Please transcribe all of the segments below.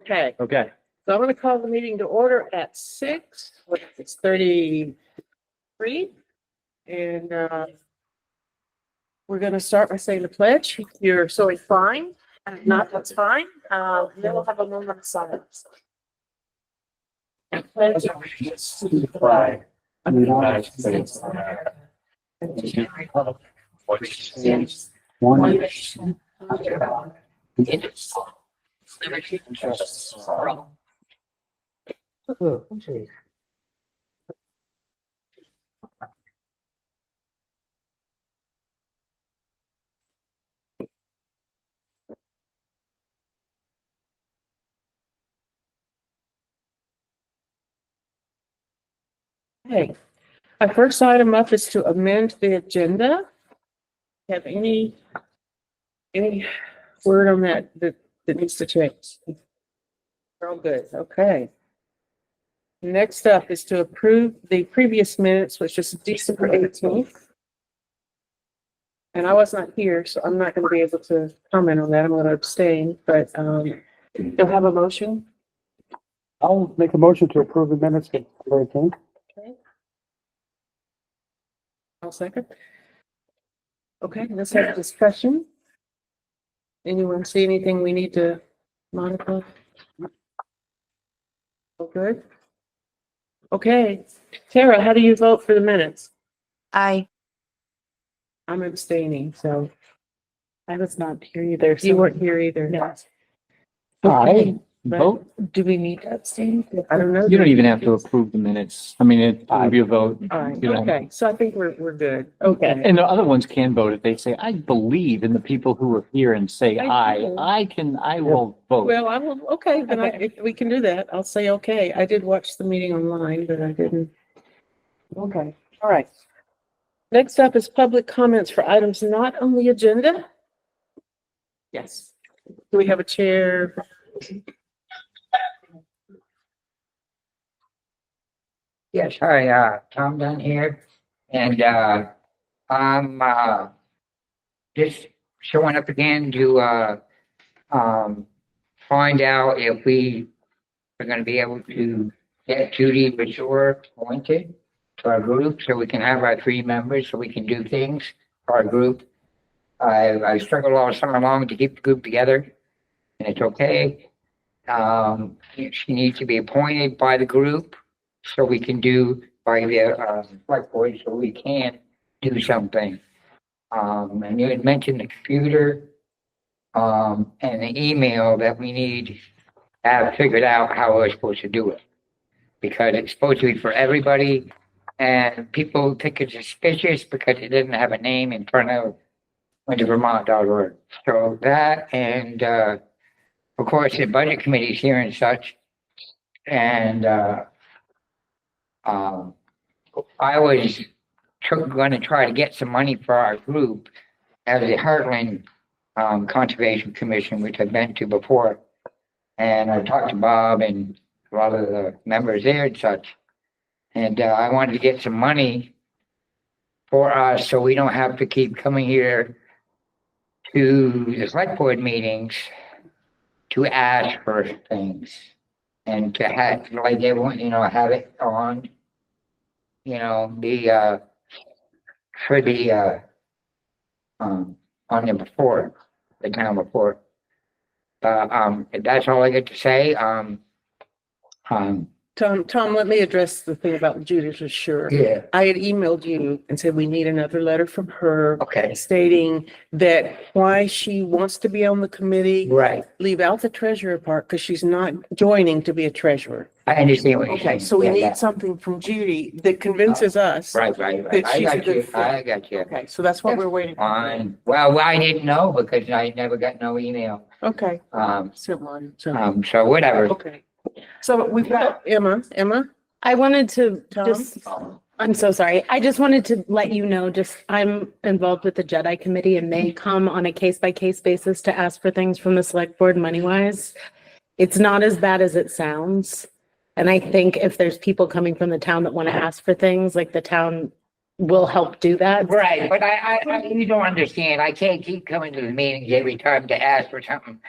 Okay, Okay. so I'm going to call the meeting to order at 6:33. And we're going to start by saying the pledge. If you're so inclined, and if not, that's fine. Then we'll have a moment of silence. I pledge allegiance to the flag of the United States of America and to the republic which stands one nation under God, indivisible, with liberty and justice for all. Okay, our first item up is to amend the agenda. Have any word on that needs to change? We're all good, okay. Next up is to approve the previous minutes, which is December 18th. And I was not here, so I'm not going to be able to comment on that. I'm going to abstain, but you'll have a motion. I'll make a motion to approve the minutes for December 18th. Okay. I'll second. Okay, let's have a discussion. Anyone see anything we need to modify? All good? Okay, Tara, how do you vote for the minutes? Aye. I'm abstaining, so I was not here either. you weren't here either. No. Aye. But- Vote. Do we need to abstain? I don't know. You don't even have to approve the minutes. I mean, it would be a vote. All right, You know. okay, so I think we're good. Okay. And the other ones can vote if they say, I believe in the people who are here and say I aye. do. I will vote. Well, I will, okay, then if we can do that, I'll say okay. I did watch the meeting online, but I didn't. Okay, all right. Next up is public comments for items not on the agenda. Yes. Do we have a chair? Yes, hi, Tom Dunn here, and, I'm, just showing up again to, find out if we are gonna be able to get Judy Windsor appointed to our group, so we can have our 3 members, so we can do things for our group. I struggled all summer long to keep the group together, and it's okay. She needs to be appointed by the group, so we can do by the select board, so we can do something. And you had mentioned the computer, and the email that we need to have figured out how we're supposed to do it. Because it's supposed to be for everybody, and people think it's suspicious because it doesn't have a name in front of wintervermont.org. So that, and of course, the budget committee's here and such, and I was going to try to get some money for our group as the Heartland Conservation Commission, which I've been to before. And I talked to Bob and a lot of the members there and such. And I wanted to get some money for us so we don't have to keep coming here to the select board meetings to ask for things. And to have, like they want, have it on, the, for the, on the report, the town report. That's all I get to say. Tom, let me address the thing about Judy for sure. Yeah, I had emailed you and said we need another letter from her okay, stating that why she wants to be on the committee. right. Leave out the treasurer part because she's not joining to be a treasurer. I understand what you're Okay, saying. so we Yeah, need yeah. something from Judy that convinces us. Right. that I she's a got good you. fit. I got you. Okay, so that's what we're waiting for. Fine. Well, I didn't know because I never got no email. Okay. So whatever. Okay. So we've got Emma. I wanted to Tom? just, I'm so sorry. I just wanted to let you know, I'm involved with the Jedi Committee and they come on a case-by-case basis to ask for things from the select board money-wise. It's not as bad as it sounds. And I think if there's people coming from the town that want to ask for things, like the town will help do that. Right, but you don't understand. I can't keep coming to the meetings every time to ask for something.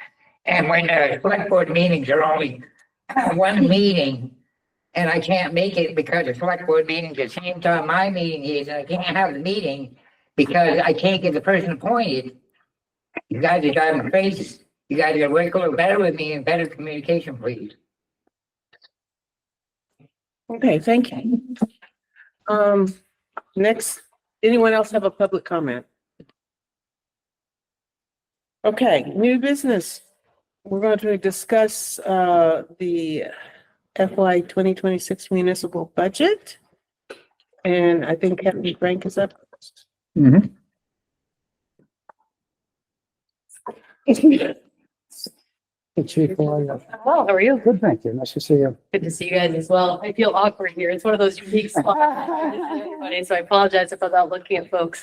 And when the select board meetings are only one meeting, and I can't make it because the select board meeting at the same time my meeting is, and I can't have the meeting because I can't get the person appointed. You guys are driving me crazy. You guys gotta work a little better with me and better communication, please. Okay, thank you. Next, anyone else have a public comment? Okay, new business. We're going to discuss the FY 2026 municipal budget. And I think Captain Frank is up. Mhm. Hey, Chief, how are you? Well, how are you? Good, thank you. Nice to see you. Good to see you guys as well. I feel awkward here. It's one of those unique spots. Everybody, so I apologize if I'm not looking at folks.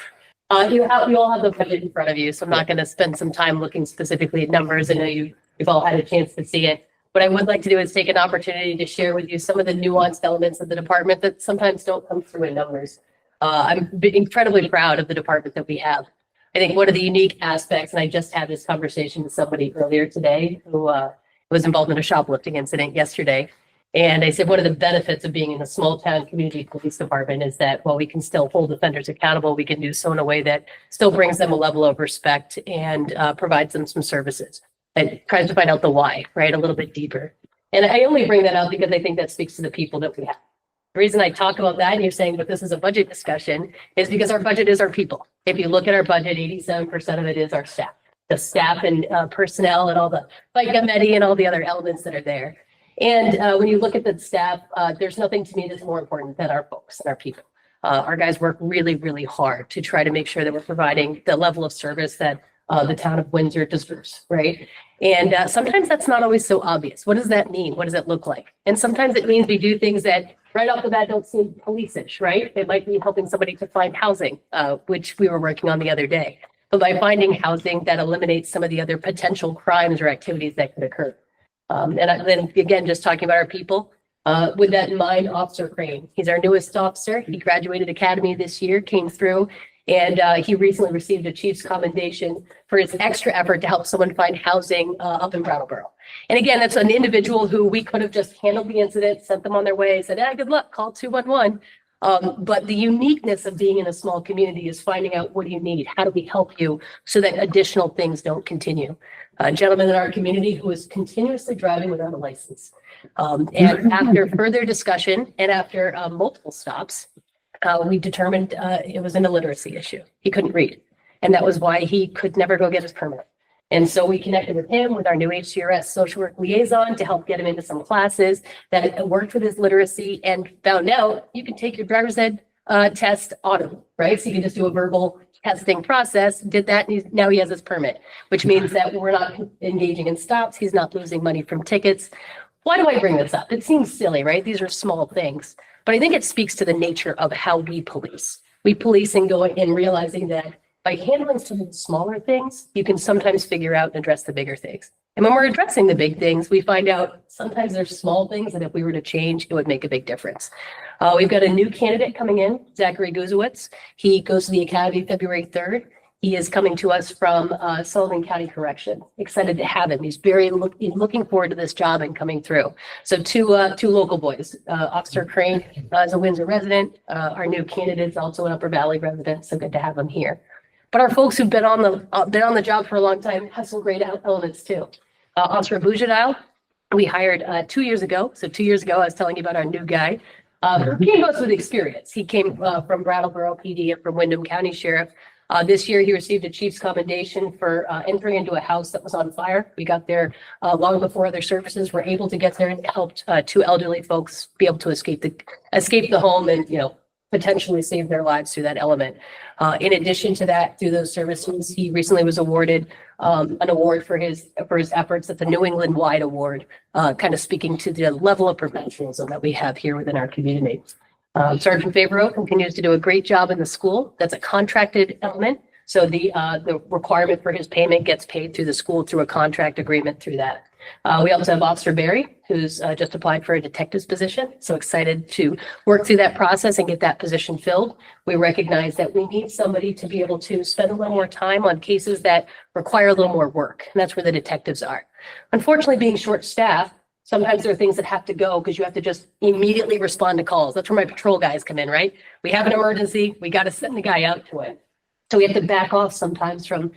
You all have the budget in front of you, so I'm not going to spend some time looking specifically at numbers. I know you've all had a chance to see it. What I would like to do is take an opportunity to share with you some of the nuanced elements of the department that sometimes don't come through in numbers. I'm incredibly proud of the department that we have. I think one of the unique aspects, and I just had this conversation with somebody earlier today who was involved in a shoplifting incident yesterday. And I said, one of the benefits of being in a small town community police department is that while we can still hold offenders accountable, we can do so in a way that still brings them a level of respect and provides them some services and tries to find out the why, right? A little bit deeper. And I only bring that up because I think that speaks to the people that we have. The reason I talk about that, and you're saying, but this is a budget discussion, is because our budget is our people. If you look at our budget, 87% of it is our staff, the staff and personnel and all the FICA, Medi, and all the other elements that are there. And when you look at the staff, there's nothing to me that's more important than our folks and our people. Our guys work really, really hard to try to make sure that we're providing the level of service that the town of Windsor deserves, right? And sometimes that's not always so obvious. What does that mean? What does it look like? And sometimes it means we do things that right off the bat don't seem police-ish, right? It might be helping somebody to find housing, which we were working on the other day. But by finding housing, that eliminates some of the other potential crimes or activities that could occur. And then again, just talking about our people, with that in mind, Officer Crane, he's our newest officer. He graduated academy this year, came through, and he recently received a chief's commendation for his extra effort to help someone find housing up in Brattleboro. And again, that's an individual who we could have just handled the incident, sent them on their way, said, good luck, call 211. But the uniqueness of being in a small community is finding out what do you need? How do we help you so that additional things don't continue? A gentleman in our community who is continuously driving without a license. And after further discussion and after multiple stops, we determined it was an illiteracy issue. He couldn't read. And that was why he could never go get his permit. And so we connected with him with our new HCRS social work liaison to help get him into some classes that worked with his literacy and found out you can take your driver's ed test auto, right? So you can just do a verbal testing process, did that, and now he has his permit, which means that we're not engaging in stops. He's not losing money from tickets. Why do I bring this up? It seems silly, right? These are small things, but I think it speaks to the nature of how we police. We police and going and realizing that by handling some of the smaller things, you can sometimes figure out and address the bigger things. And when we're addressing the big things, we find out sometimes there's small things that if we were to change, it would make a big difference. We've got a new candidate coming in, Zachary Guzowitz. He goes to the academy February 3rd. He is coming to us from Sullivan County Correction. Excited to have him. He's very looking forward to this job and coming through. So two local boys, Officer Crane is a Windsor resident. Our new candidate is also an Upper Valley resident. So good to have him here. But our folks who've been on the job for a long time have some great elements too. Officer Bujadile, we hired 2 years ago. So 2 years ago, I was telling you about our new guy. He came to us with experience. He came from Brattleboro PD and from Windham County Sheriff. This year, he received a chief's commendation for entering into a house that was on fire. We got there long before other services were able to get there and helped two elderly folks be able to escape the home and, potentially save their lives through that element. In addition to that, through those services, he recently was awarded an award for his efforts at the New England Wide Award, kind of speaking to the level of professionalism that we have here within our community. Sergeant Favreau continues to do a great job in the school. That's a contracted element. So the requirement for his payment gets paid through the school through a contract agreement through that. We also have Officer Barry, who's just applied for a detective's position. So excited to work through that process and get that position filled. We recognize that we need somebody to be able to spend a little more time on cases that require a little more work. And that's where the detectives are. Unfortunately, being short-staffed, sometimes there are things that have to go because you have to just immediately respond to calls. That's where my patrol guys come in, right? We have an emergency, we got to send the guy out to it. So we have to back off sometimes from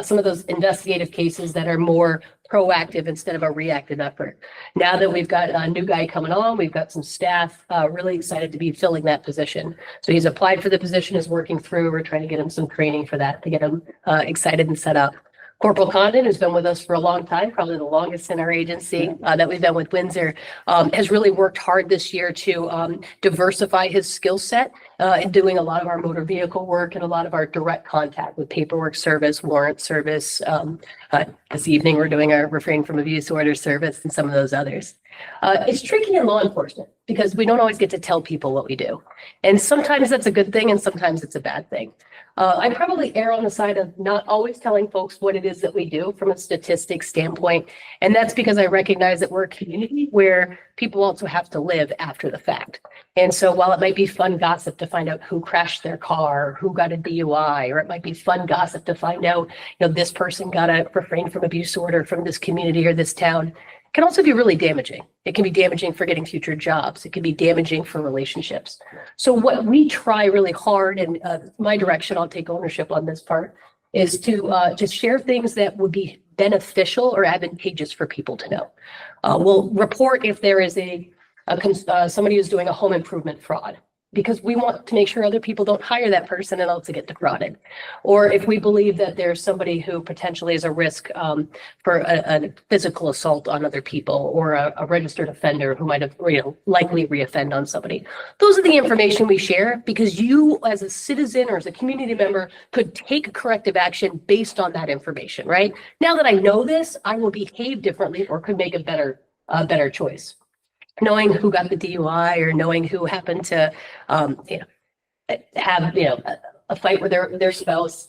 some of those investigative cases that are more proactive instead of a reactive effort. Now that we've got a new guy coming on, we've got some staff really excited to be filling that position. So he's applied for the position, is working through. We're trying to get him some training for that to get him excited and set up. Corporal Condon, who's been with us for a long time, probably the longest in our agency that we've been with Windsor, has really worked hard this year to diversify his skill set in doing a lot of our motor vehicle work and a lot of our direct contact with paperwork service, warrant service. This evening, we're doing our refrain from abuse order service and some of those others. It's tricky in law enforcement because we don't always get to tell people what we do. And sometimes that's a good thing and sometimes it's a bad thing. I probably err on the side of not always telling folks what it is that we do from a statistics standpoint. And that's because I recognize that we're a community where people also have to live after the fact. And so while it might be fun gossip to find out who crashed their car, who got a DUI, or it might be fun gossip to find out, this person got a refrain from abuse order from this community or this town, can also be really damaging. It can be damaging for getting future jobs. It can be damaging for relationships. So what we try really hard, and my direction, I'll take ownership on this part, is to just share things that would be beneficial or advantageous for people to know. We'll report if there is somebody who's doing a home improvement fraud, because we want to make sure other people don't hire that person and also get defrauded. Or if we believe that there's somebody who potentially is a risk for a physical assault on other people, or a registered offender who might have likely reoffend on somebody. Those are the information we share because you as a citizen or as a community member could take corrective action based on that information, right? Now that I know this, I will behave differently or could make a better choice. Knowing who got the DUI or knowing who happened to, have, a fight with their spouse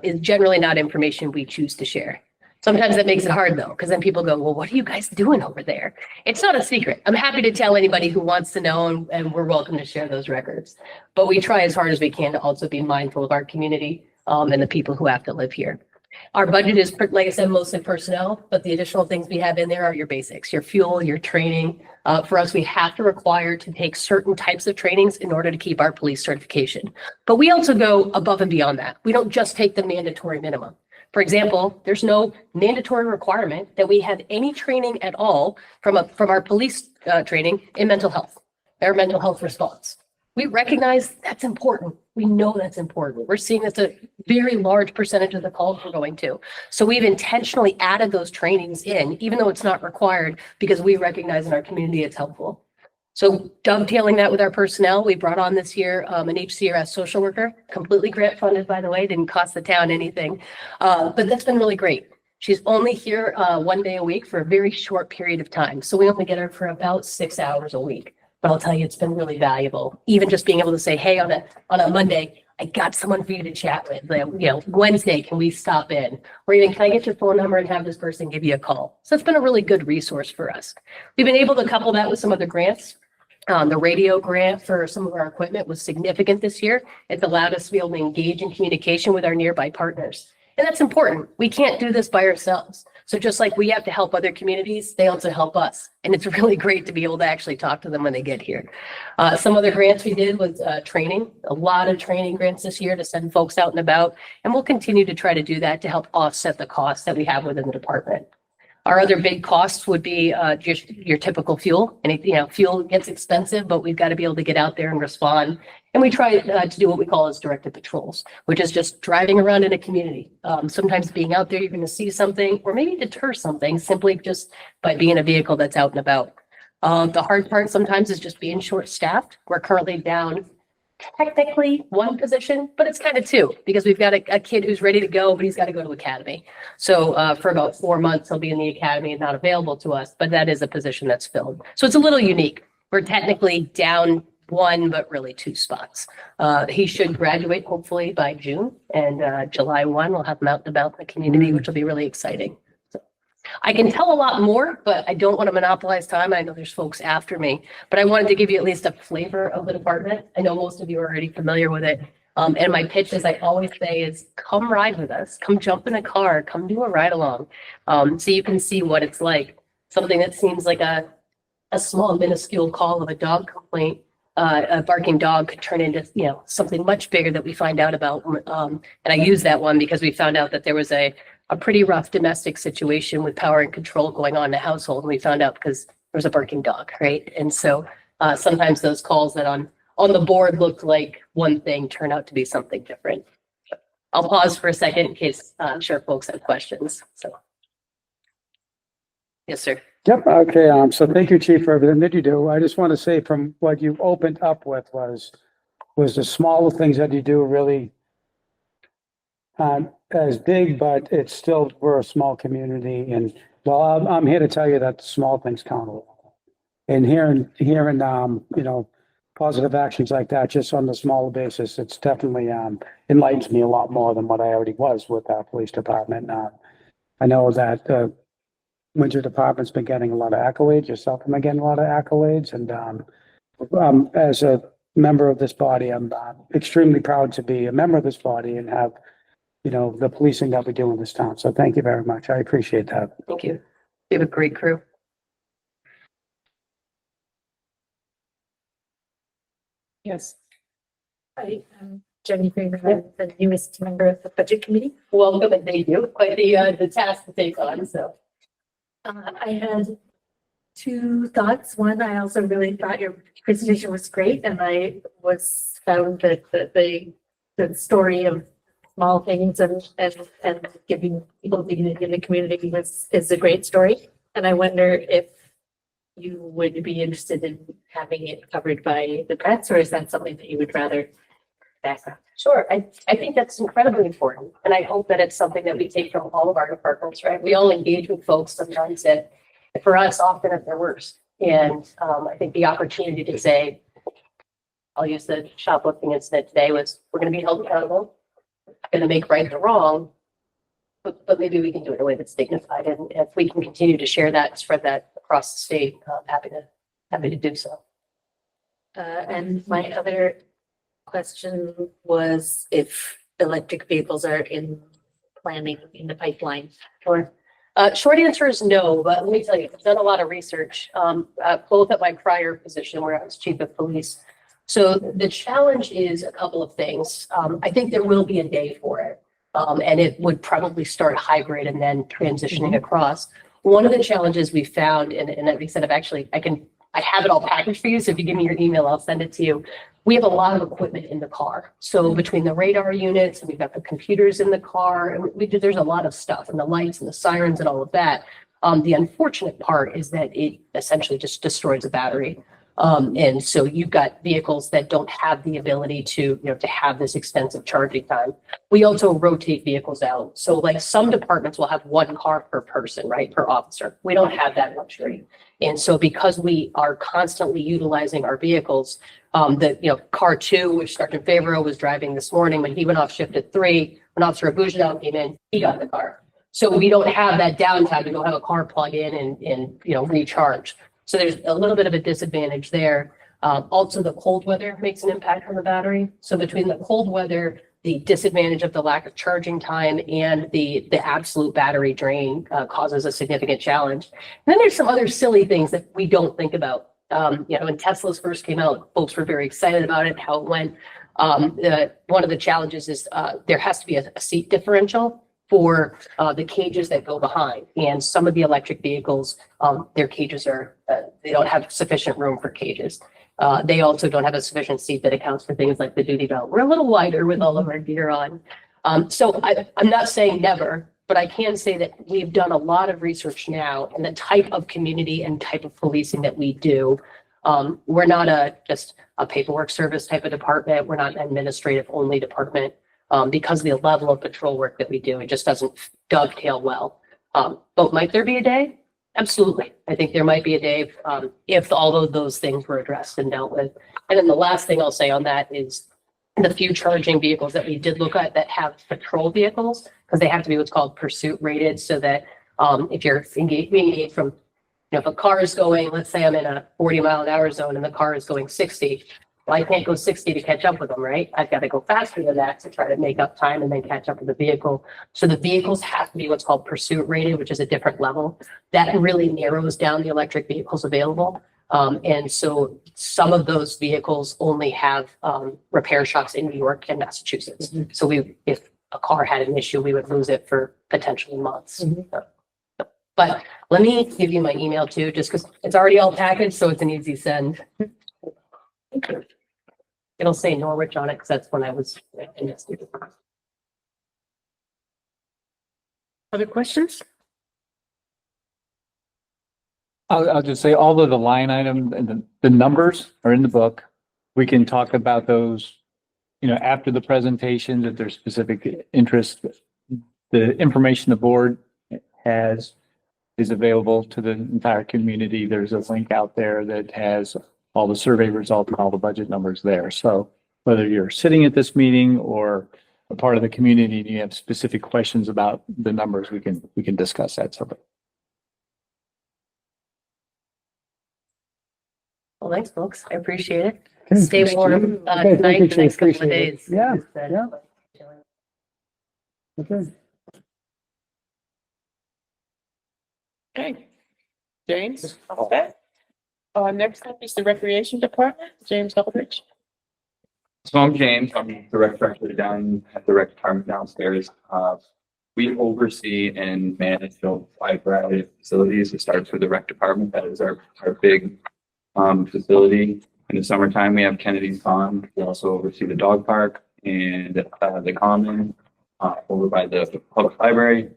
is generally not information we choose to share. Sometimes that makes it hard though, because then people go, well, what are you guys doing over there? It's not a secret. I'm happy to tell anybody who wants to know, and we're welcome to share those records. But we try as hard as we can to also be mindful of our community and the people who have to live here. Our budget is, like I said, mostly personnel, but the additional things we have in there are your basics, your fuel, your training. For us, we have to require to take certain types of trainings in order to keep our police certification. But we also go above and beyond that. We don't just take the mandatory minimum. For example, there's no mandatory requirement that we have any training at all from our police training in mental health or mental health response. We recognize that's important. We know that's important. We're seeing that's a very large percentage of the calls we're going to. So we've intentionally added those trainings in, even though it's not required, because we recognize in our community it's helpful. So dovetailing that with our personnel, we brought on this year an HCRS social worker, completely grant funded, by the way, didn't cost the town anything. But that's been really great. She's only here 1 day a week for a very short period of time. So we only get her for about 6 hours a week. But I'll tell you, it's been really valuable. Even just being able to say, hey, on a Monday, I got someone for you to chat with. Wednesday, can we stop in? Or even, can I get your phone number and have this person give you a call? So it's been a really good resource for us. We've been able to couple that with some other grants. The radio grant for some of our equipment was significant this year. It's allowed us to be able to engage in communication with our nearby partners. And that's important. We can't do this by ourselves. So just like we have to help other communities, they also help us. And it's really great to be able to actually talk to them when they get here. Some other grants we did was training, a lot of training grants this year to send folks out and about. And we'll continue to try to do that to help offset the costs that we have within the department. Our other big costs would be just your typical fuel. And fuel gets expensive, but we've got to be able to get out there and respond. And we try to do what we call as directed patrols, which is just driving around in a community. Sometimes being out there, you're going to see something or maybe deter something simply just by being a vehicle that's out and about. The hard part sometimes is just being short-staffed. We're currently down technically one position, but it's kind of two because we've got a kid who's ready to go, but he's got to go to academy. So for about 4 months, he'll be in the academy and not available to us, but that is a position that's filled. So it's a little unique. We're technically down one, but really 2 spots. He should graduate hopefully by June, and July 1, we'll have him out and about in the community, which will be really exciting. So I can tell a lot more, but I don't want to monopolize time. I know there's folks after me, but I wanted to give you at least a flavor of the department. I know most of you are already familiar with it. And my pitch, as I always say, is come ride with us, come jump in a car, come do a ride along. So you can see what it's like. Something that seems like a small minuscule call of a dog complaint, a barking dog could turn into, something much bigger that we find out about. And I use that one because we found out that there was a pretty rough domestic situation with power and control going on in the household. And we found out because there was a barking dog, right? And so sometimes those calls that on the board looked like one thing turn out to be something different. I'll pause for a second in case I'm sure folks have questions. So. Yes, sir. Yep, okay, so thank you, Chief, for everything that you do. I just want to say from what you opened up with was the smaller things that you do really as big, but it's still, we're a small community, and well, I'm here to tell you that small things count a lot. And hearing, positive actions like that, just on the smaller basis, it's definitely enlightens me a lot more than what I already was with our police department. I know that Windsor Department's been getting a lot of accolades. Yourself have been getting a lot of accolades, and as a member of this body, I'm extremely proud to be a member of this body and have, the policing that we do in this town. So thank you very much. I appreciate that. Thank you. You have a great crew. Yes. Hi, I'm Jenny Kramer. I'm the newest member of the Budget Committee. Welcome and thank you. Quite the task to take on, so. I had two thoughts. One, I also really thought your presentation was great, and I found that the story of small things and giving people dignity in the community is a great story. And I wonder if you would be interested in having it covered by the press, or is that something that you would rather back up? Sure. I think that's incredibly important. And I hope that it's something that we take from all of our departments, right? We all engage with folks sometimes that for us often at their worst. And I think the opportunity to say, I'll use the shoplifting incident today was, we're going to be held accountable, going to make right the wrong, but maybe we can do it in a way that's dignified. And if we can continue to share that, spread that across the state, I'm happy to do so. And my other question was if electric vehicles are in planning in the pipeline. Sure. Short answer is no, but let me tell you, I've done a lot of research, both at my prior position where I was chief of police. So the challenge is a couple of things. I think there will be a day for it, and it would probably start hybrid and then transitioning across. One of the challenges we found, and like I said, I have it all packaged for you. So if you give me your email, I'll send it to you. We have a lot of equipment in the car. So between the radar units, and we've got the computers in the car, and there's a lot of stuff, and the lights and the sirens and all of that. The unfortunate part is that it essentially just destroys a battery. And so you've got vehicles that don't have the ability to have this extensive charging time. We also rotate vehicles out. So like some departments will have one car per person, right, per officer. We don't have that luxury. And so because we are constantly utilizing our vehicles, car 2, which Sergeant Favreau was driving this morning, when he went off shift at 3, when Officer Abujadal came in, he got in the car. So we don't have that downtime to go have a car plug in and recharge. So there's a little bit of a disadvantage there. Also, the cold weather makes an impact on the battery. So between the cold weather, the disadvantage of the lack of charging time, and the absolute battery drain causes a significant challenge. And then there's some other silly things that we don't think about. When Teslas first came out, folks were very excited about it, how it went. One of the challenges is there has to be a seat differential for the cages that go behind. And some of the electric vehicles, their cages they don't have sufficient room for cages. They also don't have a sufficient seat that accounts for things like the duty belt. We're a little wider with all of our gear on. So I'm not saying never, but I can say that we've done a lot of research now, and the type of community and type of policing that we do. We're not just a paperwork service type of department. We're not an administrative only department. Because of the level of patrol work that we do, it just doesn't dovetail well. But might there be a day? Absolutely. I think there might be a day if all of those things were addressed and dealt with. And then the last thing I'll say on that is the few charging vehicles that we did look at that have patrol vehicles, because they have to be what's called pursuit rated, so that If you're being engaged from, if a car is going, let's say I'm in a 40-mile-an-hour zone and the car is going 60, well, I can't go 60 to catch up with them, right? I've got to go faster than that to try to make up time and then catch up with the vehicle. So the vehicles have to be what's called pursuit rated, which is a different level. That really narrows down the electric vehicles available. And so some of those vehicles only have repair shops in New York and Massachusetts. So if a car had an issue, we would lose it for potentially months. But let me give you my email too, just because it's already all packaged, so it's an easy send. It'll say Norwich on it because that's when I was in it. Other questions? I'll just say all of the line item and the numbers are in the book. We can talk about those, after the presentation, if there's specific interest. The information the board has is available to the entire community. There's a link out there that has all the survey results and all the budget numbers there. So whether you're sitting at this meeting or a part of the community and you have specific questions about the numbers, we can discuss that. So Well, thanks, folks. I appreciate it. Okay, Stay thanks, warm Chief. tonight Okay, for thank you, the next Chief. couple of Appreciate it. days. Yeah, yeah. Okay. Okay. James? Okay. Next up is the Recreation Department, James Eldridge. So I'm James. I'm the rec director down at the rec department downstairs. We oversee and manage a wide variety of facilities. It starts with the rec department. That is our big facility. In the summertime, we have Kennedy's Pond. We also oversee the dog park and the common over by the public library.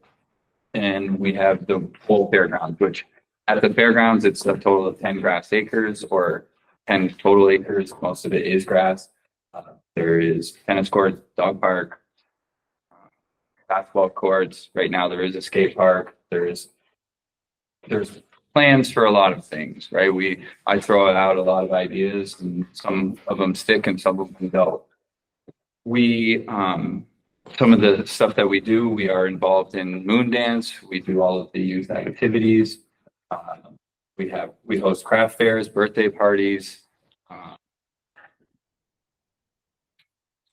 And we have the full fairgrounds, which at the fairgrounds, it's a total of 10 grass acres or 10 total acres. Most of it is grass. There is tennis courts, dog park, basketball courts. Right now, there is a skate park. There's plans for a lot of things, right? I throw out a lot of ideas, and some of them stick and some of them don't. Some of the stuff that we do, we are involved in Moon Dance. We do all of the youth activities. We host craft fairs, birthday parties,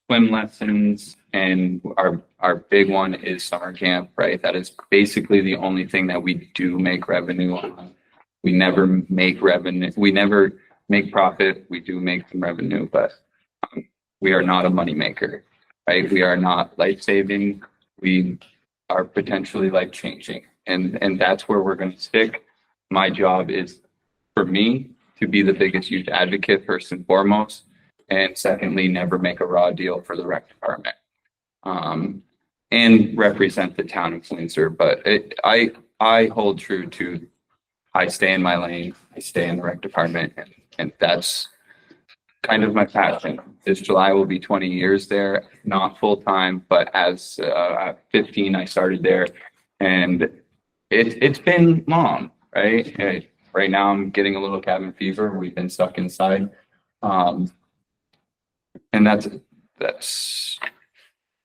swim lessons, and our big one is summer camp, right? That is basically the only thing that we do make revenue on. We never make revenue. We never make profit. We do make some revenue, but we are not a moneymaker, right? We are not life-saving. We are potentially life-changing, and that's where we're going to stick. My job is, for me, to be the biggest youth advocate first and foremost, and secondly, never make a raw deal for the rec department, and represent the town of Windsor. But I hold true to, I stay in my lane, I stay in the rec department, and that's kind of my passion. This July will be 20 years there, not full time, but as at 15, I started there, and it's been long, right? Right now, I'm getting a little cabin fever. We've been stuck inside, and that's.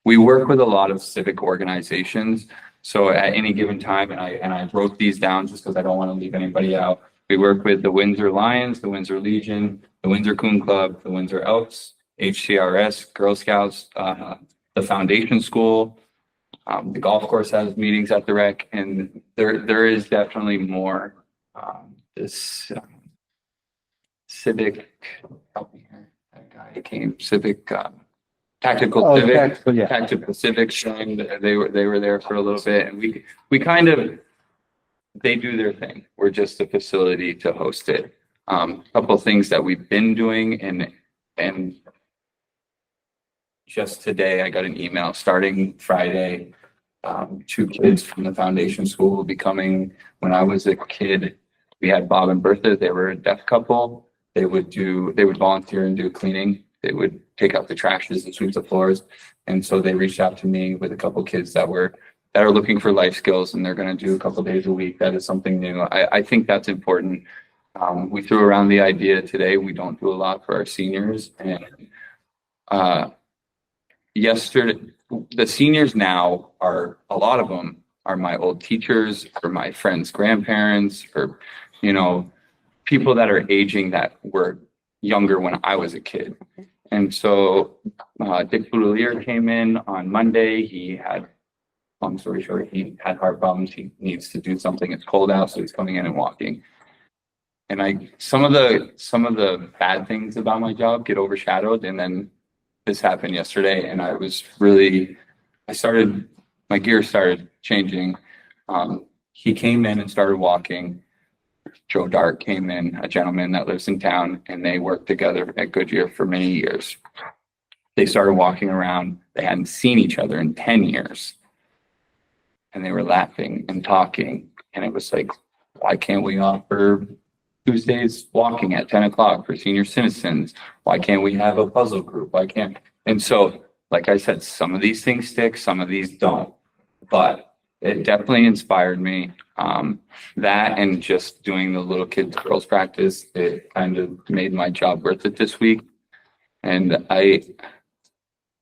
We work with a lot of civic organizations. So at any given time, and I wrote these down just because I don't want to leave anybody out. We work with the Windsor Lions, the Windsor Legion, the Windsor Coon Club, the Windsor Elks, HCRS, Girl Scouts, the Foundation School. The golf course has meetings at the rec, and there is definitely more. This civic, help me here. That guy came civic. Tactical civic, yeah. tactical civic showing that they were there for a little bit, and we kind of, they do their thing. We're just a facility to host it. A couple of things that we've been doing, and just today I got an email starting Friday. 2 kids from the Foundation School will be coming. When I was a kid, we had Bob and Bertha. They were a deaf couple. They would volunteer and do cleaning. They would take out the trashes and sweep the floors. And so they reached out to me with a couple of kids that are looking for life skills, and they're going to do a couple of days a week. That is something new. I think that's important. We threw around the idea today. We don't do a lot for our seniors. And yesterday, the seniors now are, a lot of them are my old teachers or my friends' grandparents or, you know, people that are aging that were younger when I was a kid. And so Dick Boudelier came in on Monday. He had, long story short, he had heart problems. He needs to do something. It's cold out, so he's coming in and walking. And some of the bad things about my job get overshadowed. And then this happened yesterday, and my gear started changing. He came in and started walking. Joe Dart came in, a gentleman that lives in town, and they worked together at Goodyear for many years. They started walking around. They hadn't seen each other in 10 years. And they were laughing and talking. And it was like, why can't we offer Tuesdays walking at 10 o'clock for senior citizens? Why can't we have a puzzle group? And so, like I said, some of these things stick, some of these don't. But it definitely inspired me. That and just doing the little kids girls practice, it kind of made my job worth it this week. And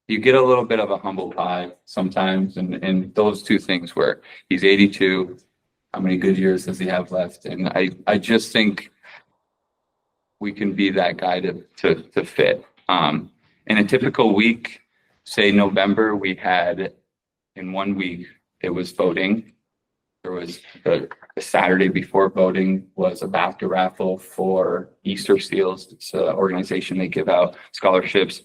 you get a little bit of a humble pie sometimes, and those two things where he's 82, how many good years does he have left? And I just think we can be that guy to fit. In a typical week, say November, we had in 1 week, it was voting. There was the Saturday before voting was a basket raffle for Easter Seals. It's an organization, they give out scholarships.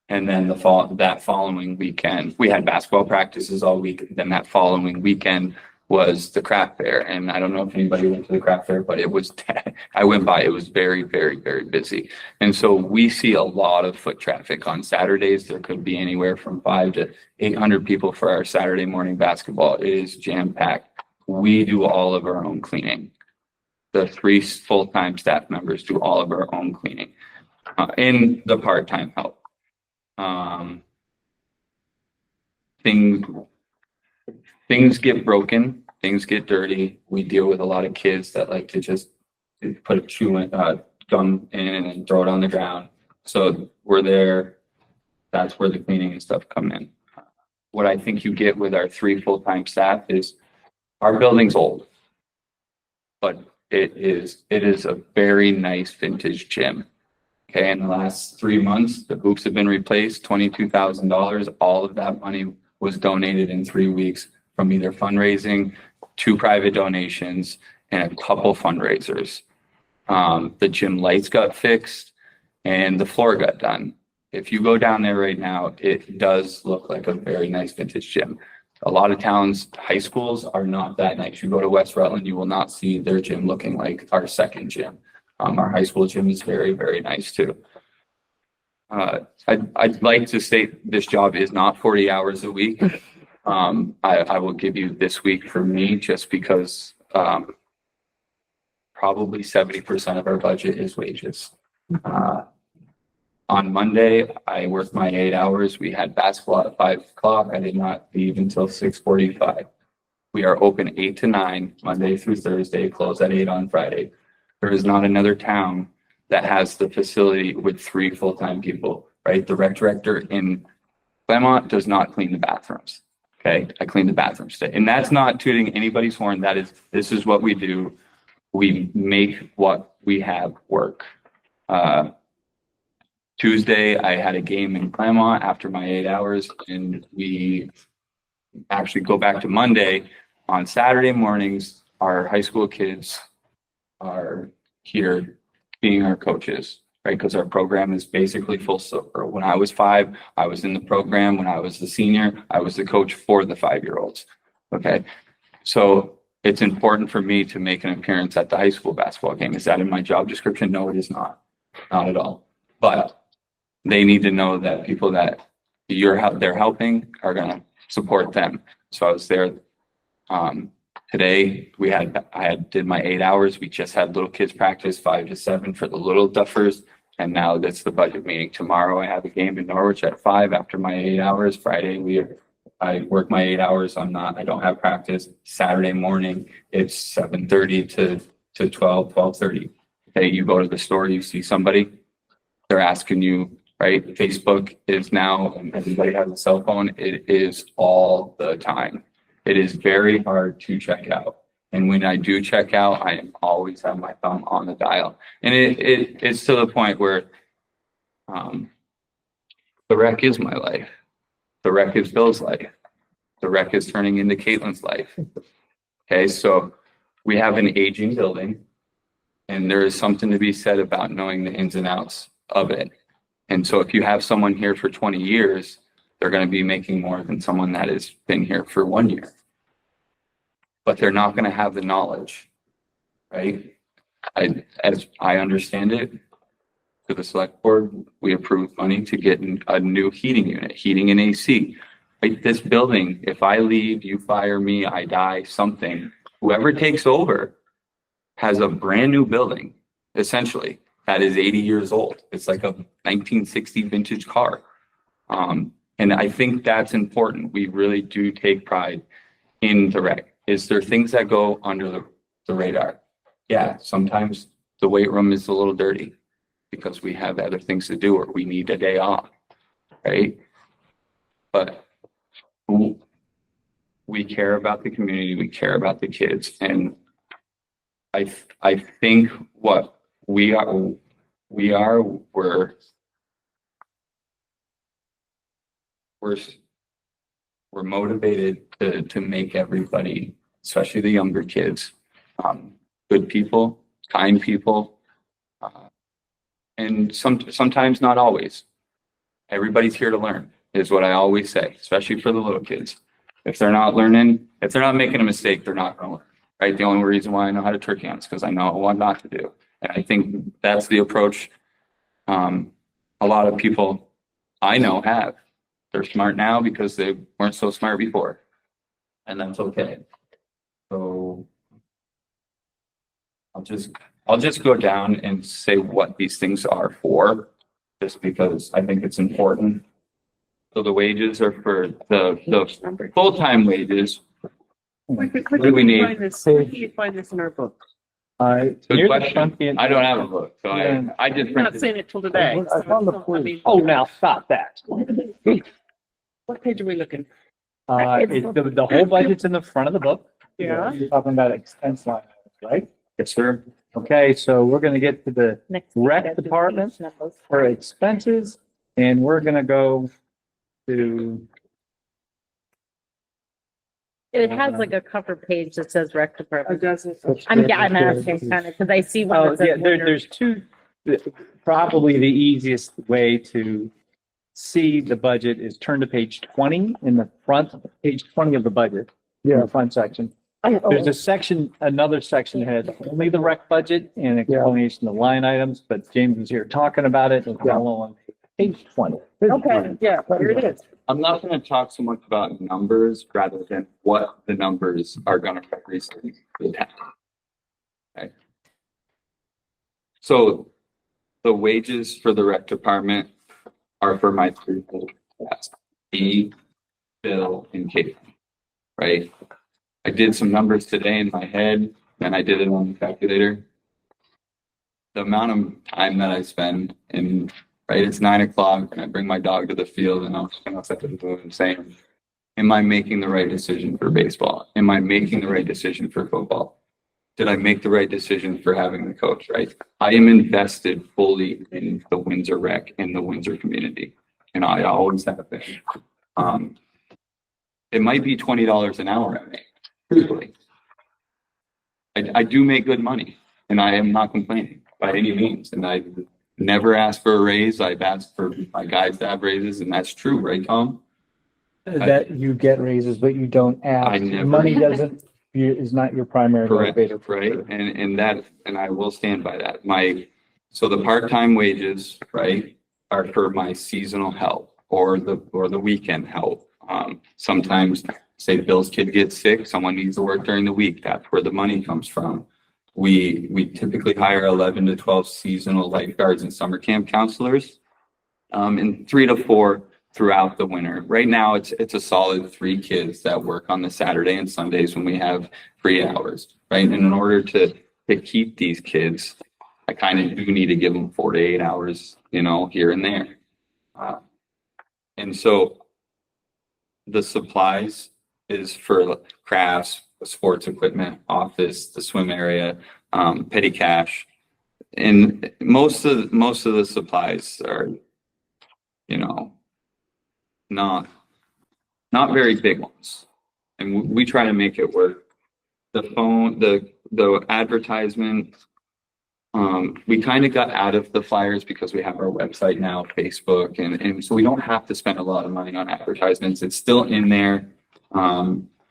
And then that following weekend, we had basketball practices all week. Then that following weekend was the craft fair. And I don't know if anybody went to the craft fair, but I went by, it was very, very, very busy. And so we see a lot of foot traffic on Saturdays. There could be anywhere from 500 to 800 people for our Saturday morning basketball. It is jam packed. We do all of our own cleaning. The 3 full-time staff members do all of our own cleaning in the part-time help. Things get broken, things get dirty. We deal with a lot of kids that like to just put a gum in and throw it on the ground. So we're there. That's where the cleaning and stuff come in. What I think you get with our 3 full-time staff is our building's old, but it is a very nice vintage gym. Okay, in the last 3 months, the hoops have been replaced, $22,000. All of that money was donated in 3 weeks from either fundraising, 2 private donations, and a couple fundraisers. The gym lights got fixed and the floor got done. If you go down there right now, it does look like a very nice vintage gym. A lot of towns, high schools are not that nice. You go to West Rutland, you will not see their gym looking like our second gym. Our high school gym is very, very nice too. I'd like to state this job is not 40 hours a week. I will give you this week for me just because probably 70% of our budget is wages. On Monday, I worked my 8 hours. We had basketball at 5 o'clock. I did not leave until 6:45. We are open 8 to 9, Monday through Thursday, close at 8 on Friday. There is not another town that has the facility with 3 full-time people, right? The rec director in Claremont does not clean the bathrooms. Okay, I clean the bathrooms today. And that's not tooting anybody's horn. This is what we do. We make what we have work. Tuesday, I had a game in Claremont after my 8 hours, and we actually go back to Monday. On Saturday mornings, our high school kids are here being our coaches, right? Because our program is basically full circle. When I was 5, I was in the program. When I was the senior, I was the coach for the 5-year-olds. Okay. So it's important for me to make an appearance at the high school basketball game. Is that in my job description? No, it is not. Not at all. But they need to know that people that they're helping are going to support them. So I was there. Today I did my 8 hours. We just had little kids practice 5 to 7 for the little duffers. And now that's the budget meeting. Tomorrow I have a game in Norwich at 5 after my 8 hours. Friday I work my 8 hours. I don't have practice. Saturday morning it's 7:30 to 12:30. Okay, you go to the store, you see somebody, they're asking you, right? Facebook is now, and everybody has a cell phone. It is all the time. It is very hard to check out. And when I do check out, I always have my thumb on the dial. And it's to the point where the rec is my life. The rec is Bill's life. The rec is turning into Caitlin's life. Okay, so we have an aging building, and there is something to be said about knowing the ins and outs of it. And so if you have someone here for 20 years, they're going to be making more than someone that has been here for 1 year. But they're not going to have the knowledge, right? As I understand it, to the select board, we approved money to get a new heating unit, heating and AC. Like this building, if I leave, you fire me, I die, something, whoever takes over has a brand new building, essentially, that is 80 years old. It's like a 1960 vintage car. And I think that's important. We really do take pride in the rec. Is there things that go under the radar? Yeah, sometimes the weight room is a little dirty because we have other things to do or we need a day off, right? But we care about the community, we care about the kids, and I think what we're motivated to make everybody, especially the younger kids, good people, kind people, and sometimes not always. Everybody's here to learn, is what I always say, especially for the little kids. If they're not learning, if they're not making a mistake, they're not going to learn, right? The only reason why I know how to turkey hunt is because I know what not to do. And I think that's the approach a lot of people I know have. They're smart now because they weren't so smart before. And that's okay. So I'll just go down and say what these things are for, just because I think it's important. So the wages are for the full-time wages. What do we need? Where do you find this in our book? Good question. I don't have a book, so I just I'm not printed. saying it till today. I found the I mean, Oh, now stop that. what page are we looking? The whole budget's in the front of the book. Yeah. You're talking about expense line, right? Yes, sir. Okay, so we're gonna get to the Next. rec department for expenses, and we're gonna go to, It has like a cover page that says rec It department. doesn't. I'm asking kind of, because I see one oh, that says yeah, winter. there's two, probably the easiest way to see the budget is turn to page 20 in the front, page 20 of the budget. In the front section. There's a section, another section that has only the rec budget and explanation of line items, but James is here talking about it and follow on page 20. Okay, yeah, here it is. I'm not going to talk so much about numbers rather than what the numbers are going to represent for the town. Okay. So the wages for the rec department are for my three class, me, Bill, and Kate. Right? I did some numbers today in my head, and I did it on the calculator. The amount of time that I spend in, right, it's 9 o'clock, and I bring my dog to the field, and I'm looking up at the moon and saying, am I making the right decision for baseball? Am I making the right decision for football? Did I make the right decision for having the coach, right? I am invested fully in the Windsor rec and the Windsor community, and I always have been. It might be $20 an hour I make, truthfully. I do make good money, and I am not complaining by any means. And I never asked for a raise. I've asked for my guys to have raises, and that's true, right, Tom? That you get raises, but you don't I ask. never- Money doesn't, is not your primary Correct, motivator. right? And I will stand by that. So the part-time wages, right, are for my seasonal help or the weekend help. Sometimes say Bill's kid gets sick, someone needs to work during the week. That's where the money comes from. We typically hire 11 to 12 seasonal lifeguards and summer camp counselors, and 3 to 4 throughout the winter. Right now, it's a solid 3 kids that work on the Saturday and Sundays when we have free hours, right? And in order to keep these kids, I kind of do need to give them 4 to 8 hours, here and there. And so the supplies is for crafts, sports equipment, office, the swim area, petty cash. And most of the supplies are, you know, not very big ones. And we try to make it work. The phone, the advertisement, we kind of got out of the flyers because we have our website now, Facebook, and so we don't have to spend a lot of money on advertisements. It's still in there,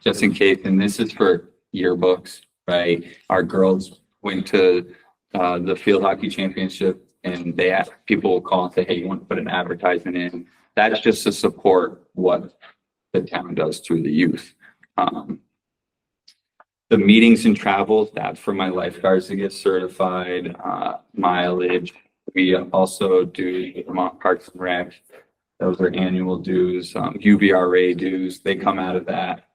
just in case. And this is for yearbooks, right? Our girls went to the field hockey championship, and they asked, people will call and say, "Hey, you want to put an advertisement in?" That's just to support what the town does through the youth. The meetings and travel, that's for my lifeguards to get certified, mileage. We also do the Vermont Parks and Rec. Those are annual dues, UVRA dues, they come out of that.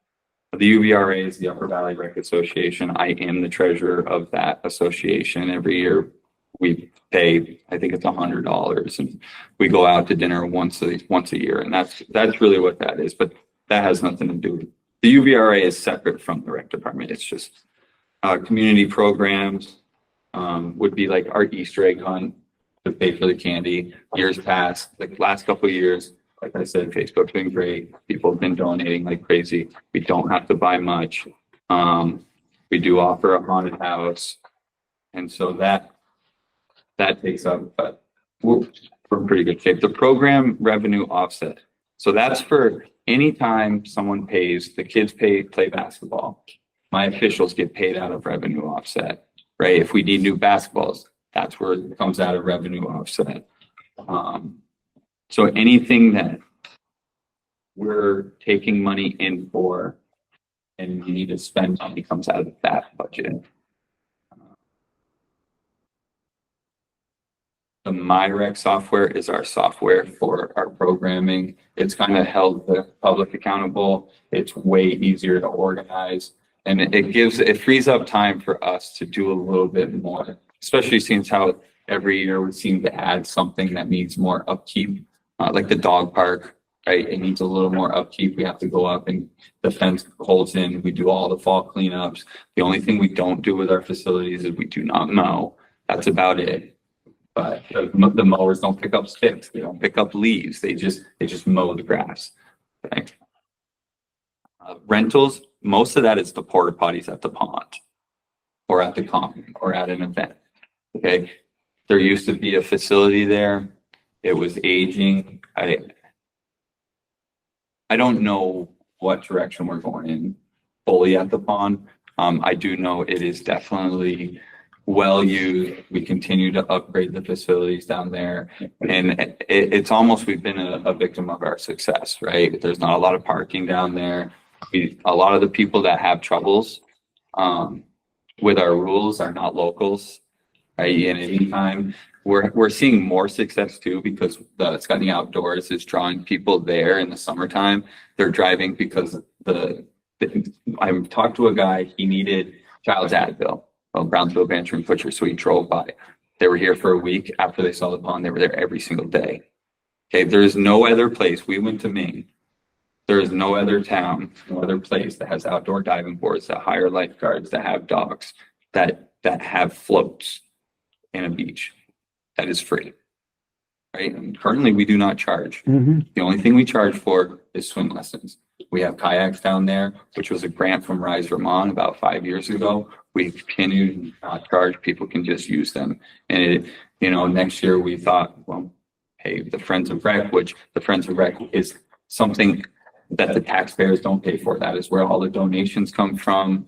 The UVRA is the Upper Valley Rec Association. I am the treasurer of that association. Every year we pay, I think it's $100, and we go out to dinner once a year. And that's really what that is, but that has nothing to do with it. The UVRA is separate from the rec department. It's just community programs would be like our Easter egg hunt to pay for the candy. Years past, like last couple of years, like I said, Facebook's been great. People have been donating like crazy. We don't have to buy much. We do offer a haunted house, and so that takes up. But we're in pretty good shape. The program revenue offset. So that's for anytime someone pays, the kids play basketball, my officials get paid out of revenue offset, right? If we need new basketballs, that's where it comes out of revenue offset. So anything that we're taking money in for and we need to spend money comes out of that budget. The MyRec software is our software for our programming. It's kind of held the public accountable. It's way easier to organize, and it frees up time for us to do a little bit more, especially since how every year we seem to add something that needs more upkeep, like the dog park, right? It needs a little more upkeep. We have to go up and the fence holds in. We do all the fall cleanups. The only thing we don't do with our facilities is we do not mow. That's about it. But the mowers don't pick up sticks. They don't pick up leaves. They just mow the grass. Okay. Rentals, most of that is the porta potties at the pond or at the common or at an event. Okay. There used to be a facility there. It was aging. I don't know what direction we're going in fully at the pond. I do know it is definitely well used. We continue to upgrade the facilities down there, and it's almost we've been a victim of our success, right? There's not a lot of parking down there. A lot of the people that have troubles with our rules are not locals, right? And anytime we're seeing more success too, because it's got the outdoors is drawing people there in the summertime. They're driving because I talked to a guy, he needed child's Advil. Brownsville Banter and Butcher, so he drove by. They were here for a week. After they saw the pond, they were there every single day. Okay, there is no other place. We went to Maine. There is no other town, no other place that has outdoor diving boards, that hire lifeguards, that have dogs, that have floats in a beach. That is free, right? And currently, we do not charge. The only thing we charge for is swim lessons. We have kayaks down there, which was a grant from Rise Vermont about 5 years ago. We continue to not charge. People can just use them. And next year we thought, well, hey, the Friends of Rec, which the Friends of Rec is something that the taxpayers don't pay for. That is where all the donations come from.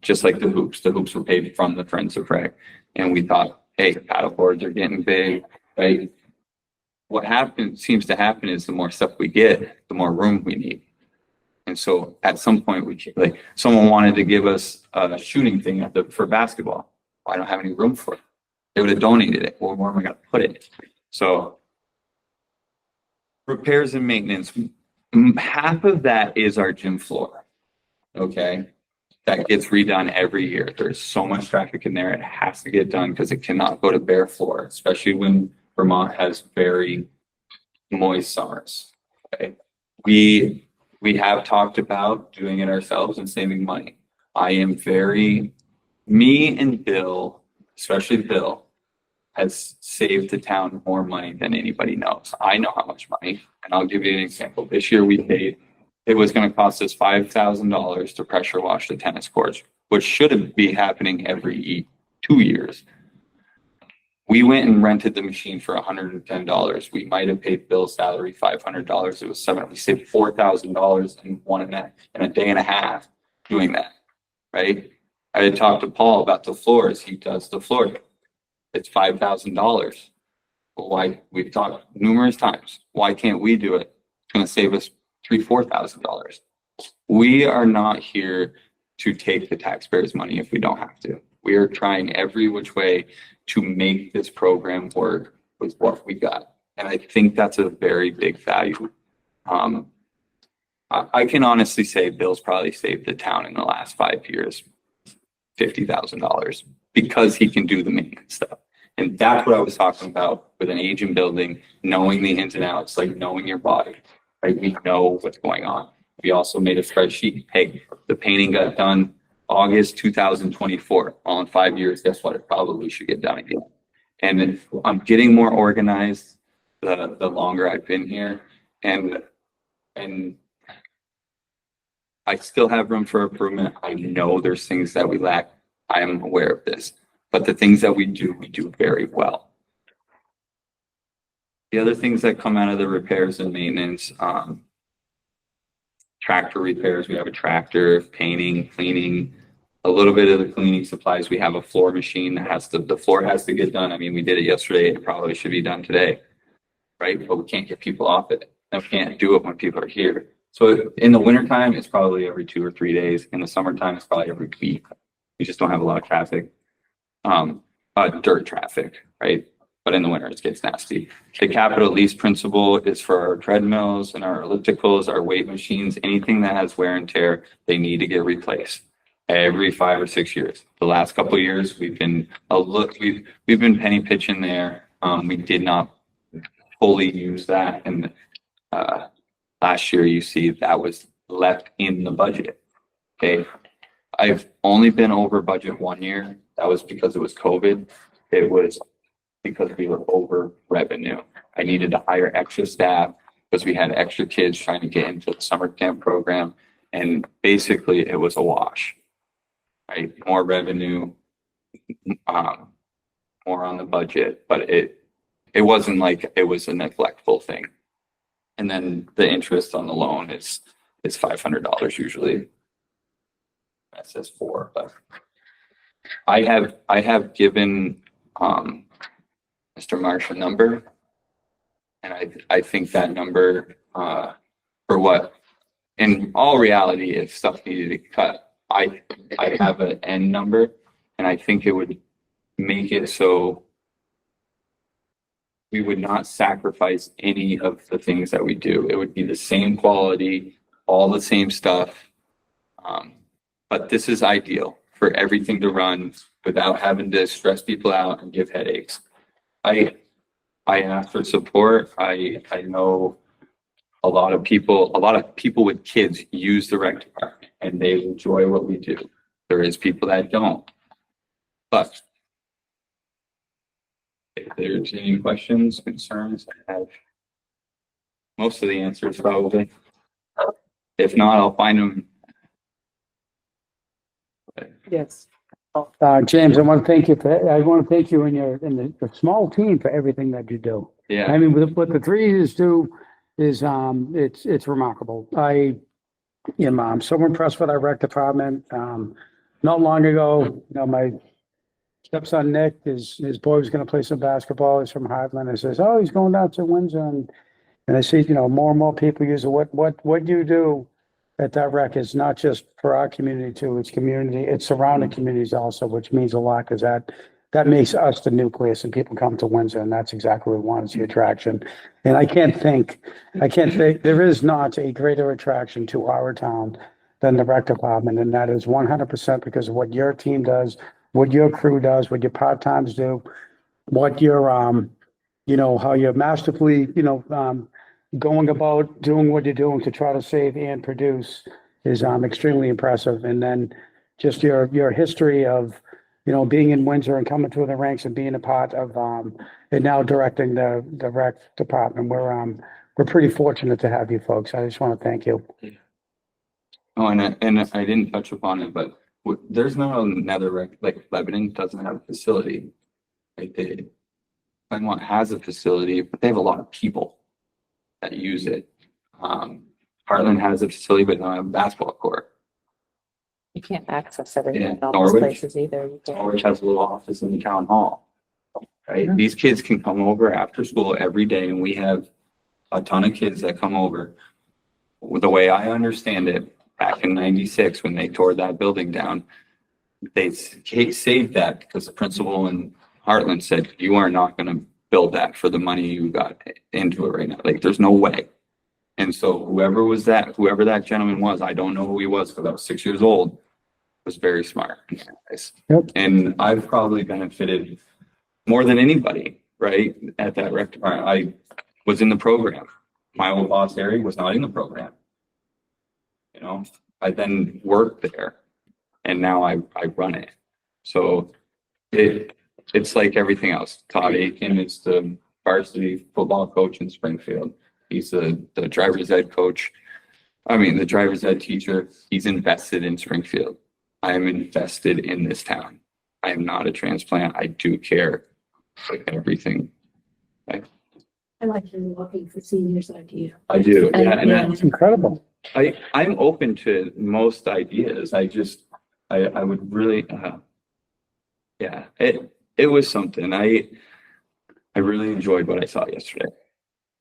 Just like the hoops were paid from the Friends of Rec. And we thought, hey, paddle boards are getting big, right? What seems to happen is the more stuff we get, the more room we need. And so at some point someone wanted to give us a shooting thing for basketball. Well, I don't have any room for it. They would have donated it. Well, where am I going to put it? So repairs and maintenance, half of that is our gym floor. Okay. That gets redone every year. There's so much traffic in there. It has to get done because it cannot go to bare floor, especially when Vermont has very moist summers. Okay. We have talked about doing it ourselves and saving money. Me and Bill, especially Bill, has saved the town more money than anybody knows. I know how much money, and I'll give you an example. This year we paid, it was going to cost us $5,000 to pressure wash the tennis courts, which should be happening every 2 years. We went and rented the machine for $110. We might have paid Bill's salary $500. It was $700. We saved $4,000 in a day and a half doing that, right? I had talked to Paul about the floors. He does the floor. It's $5,000. Why? We've talked numerous times. Why can't we do it? It's going to save us $4,000. We are not here to take the taxpayers' money if we don't have to. We are trying every which way to make this program work with what we got. And I think that's a very big value. I can honestly say Bill's probably saved the town in the last 5 years, $50,000 because he can do the maintenance stuff. And that's what I was talking about with an aging building, knowing the ins and outs, like knowing your body, right? We know what's going on. We also made a spreadsheet. Hey, the painting got done August 2024. All in 5 years, guess what? It probably should get done again. And I'm getting more organized the longer I've been here. And I still have room for improvement. I know there's things that we lack. I am aware of this. But the things that we do very well. The other things that come out of the repairs and maintenance, tractor repairs, we have a tractor, painting, cleaning, a little bit of the cleaning supplies. We have a floor machine that the floor has to get done. I mean, we did it yesterday. It probably should be done today, right? But we can't get people off it. And we can't do it when people are here. So in the wintertime, it's probably every 2 or 3 days. In the summertime, it's probably every week. We just don't have a lot of traffic, dirt traffic, right? But in the winter, it gets nasty. The capital lease principle is for our treadmills and our ellipticals, our weight machines, anything that has wear and tear, they need to get replaced every 5 or 6 years. The last couple of years, we've been penny pitching there. We did not fully use that, and last year you see that was left in the budget. Okay, I've only been over budget 1 year. That was because it was COVID. It was because we were over revenue. I needed to hire extra staff because we had extra kids trying to get into the summer camp program, and basically it was a wash. Right, more revenue, more on the budget, but it wasn't like it was a neglectful thing. And then the interest on the loan is $500 usually. That says 4, but I have given Mr. Marsh a number, and I think that number for what in all reality, if stuff needed to cut, I have an end number, and I think it would make it so we would not sacrifice any of the things that we do. It would be the same quality, all the same stuff. But this is ideal for everything to run without having to stress people out and give headaches. I ask for support. I know a lot of people with kids use the rec department and they enjoy what we do. There is people that don't. But if there's any questions, concerns, I have most of the answers probably. If not, I'll find them. Yes. James, I want to thank you and the small team for everything that you do. Yeah. I mean, what the three is do is, it's remarkable. I'm so impressed with our rec department. Not long ago, my stepson Nick, his boy was going to play some basketball. He's from Heartland. I says, "Oh, he's going down to Windsor," and I see, more and more people use it. What you do at that rec is not just for our community too. It's community, it's surrounding communities also, which means a lot because that makes us the nucleus, and people come to Windsor, and that's exactly what we want, is the attraction. And I can't think there is not a greater attraction to our town than the rec department, and that is 100% because of what your team does, what your crew does, what your part-times do, what your, how you're masterfully, going about doing what you're doing to try to save and produce is extremely impressive. And then just your history of, you know, being in Windsor and coming through the ranks and being a part of and now directing the rec department. We're pretty fortunate to have you folks. I just want to thank you. Oh, and I didn't touch upon it, but there's no another like Lebanon doesn't have a facility. Like Claremont has a facility, but they have a lot of people that use it. Heartland has a facility, but not a basketball court. You can't access everything Yeah, in all those Norwich. places either. You can't. Norwich has a little office in the town hall. Right? These kids can come over after school every day, and we have a ton of kids that come over. The way I understand it, back in '96, when they tore that building down, they saved that because the principal in Heartland said, you are not going to build that for the money you got into it right now. Like, there's no way. And so whoever that gentleman was, I don't know who he was because I was 6 years old, was very smart. Yep. And I've probably benefited more than anybody, right? At that rec department. I was in the program. My old boss, Harry, was not in the program. You know, I then worked there and now I run it. So it's like everything else. Todd Aiken is the varsity football coach in Springfield. He's the driver's ed coach. I mean, the driver's ed teacher. He's invested in Springfield. I am invested in this town. I am not a transplant. I do care for everything. I like your looking for seniors idea. I do. And- Yeah, and yeah. It's incredible. I'm open to most ideas. I would really, yeah, it was something. I really enjoyed what I saw yesterday.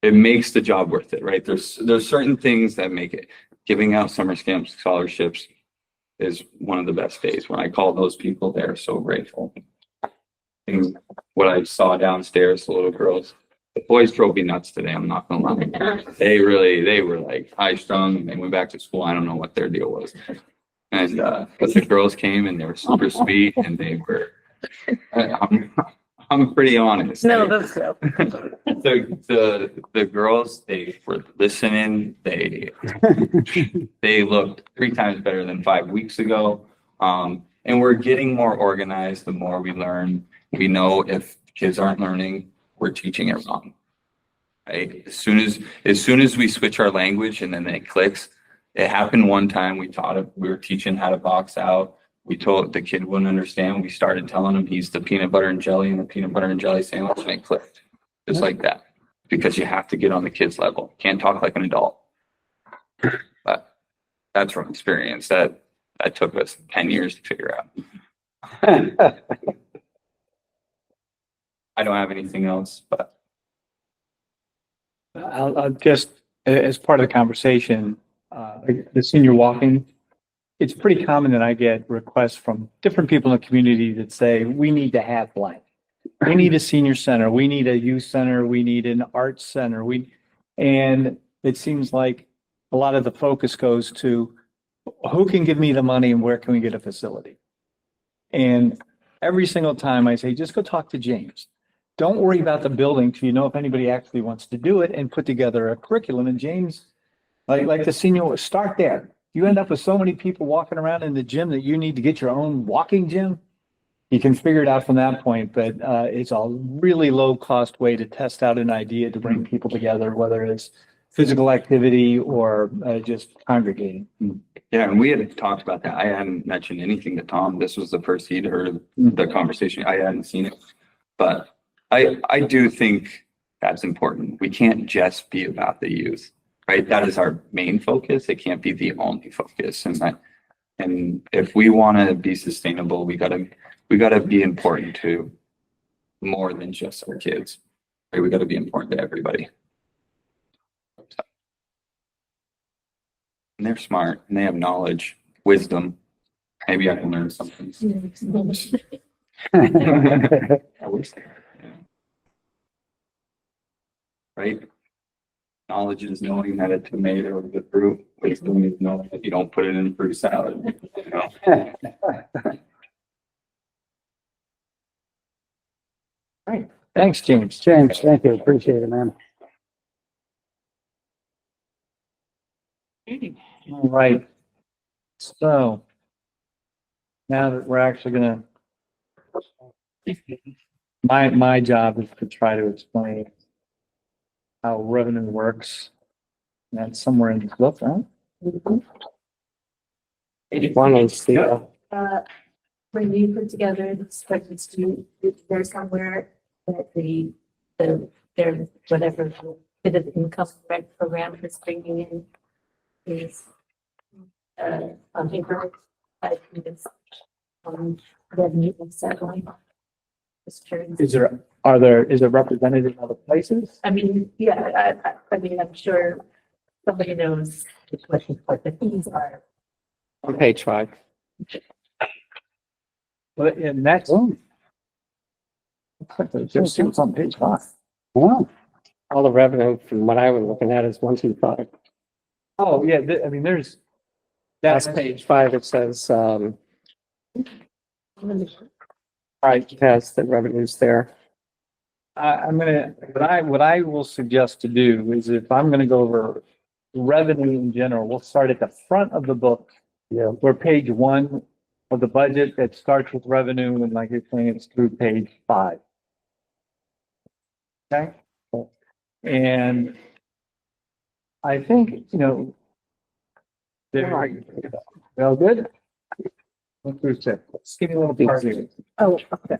It makes the job worth it, right? There's certain things that make it. Giving out summer camp scholarships is one of the best days. When I call those people, they're so grateful. Things, what I saw downstairs, the little girls, the boys drove me nuts today. I'm not gonna lie. They were like high strung. They went back to school. I don't know what their deal was. And but the girls came and they were super sweet and they were. I'm pretty honest. No, that's good. The girls, they were listening. They looked 3 times better than 5 weeks ago. And we're getting more organized. The more we learn, we know if kids aren't learning, we're teaching it wrong. Right? As soon as we switch our language and then it clicks. It happened one time. We were teaching how to box out. We told the kid wouldn't understand. We started telling him he's the peanut butter and jelly and the peanut butter and jelly sandwich, and it clicked. Just like that. Because you have to get on the kid's level. Can't talk like an adult. But that's from experience. That took us 10 years to figure out. I don't have anything else, but I'll just, as part of the conversation, the senior walking, it's pretty common that I get requests from different people in the community that say, we need to have blank. We need a senior center. We need a youth center. We need an arts center. And it seems like a lot of the focus goes to who can give me the money and where can we get a facility? And every single time I say, just go talk to James. Don't worry about the building till you know if anybody actually wants to do it and put together a curriculum. And James, like the senior, start there. You end up with so many people walking around in the gym that you need to get your own walking gym. You can figure it out from that point, but it's a really low cost way to test out an idea to bring people together, whether it's physical activity or just congregating. yeah, and we had talked about that. I hadn't mentioned anything to Tom. This was the first he'd heard the conversation. I hadn't seen it, but I do think that's important. We can't just be about the youth, right? That is our main focus. It can't be the only focus. And if we want to be sustainable, we gotta be important to more than just our kids. Right? We gotta be important to everybody. And they're smart and they have knowledge, wisdom. Maybe I can learn something. I wish they- yeah. Right? Knowledge is knowing that a tomato is a fruit. Wisdom is knowing that you don't put it in fruit salad. You know? Thanks, James. James, thank you. Appreciate it, man. Right. So now that we're actually gonna, my job is to try to explain how revenue works. That's somewhere in this book, right? One is the, When you put together the spreadsheets, there's somewhere that their, whatever bit of income rent program is bringing in is on paper. I think it's revenue and settling. Just curious. Is it represented in other places? I mean, yeah, I mean, I'm sure somebody knows what the fees are. on page 5. But, and that's. Just see what's on page 5. Wow. All the revenue from what I was looking at is 1 through 5. Oh, yeah, I mean, there's. That's That's page 5. It says, right, has the revenues there. I'm gonna, what I will suggest to do is if I'm gonna go over revenue in general, we'll start at the front of the book. Yeah. Where page 1 of the budget that starts with revenue and like you're saying, it's through page 5. Okay? And I think, they're all good. 1 through 6. Let's give me a little part here. Oh, okay.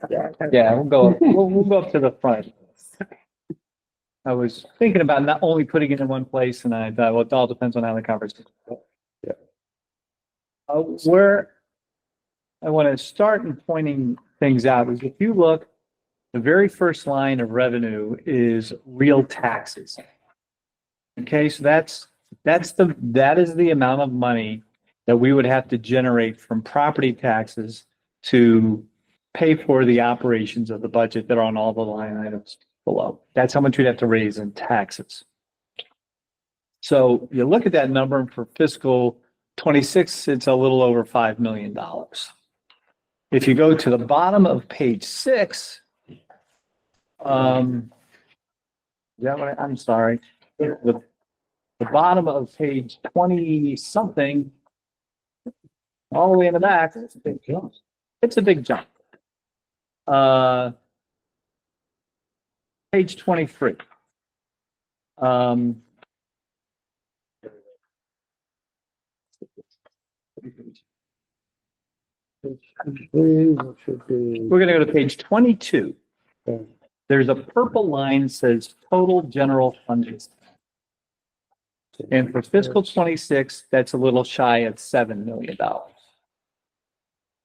Yeah, we'll go up to the front. I was thinking about not only putting it in one place and I thought, well, it all depends on how the conversation. Yeah. Where I want to start in pointing things out is if you look, the very first line of revenue is real taxes. Okay, so that is the amount of money that we would have to generate from property taxes to pay for the operations of the budget that are on all the line items below. That's how much we'd have to raise in taxes. So you look at that number for fiscal 26, it's a little over $5 million. If you go to the bottom of page 6, I'm sorry, the bottom of page 20 something, all the way in the back, it's a big jump. It's a big jump. Page 23. We're gonna go to page 22. There's a purple line that says total general fund. And for fiscal 26, that's a little shy of $7 million.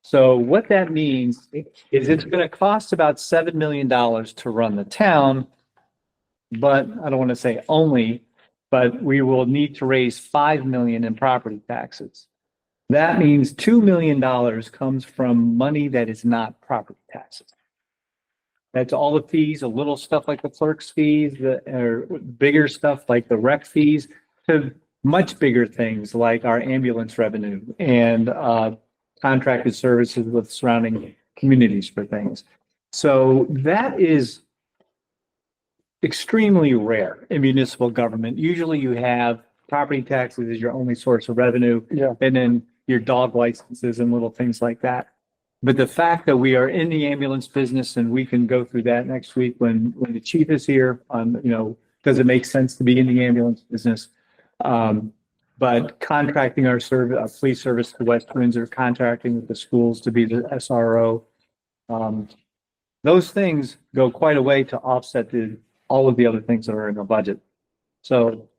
So what that means is it's going to cost about $7 million to run the town. But I don't want to say only, but we will need to raise $5 million in property taxes. That means $2 million comes from money that is not property taxes. That's all the fees, a little stuff like the clerk's fees, or bigger stuff like the rec fees, to much bigger things like our ambulance revenue and contracted services with surrounding communities for things. So that is extremely rare in municipal government. Usually you have property taxes as your only source of revenue, and then your dog licenses and little things like that. But the fact that we are in the ambulance business, and we can go through that next week when the chief is here on, does it make sense to be in the ambulance business? But contracting our police service to West Windsor, contracting with the schools to be the SRO, those things go quite a way to offset all of the other things that are in the budget. So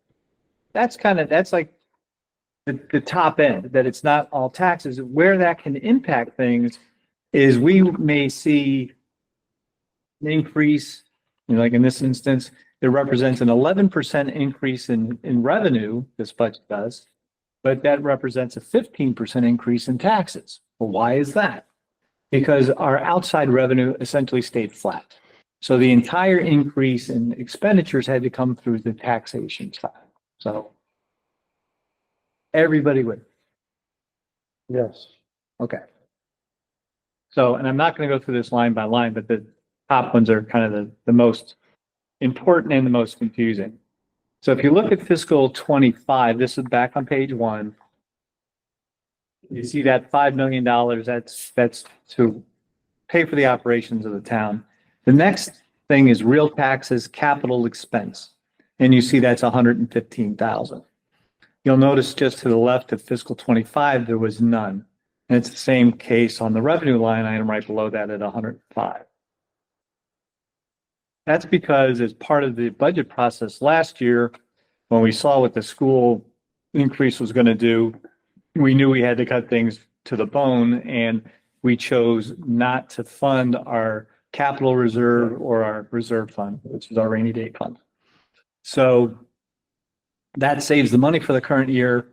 that's like the top end, that it's not all taxes. Where that can impact things is we may see an increase, like in this instance, it represents an 11% increase in revenue, this budget does, but that represents a 15% increase in taxes. Well, why is that? Because our outside revenue essentially stayed flat. So the entire increase in expenditures had to come through the taxation side. So everybody would. Yes. Okay. So, and I'm not going to go through this line by line, but the top ones are kind of the most important and the most confusing. So if you look at fiscal 25, this is back on page 1. You see that $5 million, that's to pay for the operations of the town. The next thing is real taxes, capital expense. And you see that's 115,000. You'll notice just to the left of fiscal 25, there was none. And it's the same case on the revenue line item right below that at 105. That's because as part of the budget process last year, when we saw what the school increase was going to do, we knew we had to cut things to the bone, and we chose not to fund our capital reserve or our reserve fund, which is our rainy day fund. So that saves the money for the current year.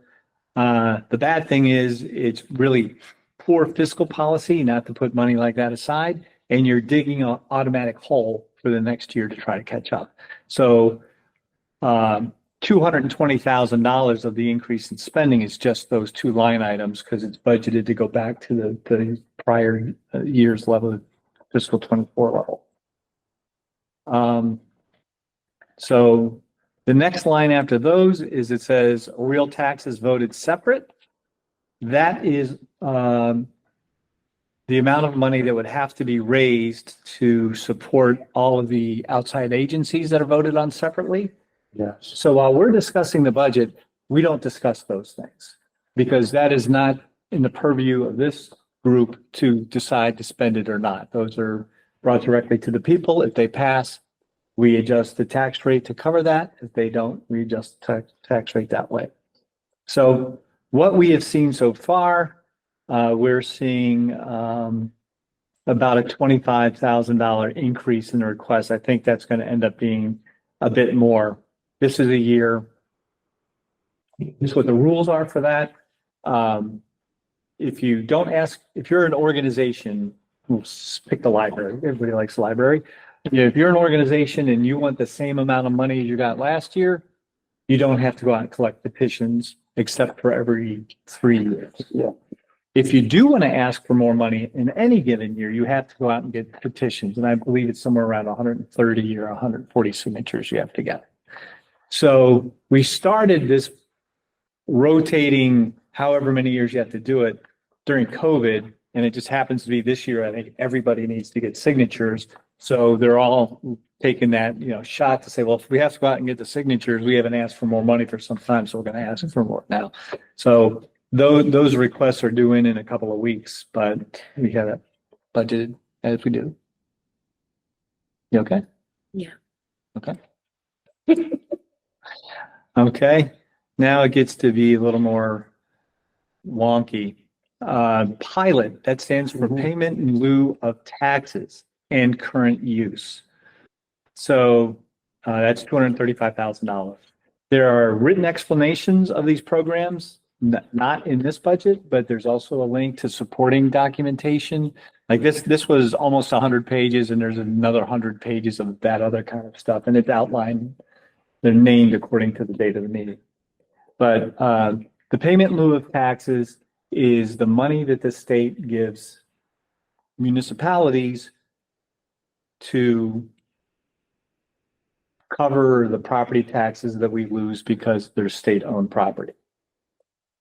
The bad thing is it's really poor fiscal policy not to put money like that aside, and you're digging an automatic hole for the next year to try to catch up. So $220,000 of the increase in spending is just those two line items because it's budgeted to go back to the prior year's level, fiscal 24 level. So the next line after those is it says real taxes voted separate. That is the amount of money that would have to be raised to support all of the outside agencies that are voted on separately. Yes. So while we're discussing the budget, we don't discuss those things because that is not in the purview of this group to decide to spend it or not. Those are brought directly to the people. If they pass, we adjust the tax rate to cover that. If they don't, we adjust the tax rate that way. So what we have seen so far, we're seeing about a $25,000 increase in the request. I think that's going to end up being a bit more. This is a year. This is what the rules are for that. If you don't ask, if you're an organization, we'll pick the library. Everybody likes the library. If you're an organization and you want the same amount of money as you got last year, you don't have to go out and collect petitions except for every 3 years. Yeah. If you do want to ask for more money in any given year, you have to go out and get petitions. And I believe it's somewhere around 130 or 140 signatures you have to get. So we started this rotating however many years you have to do it during COVID. And it just happens to be this year, I think everybody needs to get signatures. So they're all taking that, shot to say, well, if we have to go out and get the signatures, we haven't asked for more money for some time. So we're going to ask for more now. So those requests are due in a couple of weeks, but we have it budgeted as we do. You okay? Yeah. Okay. Okay. Now it gets to be a little more wonky. Pilot, that stands for payment in lieu of taxes and current use. So that's $235,000. There are written explanations of these programs. Not in this budget, but there's also a link to supporting documentation. Like this was almost 100 pages and there's another 100 pages of that other kind of stuff. And it's outlined, they're named according to the date of the meeting. But the payment in lieu of taxes is the money that the state gives municipalities to cover the property taxes that we lose because they're state-owned property.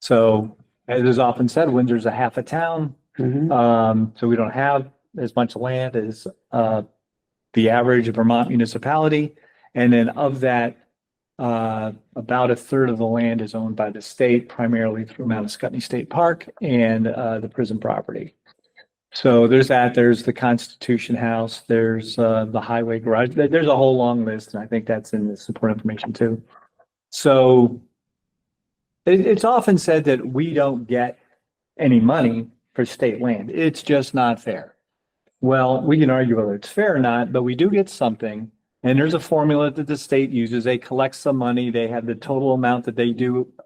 So as is often said, Windsor's a half a town. So we don't have as much land as the average Vermont municipality. And then of that, about a third of the land is owned by the state, primarily through Mount Scottney State Park and the prison property. So there's that, there's the Constitution House, there's the highway garage, there's a whole long list. And I think that's in the support information too. So it's often said that we don't get any money for state land. It's just not fair. Well, we can argue whether it's fair or not, but we do get something. And there's a formula that the state uses. They collect some money. They have the total amount that they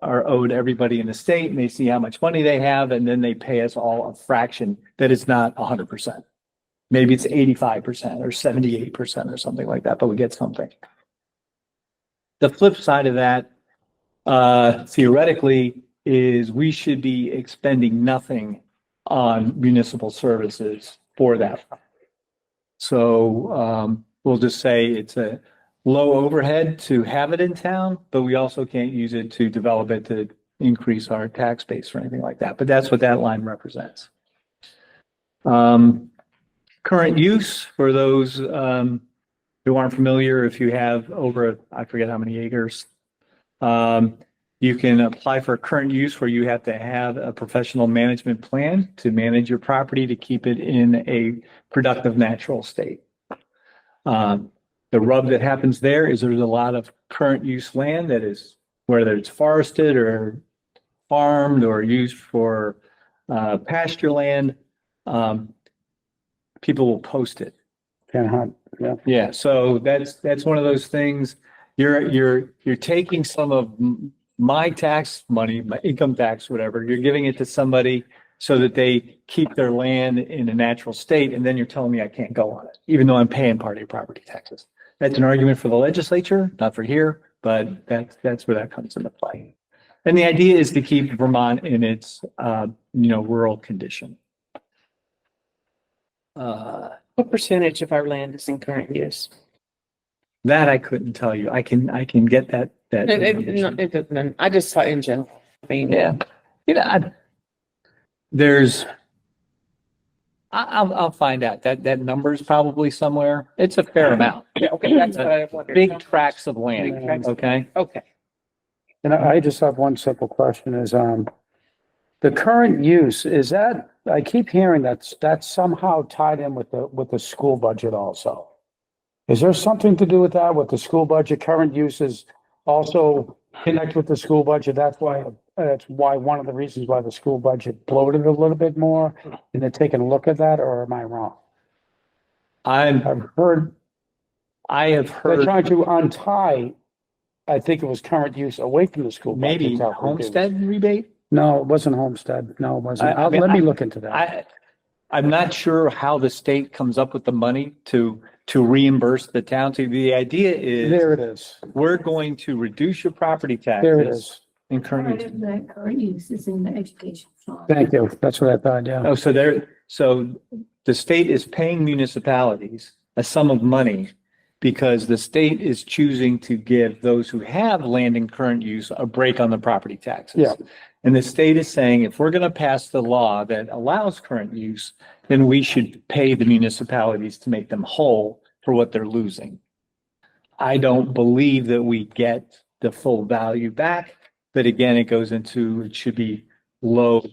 are owed everybody in the state, and they see how much money they have, and then they pay us all a fraction that is not 100%. Maybe it's 85% or 78% or something like that, but we get something. The flip side of that, theoretically, is we should be expending nothing on municipal services for that. So we'll just say it's a low overhead to have it in town, but we also can't use it to develop it to increase our tax base or anything like that, but that's what that line represents. Current use for those, who aren't familiar, if you have over, I forget how many acres, you can apply for a current use where you have to have a professional management plan to manage your property to keep it in a productive natural state. The rub that happens there is there's a lot of current use land that is, whether it's forested or farmed or used for pasture land, people will post it. Can't hunt, yeah. Yeah, so that's one of those things. You're taking some of my tax money, my income tax, whatever, you're giving it to somebody so that they keep their land in a natural state, and then you're telling me I can't go on it, even though I'm paying part of your property taxes. That's an argument for the legislature, not for here, but that's where that comes into play. And the idea is to keep Vermont in its rural condition. What percentage of our land is in current use? That I couldn't tell you. I can get that. It doesn't, I just thought in general. I mean, Yeah. I'll find out that number is probably somewhere. It's a fair amount. yeah, okay, that's what I wondered. Big tracts of land. Big tracts. Okay. Okay. And I just have one simple question is, the current use, is that, I keep hearing that's somehow tied in with the school budget also. Is there something to do with that, with the school budget? Current uses also connect with the school budget? That's why one of the reasons why the school budget bloated a little bit more, and they're taking a look at that, or am I wrong? I I've heard have they're heard trying to untie, I think it was current use away from the school budget. maybe to help reduce. homestead rebate. No, it wasn't homestead. No, it wasn't. I mean, Let me look into that. I'm not sure how the state comes up with the money to reimburse the town. So the idea is There it is. we're going to reduce your property There it taxes is. in current Part use. of the current use is in the education fund. Thank you. That's what I thought, yeah. Oh, so the state is paying municipalities a sum of money because the state is choosing to give those who have land in current use a break on the property taxes. Yeah. And the state is saying, if we're going to pass the law that allows current use, then we should pay the municipalities to make them whole for what they're losing. I don't believe that we get the full value back, but again, it goes into, it should be low.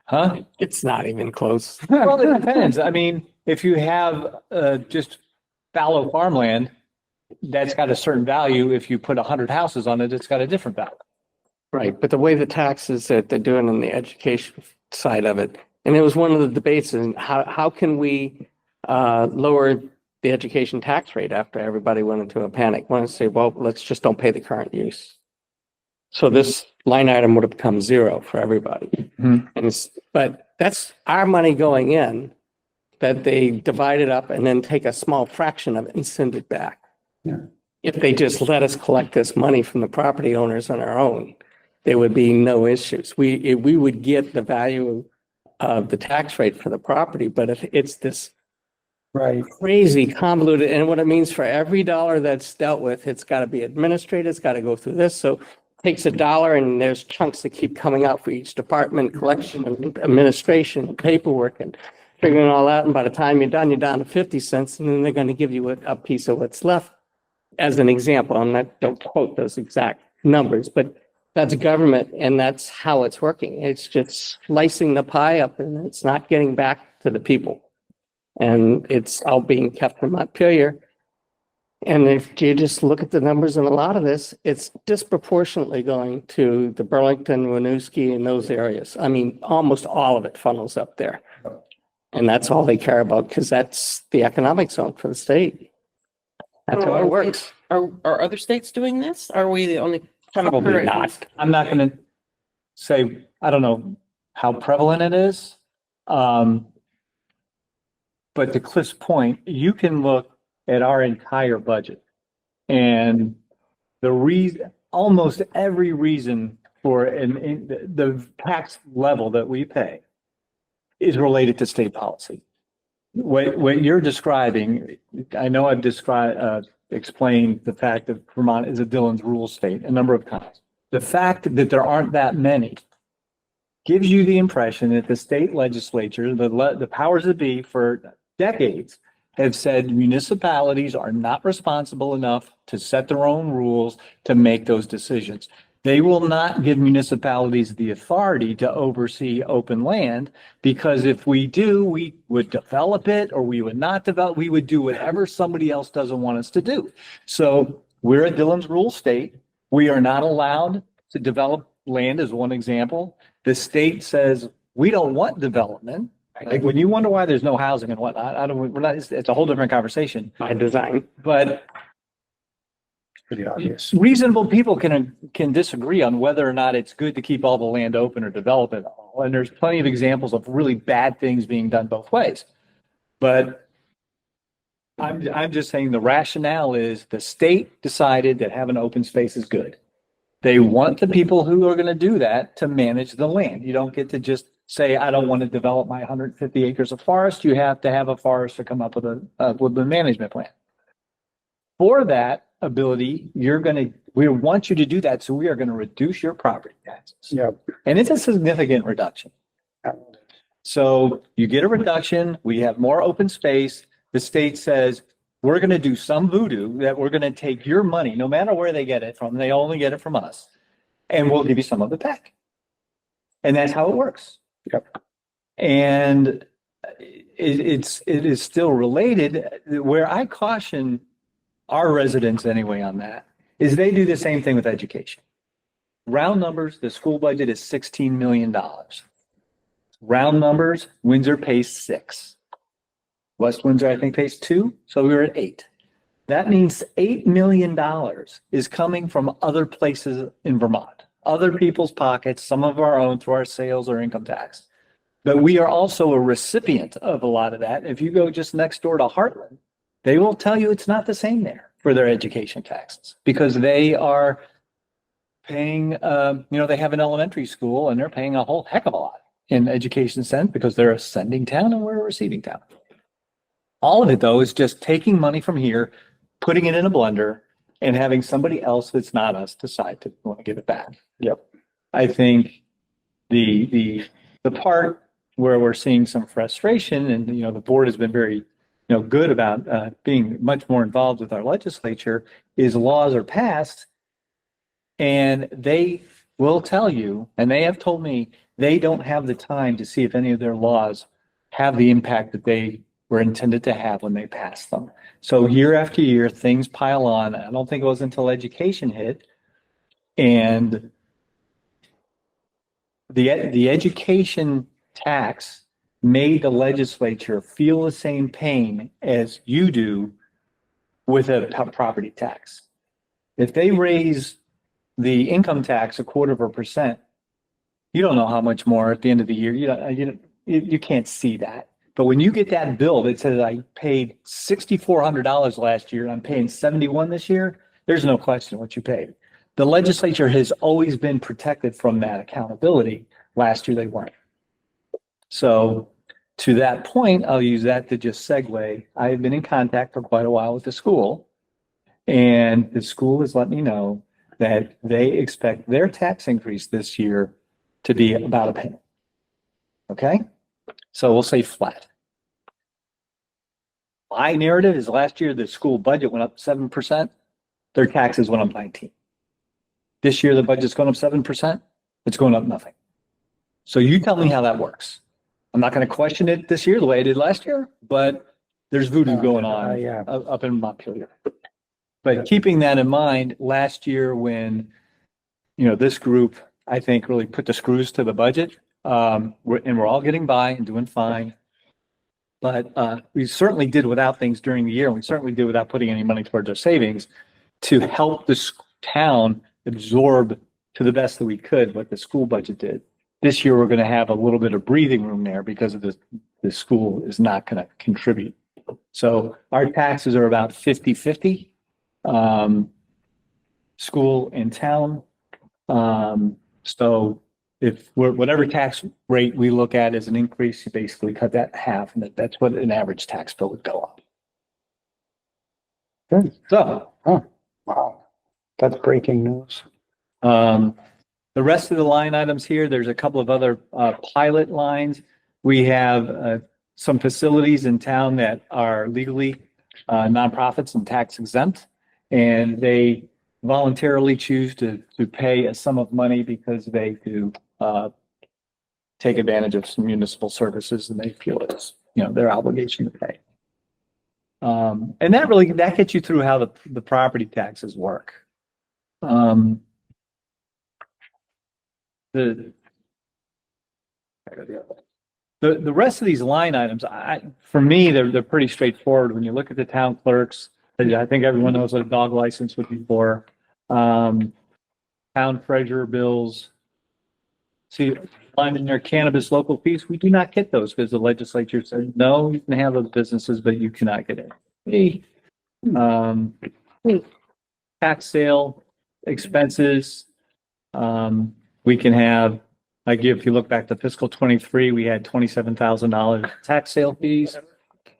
Huh? It's not even close. Well, it depends. I mean, if you have just fallow farmland, that's got a certain value. If you put 100 houses on it, it's got a different value. Right, but the way the taxes that they're doing on the education side of it, and it was one of the debates, and how can we lower the education tax rate after everybody went into a panic? Want to say, well, let's just don't pay the current use. So this line item would have become zero for everybody. Mhm. But that's our money going in that they divide it up and then take a small fraction of it and send it back. Yeah. If they just let us collect this money from the property owners on our own, there would be no issues. We would get the value of the tax rate for the property, but if it's this Right. crazy convoluted, and what it means for every dollar that's dealt with, it's got to be administrated, it's got to go through this. So it takes $1 and there's chunks that keep coming out for each department, collection and administration, paperwork and figuring all out. And by the time you're down to 50 cents, and then they're going to give you a piece of what's left. As an example, don't quote those exact numbers, but that's government and that's how it's working. It's just slicing the pie up and it's not getting back to the people. And it's all being kept from Montpelier. And if you just look at the numbers in a lot of this, it's disproportionately going to the Burlington, Winooski, and those areas. I mean, almost all of it funnels up there. And that's all they care about because that's the economic zone for the state. That's how it works. Are other states doing this? Are we the only? Probably not. I'm not going to say, I don't know how prevalent it is. But to Cliff's point, you can look at our entire budget and almost every reason for the tax level that we pay is related to state policy. What you're describing, I know I've explained the fact that Vermont is a Dillon's rule state a number of times. The fact that there aren't that many gives you the impression that the state legislature, the powers that be for decades have said municipalities are not responsible enough to set their own rules to make those decisions. They will not give municipalities the authority to oversee open land because if we do, we would develop it or we would not develop, we would do whatever somebody else doesn't want us to do. So we're a Dillon's Rule state. We are not allowed to develop land as one example. The state says, we don't want development. Like when you wonder why there's no housing and whatnot, it's a whole different conversation, By design. but Pretty obvious. reasonable people can disagree on whether or not it's good to keep all the land open or develop it all. And there's plenty of examples of really bad things being done both ways. But I'm just saying the rationale is the state decided that having open space is good. They want the people who are going to do that to manage the land. You don't get to just say, I don't want to develop my 150 acres of forest. You have to have a forest to come up with a management plan. For that ability, we want you to do that. So we are going to reduce your property taxes. Yeah. And it's a significant reduction. So you get a reduction. We have more open space. The state says, we're going to do some voodoo that we're going to take your money, no matter where they get it from. They only get it from us. And we'll give you some of it back. And that's how it works. Yep. And it is still related. Where I caution our residents anyway on that is they do the same thing with education. Round numbers, the school budget is $16 million. Round numbers, Windsor pays 6. West Windsor, I think, pays 2. So we were at 8. That means $8 million is coming from other places in Vermont, other people's pockets, some of our own through our sales or income tax. But we are also a recipient of a lot of that. If you go just next door to Heartland, they will tell you it's not the same there for their education taxes because they are paying, they have an elementary school and they're paying a whole heck of a lot in education sense because they're a sending town and we're a receiving town. All of it, though, is just taking money from here, putting it in a blender, and having somebody else that's not us decide to want to give it back. Yep. I think the part where we're seeing some frustration, and the board has been very good about being much more involved with our legislature, is laws are passed, and they will tell you, and they have told me, they don't have the time to see if any of their laws have the impact that they were intended to have when they passed them. So year after year, things pile on. I don't think it was until education hit. And the education tax made the legislature feel the same pain as you do with a property tax. If they raise the income tax 0.25%, you don't know how much more at the end of the year. You can't see that. But when you get that bill that says I paid $6,400 last year and I'm paying $71 this year, there's no question what you paid. The legislature has always been protected from that accountability. Last year they weren't. So to that point, I'll use that to just segue. I've been in contact for quite a while with the school, and the school has let me know that they expect their tax increase this year to be about $0.01. Okay? So we'll say flat. My narrative is last year, the school budget went up 7%. Their taxes went up 19%. This year, the budget's going up 7%. It's going up nothing. So you tell me how that works. I'm not going to question it this year the way I did last year, but there's voodoo going on Yeah. up in Montpelier. But keeping that in mind, last year when, this group, I think, really put the screws to the budget, we're all getting by and doing fine. But we certainly did without things during the year. And we certainly did without putting any money towards our savings to help the town absorb to the best that we could what the school budget did. This year, we're going to have a little bit of breathing room there because of the school is not going to contribute. So our taxes are about 50-50, school and town. So if whatever tax rate we look at as an increase, you basically cut that in half, and that's what an average tax bill would go up. Good. So, Wow. That's breaking news. The rest of the line items here, there's a couple of other pilot lines. We have some facilities in town that are legally nonprofits and tax exempt, and they voluntarily choose to pay a sum of money because they do take advantage of some municipal services and they feel it's, their obligation to pay. And that gets you through how the property taxes work. The rest of these line items, for me, they're pretty straightforward. When you look at the town clerks, I think everyone knows what a dog license would be for. Town treasurer bills. See, line in their cannabis local fees, we do not get those because the legislature said, no, you can have those businesses, but you cannot get it. Tax sale expenses. We can have, like if you look back to fiscal 23, we had $27,000 tax sale fees.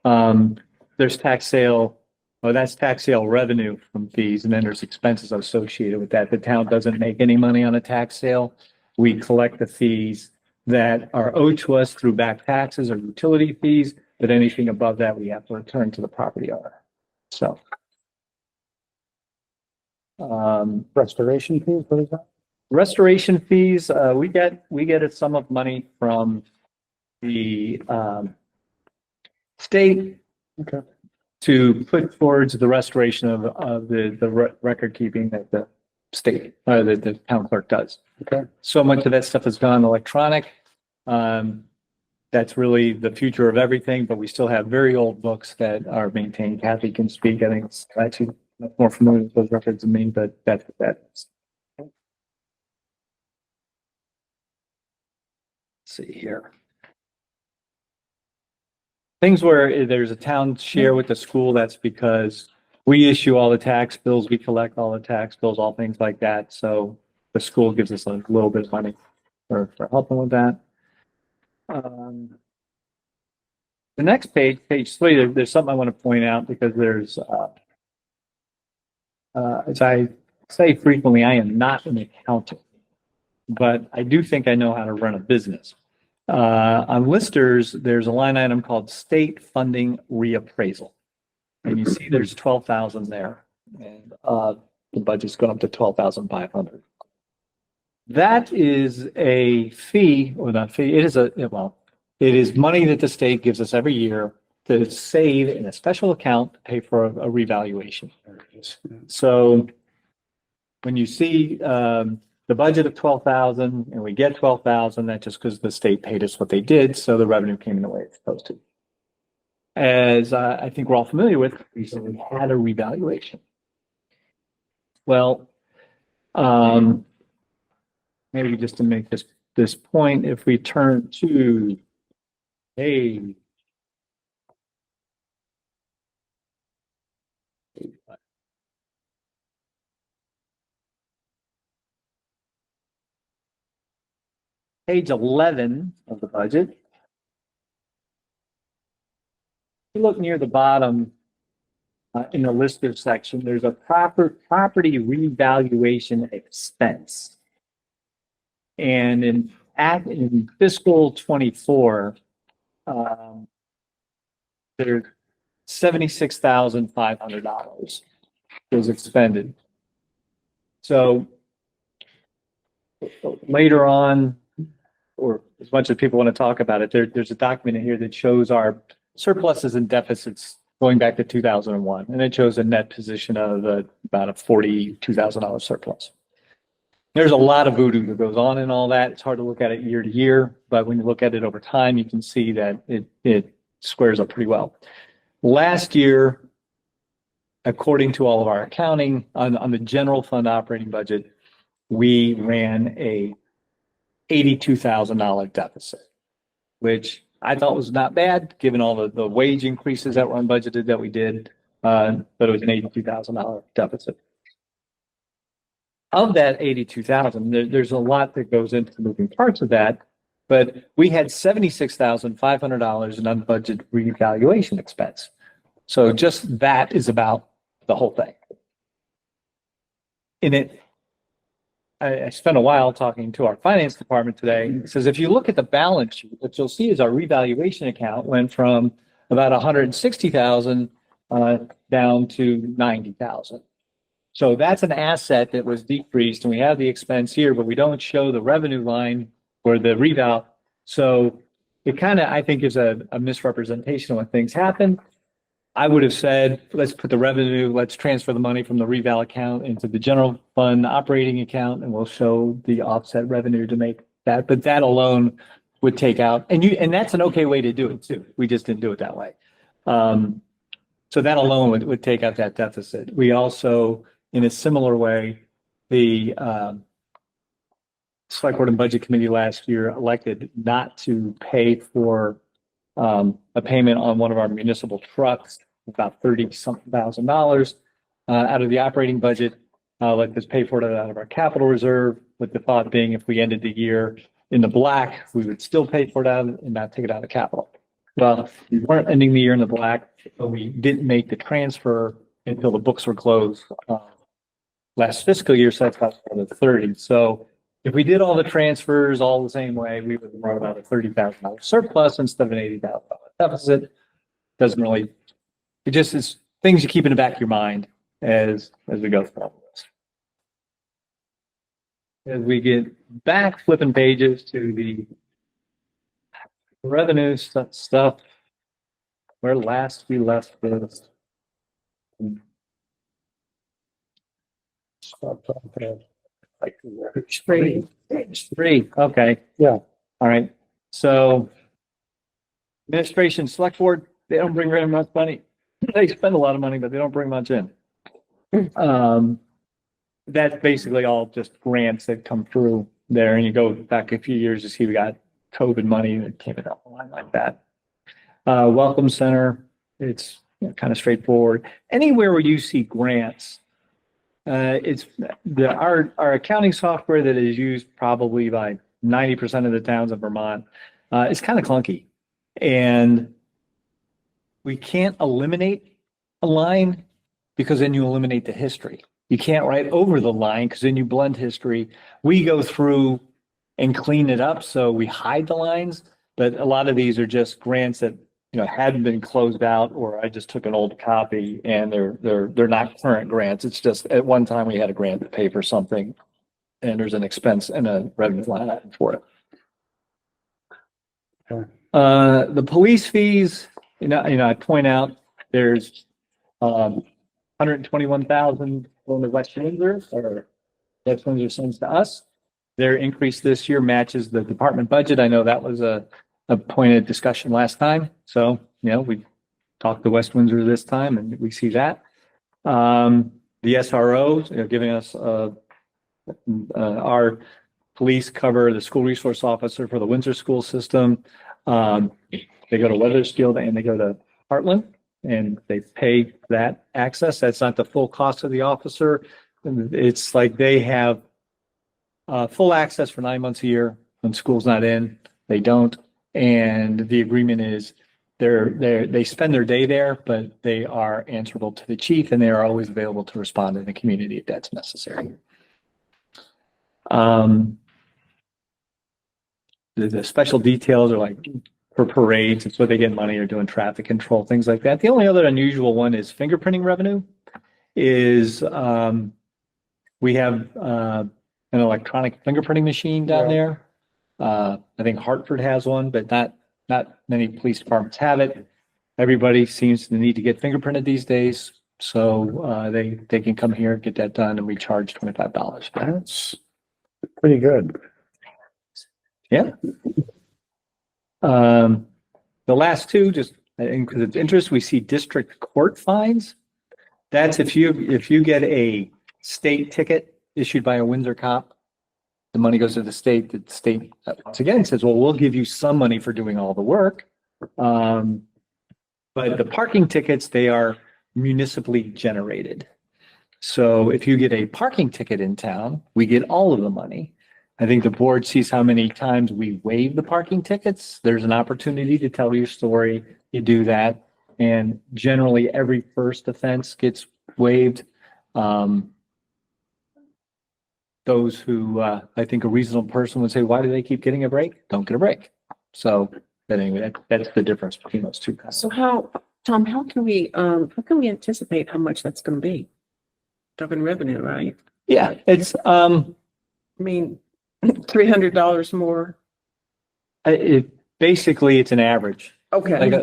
There's tax sale, that's tax sale revenue from fees, and then there's expenses associated with that. The town doesn't make any money on a tax sale. We collect the fees that are owed to us through back taxes or utility fees, but anything above that, we have to return to the property owner. So. Restoration fees, what is that? Restoration fees, we get a sum of money from the state. Okay. To put towards the restoration of the record keeping that the state, the town clerk does. Okay. So much of that stuff has gone electronic. That's really the future of everything, but we still have very old books that are maintained. Kathy can speak. I think it's actually much more familiar with those records than me, but that's what that is. Let's see here. Things where there's a town share with the school, that's because we issue all the tax bills, we collect all the tax bills, all things like that. So the school gives us a little bit of money for helping with that. The next page, page 3, there's something I want to point out because there's, as I say frequently, I am not an accountant, but I do think I know how to run a business. On listers, there's a line item called state funding reappraisal. And you see there's 12,000 there, and the budget's gone up to 12,500. That is a fee, or not fee, it is money that the state gives us every year to save in a special account to pay for a revaluation. So when you see the budget of 12,000 and we get 12,000, that's just because the state paid us what they did. So the revenue came in the way it's supposed to. As I think we're all familiar with, we recently had a revaluation. Well, maybe just to make this point, if we turn to page page 11 of the budget. If you look near the bottom in the lister section, there's a property revaluation expense. And in fiscal 24, there's $76,500 was expended. So later on, or as much as people want to talk about it, there's a document in here that shows our surpluses and deficits going back to 2001, and it shows a net position of about a $42,000 surplus. There's a lot of voodoo that goes on in all that. It's hard to look at it year to year, but when you look at it over time, you can see that it squares up pretty well. Last year, according to all of our accounting on the general fund operating budget, we ran a $82,000 deficit, which I thought was not bad given all the wage increases that were unbudgeted that we did, but it was an $82,000 deficit. Of that 82,000, there's a lot that goes into the moving parts of that, but we had $76,500 in unbudgeted revaluation expense. So just that is about the whole thing. In it, I spent a while talking to our finance department today. It says, if you look at the balance sheet, what you'll see is our revaluation account went from about 160,000 down to 90,000. So that's an asset that was decreased, and we have the expense here, but we don't show the revenue line for the reval. So it kind of, I think, is a misrepresentation of when things happen. I would have said, let's put the revenue, let's transfer the money from the reval account into the general fund operating account, and we'll show the offset revenue to make that. But that alone would take out, and that's an okay way to do it too. We just didn't do it that way. So that alone would take out that deficit. We also, in a similar way, the Select Board and Budget Committee last year elected not to pay for a payment on one of our municipal trucks, about $30-something thousand out of the operating budget. Let this pay for it out of our capital reserve, with the thought being if we ended the year in the black, we would still pay for it out and not take it out of capital. Well, we weren't ending the year in the black, but we didn't make the transfer until the books were closed last fiscal year, so that's about the 30. So if we did all the transfers all the same way, we would run about a $30,000 surplus instead of an $80,000 deficit. Doesn't really, it just is things you keep in the back of your mind as we go through all this. As we get back flipping pages to the revenue stuff, where last we left this. Like page three. Okay. Yeah. All right. So administration, select board, they don't bring very much money. They spend a lot of money, but they don't bring much in. That's basically all just grants that come through there. And you go back a few years to see we got COVID money that came in a line like that. Welcome Center, it's kind of straightforward. Anywhere where you see grants, it's our accounting software that is used probably by 90% of the towns of Vermont. It's kind of clunky, and we can't eliminate a line because then you eliminate the history. You can't write over the line because then you blend history. We go through and clean it up, so we hide the lines. But a lot of these are just grants that hadn't been closed out, or I just took an old copy and they're not current grants. It's just at one time we had a grant to pay for something, and there's an expense and a revenue line item for it. Sure. The police fees, I point out there's 121,000 going to West Windsor, or West Windsor sends to us. Their increase this year matches the department budget. I know that was a point of discussion last time. So, we talked to West Windsor this time and we see that. The SROs, giving us our police cover the school resource officer for the Windsor school system. They go to Weathersfield and they go to Heartland, and they pay that access. That's not the full cost of the officer. It's like they have full access for 9 months a year. When school's not in, they don't. And the agreement is they spend their day there, but they are answerable to the chief, and they are always available to respond in the community if that's necessary. The special details are like for parades. It's what they get money, or doing traffic control, things like that. The only other unusual one is fingerprinting revenue. Is we have an electronic fingerprinting machine down there. I think Hartford has one, but not many police departments have it. Everybody seems to need to get fingerprinted these days, so they can come here, get that done, and we charge $25. That's pretty good. Yeah. The last two, just because it's interest, we see district court fines. That's if you get a state ticket issued by a Windsor cop. The money goes to the state. The state once again says, well, we'll give you some money for doing all the work. But the parking tickets, they are municipally generated. So if you get a parking ticket in town, we get all of the money. I think the board sees how many times we waive the parking tickets. There's an opportunity to tell your story. You do that. And generally every first offense gets waived. those who, I think a reasonable person would say, why do they keep getting a break? Don't get a break. So, but anyway, that's the difference between those two kinds. So Tom, how can we anticipate how much that's gonna be? Driving revenue, right? Yeah, it's, I mean, $300 more. basically, it's an average. Okay. Like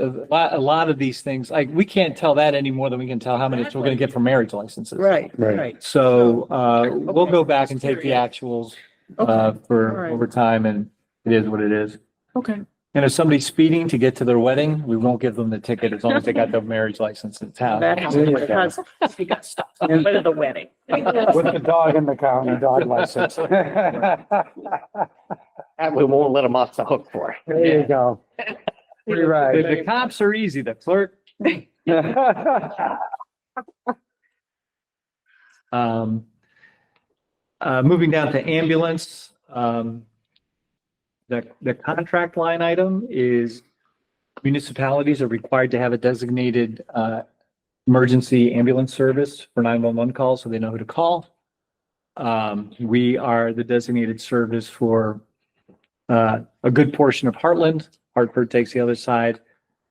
a lot of these things, like we can't tell that any more than we can tell how many we're going to get for marriage licenses. Right, Right. right. So, we'll Okay. go back and take the actuals, for Alright. overtime, and it is what it is. Okay. And if somebody's speeding to get to their wedding, we won't give them the ticket as long as they got their marriage license in town. That happened because he got stuck on the way to the wedding. With the dog in the car and the dog license. That we won't let them off the hook for. There you go. Pretty right. The cops are easy, the clerk. Moving down to ambulance, the contract line item is municipalities are required to have a designated, emergency ambulance service for 911 calls, so they know who to call. We are the designated service for, a good portion of Heartland. Hartford takes the other side,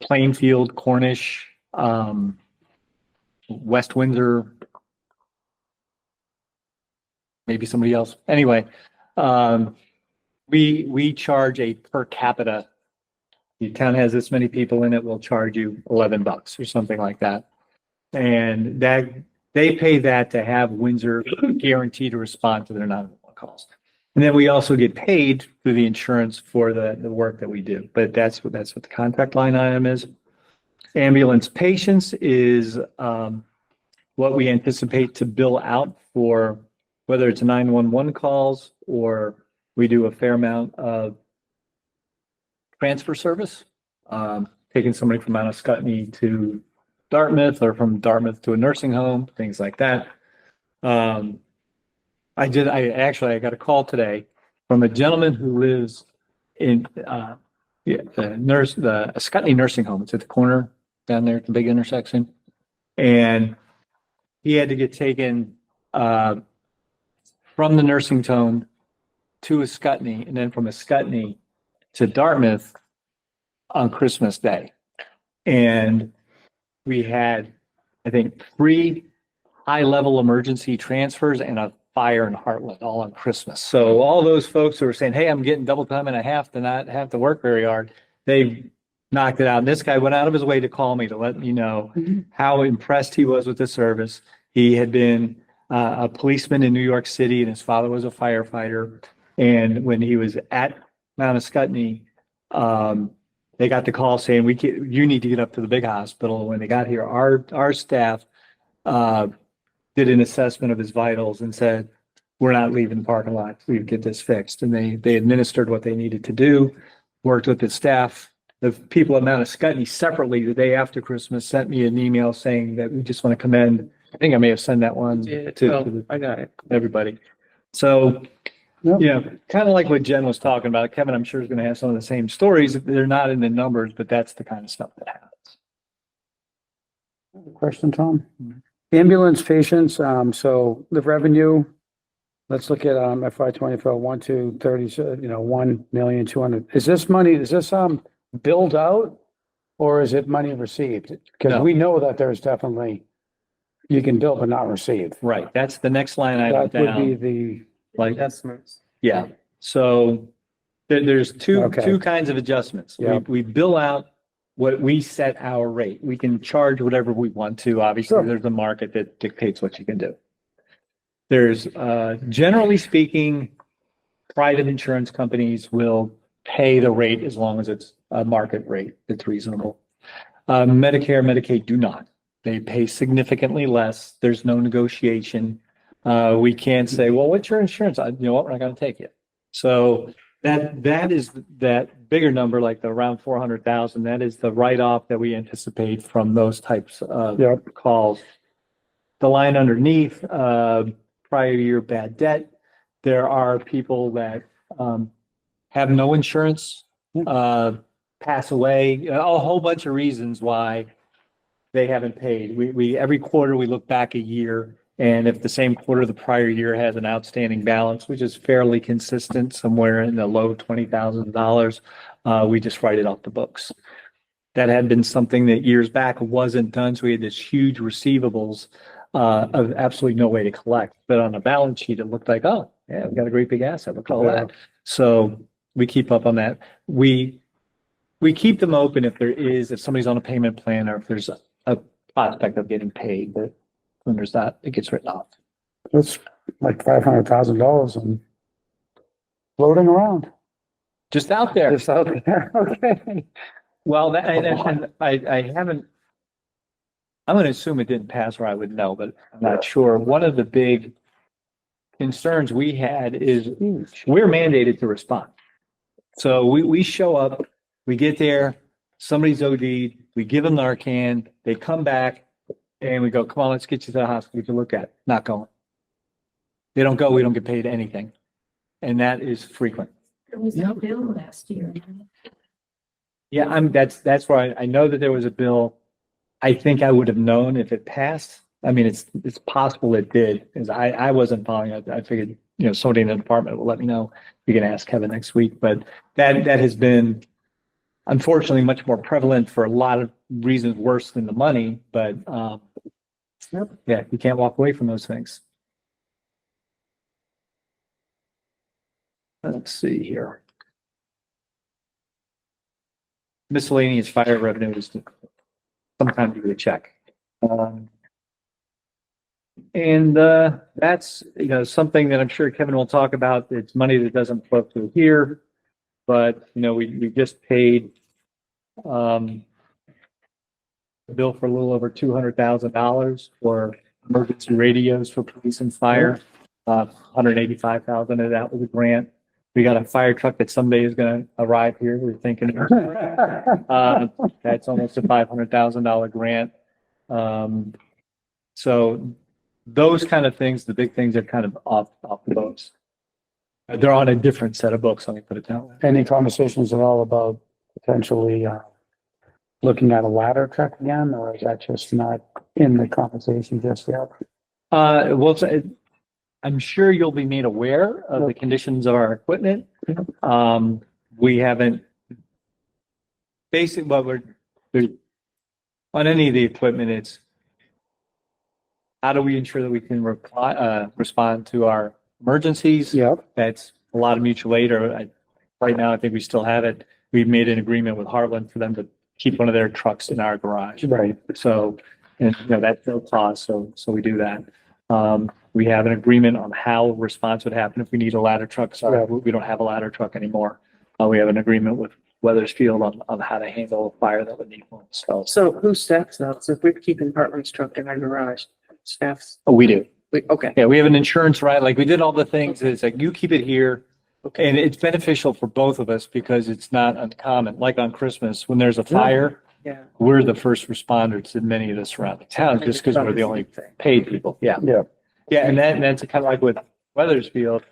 Plainfield, Cornish, West Windsor, maybe somebody else. Anyway, we charge a per capita. The town has this many people in it, we'll charge you $11 or something like that. And that, they pay that to have Windsor guaranteed to respond to their 911 calls. And then we also get paid through the insurance for the work that we do, but that's what the contract line item is. Ambulance patients is, what we anticipate to bill out for, whether it's 911 calls or we do a fair amount of transfer service, taking somebody from Mount Scottney to Dartmouth or from Dartmouth to a nursing home, things like that. I got a call today from a gentleman who lives in, the Scottney nursing home. It's at the corner down there at the big intersection. And he had to get taken, from the nursing home to a Scottney and then from a Scottney to Dartmouth on Christmas Day. And we had, I think, 3 high-level emergency transfers and a fire in Heartland all on Christmas. So all those folks who were saying, hey, I'm getting double time and a half to not have to work very hard, they knocked it out. And this guy went out of his way to call me to let me know how impressed he was with the service. He had been a policeman in New York City and his father was a firefighter. And when he was at Mount Scottney, they got the call saying, you need to get up to the big hospital. When they got here, our staff did an assessment of his vitals and said, we're not leaving the parking lot. We get this fixed. And they administered what they needed to do, worked with the staff. The people at Mount Scottney separately the day after Christmas sent me an email saying that we just want to commend. I think I may have sent that one to I got it. everybody. So, Yep. yeah, kind of like what Jen was talking about. Kevin, I'm sure is going to have some of the same stories. They're not in the numbers, but that's the kind of stuff that happens. Question, Tom? Ambulance patients, so the revenue, let's look at FY 24, 1, 2, 30, 1,200,000. Is this money, billed out or is it money received? Because No. we know that there's definitely, you can bill but not receive. Right. That's the next line item That would be down. the, Like, Estimates. yeah. So there's two Okay. kinds of adjustments. Yeah. We bill out what we set our rate. We can charge whatever we want to. Obviously, Sure. there's a market that dictates what you can do. There's, generally speaking, private insurance companies will pay the rate as long as it's a market rate that's reasonable. Medicare, Medicaid do not. They pay significantly less. There's no negotiation. We can't say, well, what's your insurance? You know what, we're not going to take it. So that is that bigger number, like the around 400,000. That is the write-off that we anticipate from those types of Yep. calls. The line underneath, prior year bad debt. There are people that have no insurance, pass away, a whole bunch of reasons why they haven't paid. We every quarter we look back a year And if the same quarter the prior year has an outstanding balance, which is fairly consistent, somewhere in the low $20,000, we just write it off the books. That had been something that years back wasn't done. So we had this huge receivables of absolutely no way to collect. But on a balance sheet, it looked like, oh, yeah, we got a great big asset. Look at all that. So we keep up on that. We keep them open if somebody's on a payment plan or if there's a prospect of getting paid, but when there's that, it gets written off. It's like $500,000 and floating around. Just out there. Just out there. Okay. Well, and I haven't, I'm going to assume it didn't pass or I would know, but I'm not sure. One of the big concerns we had is we're mandated to respond. So we show up, we get there, somebody's OD'd, we give them Narcan, they come back and we go, come on, let's get you to the hospital to look at it. Not going. They don't go, we don't get paid anything. And that is frequent. There was no bill last year. Yeah, that's why I know that there was a bill. I think I would have known if it passed. I mean, it's possible it did, because I wasn't following it. I figured, somebody in the department will let me know. You can ask Kevin next week, but that has been unfortunately much more prevalent for a lot of reasons worse than the money, but yeah, you can't walk away from those things. Let's see here. Miscellaneous fire revenue is sometimes you get a check. And that's, something that I'm sure Kevin will talk about. It's money that doesn't flow through here, but, we just paid a bill for a little over $200,000 for emergency radios for police and fire. 185,000 of that was a grant. We got a fire truck that someday is going to arrive here. We're thinking that's almost a $500,000 grant. So those kind of things, the big things are kind of off the books. They're on a different set of books. Let me put it that way. Any conversations at all about potentially looking at a ladder truck again, or is that just not in the conversation just yet? Well, I'm sure you'll be made aware of the conditions of our equipment. We haven't basically, but we're on any of the equipment. It's how do we ensure that we can respond to our emergencies? Yep. That's a lot of mutual aid. Right now, I think we still have it. We've made an agreement with Heartland for them to keep one of their trucks in our garage. Right. So, and that's no cost. So we do that. We have an agreement on how response would happen if we need a ladder truck. Sorry, we don't have a ladder truck anymore. We have an agreement with Weathersfield on how to handle a fire that would need one. So who staffs those? If we're keeping Heartland's truck in our garage, staffs? Oh, we do. Okay. Yeah, we have an insurance, right? Like we did all the things. It's like you keep it here. Okay. And it's beneficial for both of us because it's not uncommon. Like on Christmas, when there's a fire, Yeah. we're the first responders to many of the surrounding towns just because we're the only paid people. Yeah. Yeah. Yeah. And that's kind of like with Weathersfield,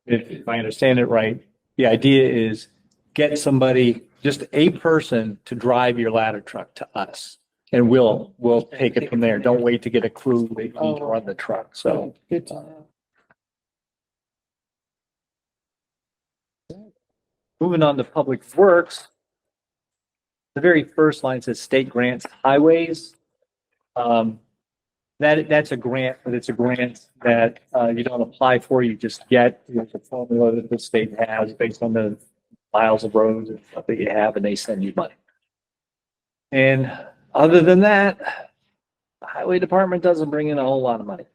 if I understand it right, the idea is get somebody, just a person to drive your ladder truck to us. And we'll take it from there. Don't wait to get a crew. They need to run the truck. So. Good to know. Moving on to public works. The very first line says state grants, highways. That's a grant, but it's a grant that you don't apply for, you just get. It's a formula that the state has based on the miles of roads and stuff that you have, and they send you money. And other than that, the highway department doesn't bring in a whole lot of money.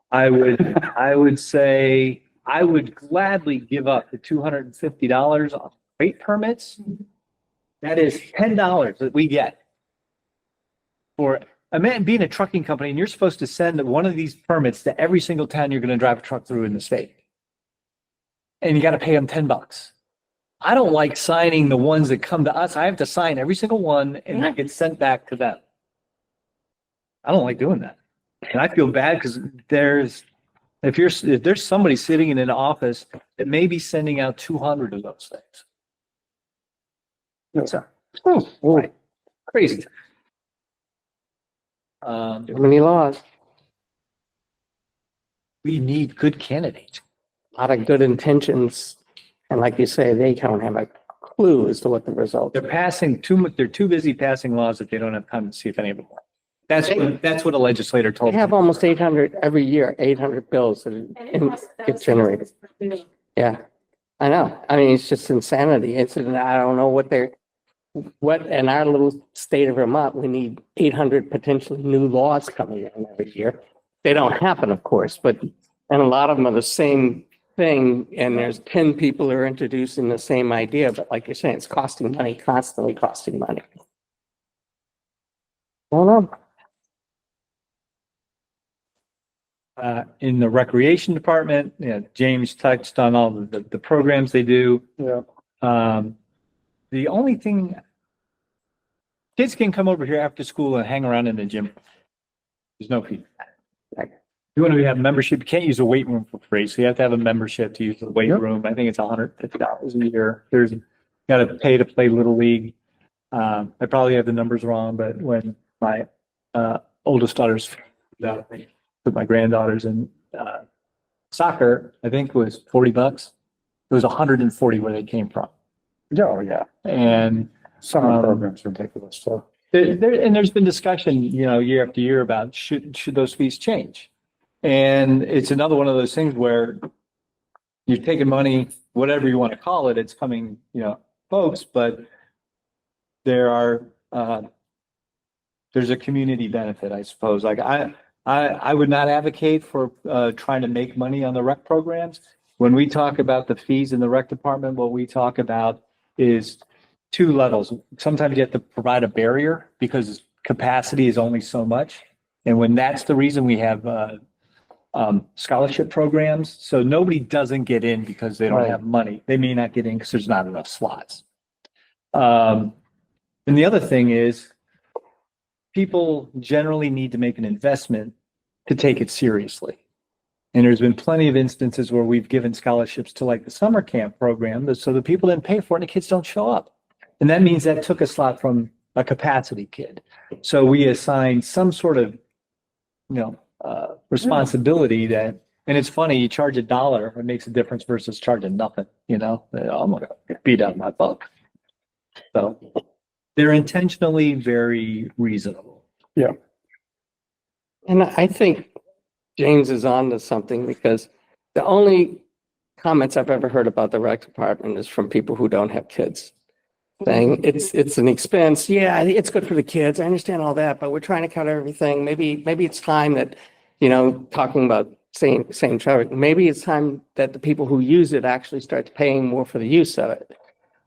I would say I would gladly give up the $250 on rate permits. That is $10 that we get for a man being a trucking company, and you're supposed to send one of these permits to every single town you're going to drive a truck through in the state. And you got to pay them $10. I don't like signing the ones that come to us. I have to sign every single one and it gets sent back to them. I don't like doing that. And I feel bad because if there's somebody sitting in an office that may be sending out 200 of those things. So, right. Crazy. Too many laws. we need good candidates. A lot of good intentions. And like you say, they don't have a clue as to what the result. They're passing too much, they're too busy passing laws that they don't have time to see if any of them work. That's what a legislator They told me. have almost 800 every year, 800 bills that get generated. Yeah, I know. I mean, it's just insanity. I don't know what in our little state of Vermont, we need 800 potentially new laws coming in every year. They don't happen, of course, and a lot of them are the same thing. And there's 10 people who are introducing the same idea, but like you're saying, it's costing money, constantly costing money. I don't know. In the recreation department, James touched on all the programs they do. Yeah. The only thing, kids can come over here after school and hang around in the gym. There's no fee. If you want to have a membership, you can't use a weight room for free. So you have to have a membership to use the weight room. I think it's $150 a year. You got to pay to play Little League. I probably have the numbers wrong, but when my oldest daughter's with my granddaughters in soccer, I think it was $40. It was 140 where they came from. Oh, yeah. And Summer program's ridiculous, so. there's been discussion, year after year about should those fees change? And it's another one of those things where you're taking money, whatever you want to call it, it's coming, folks, but there's a community benefit, I suppose. Like I would not advocate for trying to make money on the rec programs. When we talk about the fees in the rec department, what we talk about is two levels. Sometimes you have to provide a barrier because capacity is only so much. And when that's the reason we have scholarship programs. So nobody doesn't get in because they don't have money. They may not get in because there's not enough slots. And the other thing is people generally need to make an investment to take it seriously. And there's been plenty of instances where we've given scholarships to like the summer camp program, so the people didn't pay for it and the kids don't show up. And that means that took a slot from a capacity kid. So we assign some sort of, responsibility and it's funny, you charge $1, it makes a difference versus charging nothing, I'm gonna beat up my buck. So they're intentionally very reasonable. Yeah. And I think James is on to something because the only comments I've ever heard about the rec department is from people who don't have kids. Saying it's an expense. Yeah, it's good for the kids. I understand all that, but we're trying to cut everything. Maybe it's time that, talking about same traffic, maybe it's time that the people who use it actually start paying more for the use of it.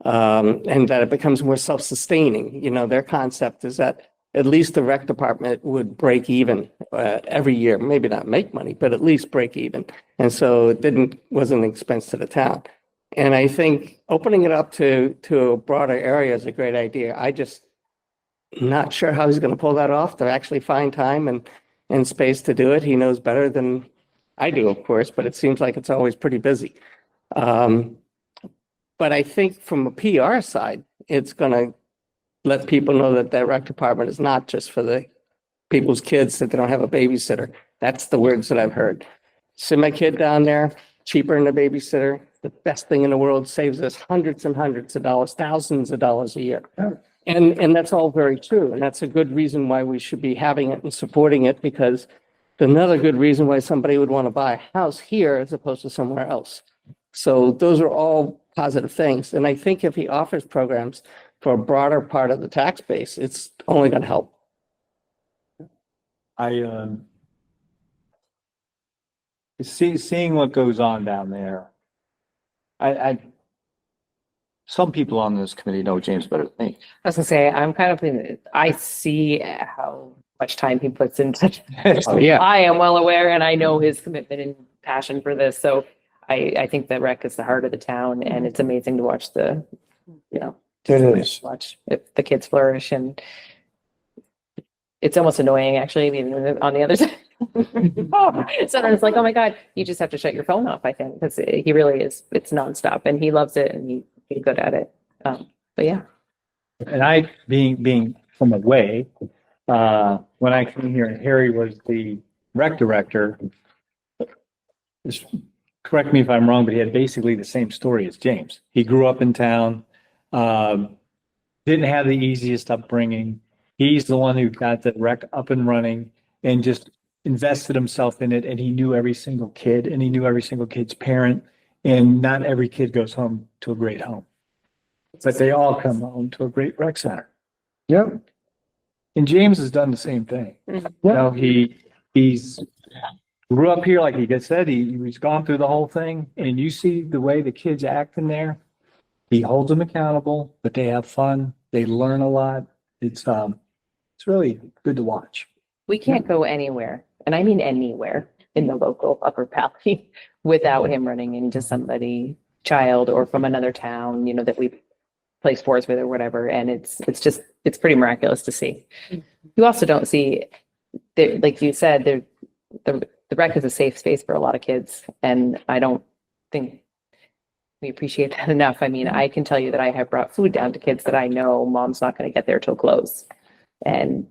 And that it becomes more self-sustaining. Their concept is that at least the rec department would break even every year, maybe not make money, but at least break even. And so it wasn't an expense to the town. And I think opening it up to a broader area is a great idea. I just not sure how he's going to pull that off to actually find time and space to do it. He knows better than I do, of course, but it seems like it's always pretty busy. But I think from a PR side, it's going to let people know that the rec department is not just for the people's kids that they don't have a babysitter. That's the words that I've heard. Send my kid down there, cheaper than a babysitter. The best thing in the world, saves us hundreds and hundreds of dollars, thousands of dollars a year. And that's all very true. And that's a good reason why we should be having it and supporting it, because it's another good reason why somebody would want to buy a house here as opposed to somewhere else. So those are all positive things. And I think if he offers programs for a broader part of the tax base, it's only going to help. Seeing what goes on down there. Some people on this committee know James better than me. I was gonna say, I see how much time he puts into. Oh, yeah. I am well aware and I know his commitment and passion for this. So I think that rec is the heart of the town and it's amazing to watch It is. watch the kids flourish, and it's almost annoying actually, even on the other side. Sometimes it's like, oh my God, you just have to shut your phone off, I think, because he really is, it's nonstop and he loves it and he's good at it. But yeah. And I, being from away, when I came here and Harry was the rec director, just correct me if I'm wrong, but he had basically the same story as James. He grew up in town, didn't have the easiest upbringing. He's the one who got the rec up and running and just invested himself in it. And he knew every single kid and he knew every single kid's parent. And not every kid goes home to a great home, but they all come home to a great rec center. Yep. And James has done the same thing. You know, he's grew up here, like he just said, he's gone through the whole thing, and you see the way the kids act in there. He holds them accountable, but they have fun. They learn a lot. It's really good to watch. We can't go anywhere, and I mean anywhere in the local Upper Valley without him running into somebody, child or from another town, you know, that we play sports with or whatever. And it's pretty miraculous to see. You also don't see, like you said, the rec is a safe space for a lot of kids. And I don't think we appreciate that enough. I mean, I can tell you that I have brought food down to kids that I know mom's not going to get there till close. And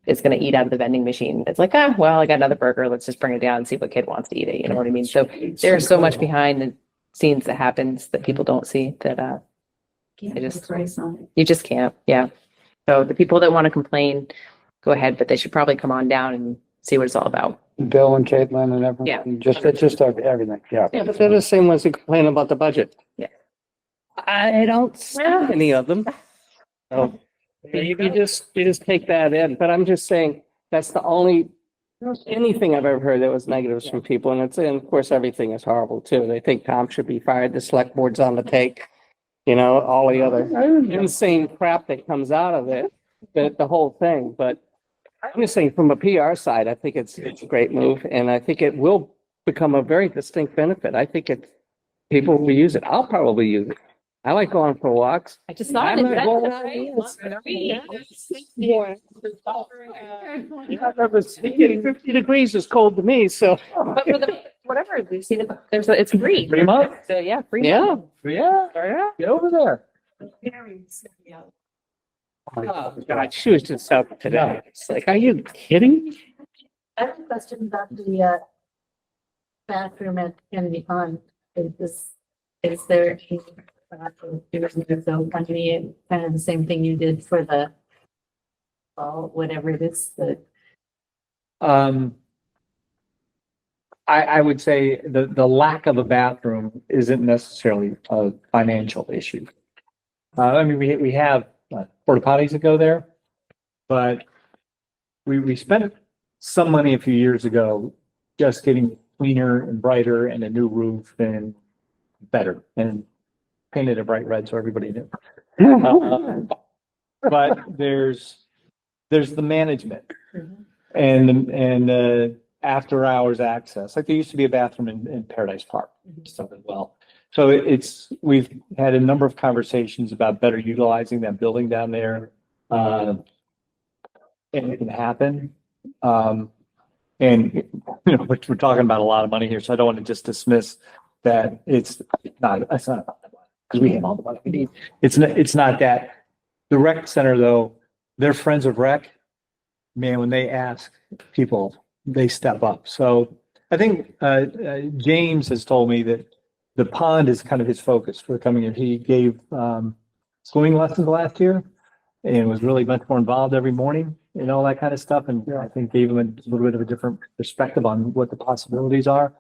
is going to eat out of the vending machine. It's like, well, I got another burger. Let's just bring it down and see what kid wants to eat it. You know what I mean? So there's so much behind the scenes that happens that people don't see that, you just can't. Yeah. So the people that want to complain, go ahead, but they should probably come on down and see what it's all about. Bill and Caitlin and everyone. Yeah. It's just everything. Yeah. Yeah, but they're the same ones who complain about the budget. Yeah. I don't see any of them. So you just take that in, but I'm just saying, that's the only, anything I've ever heard that was negatives from people, and of course, everything is horrible too. They think Tom should be fired, the select board's on the take, you know, all the other insane crap that comes out of it, the whole thing, but I'm just saying, from a PR side, I think it's a great move, and I think it will become a very distinct benefit. I think people will use it. I'll probably use it. I like going for walks. I just thought I'm not going out getting 50 degrees is cold to me, so. But for the, whatever, we see that it's free. Free month? So yeah, free. Yeah. Yeah. Get over there. Oh, God, she was just out today. It's like, are you kidding me? I have a question about the bathroom at Kennedy Pond. Is there a bathroom company and kind of the same thing you did for the whatever it is, I would say the lack of a bathroom isn't necessarily a financial issue. I mean, we have porta potties that go there, but we spent some money a few years ago just getting cleaner and brighter and a new roof and better and painted it bright red so everybody knew. But there's the management and after hours access. Like there used to be a bathroom in Paradise Park stuff as well. So we've had a number of conversations about better utilizing that building down there. And it can happen. And you know, we're talking about a lot of money here, so I don't want to just dismiss that it's not because we have all the money we need. It's not that. The rec center though, they're friends of rec. Man, when they ask people, they step up. So I think James has told me that the pond is kind of his focus for the coming year. He gave swimming lessons last year and was really much more involved every morning and all that kind of stuff. And I think gave him a little bit of a different perspective on what the possibilities are.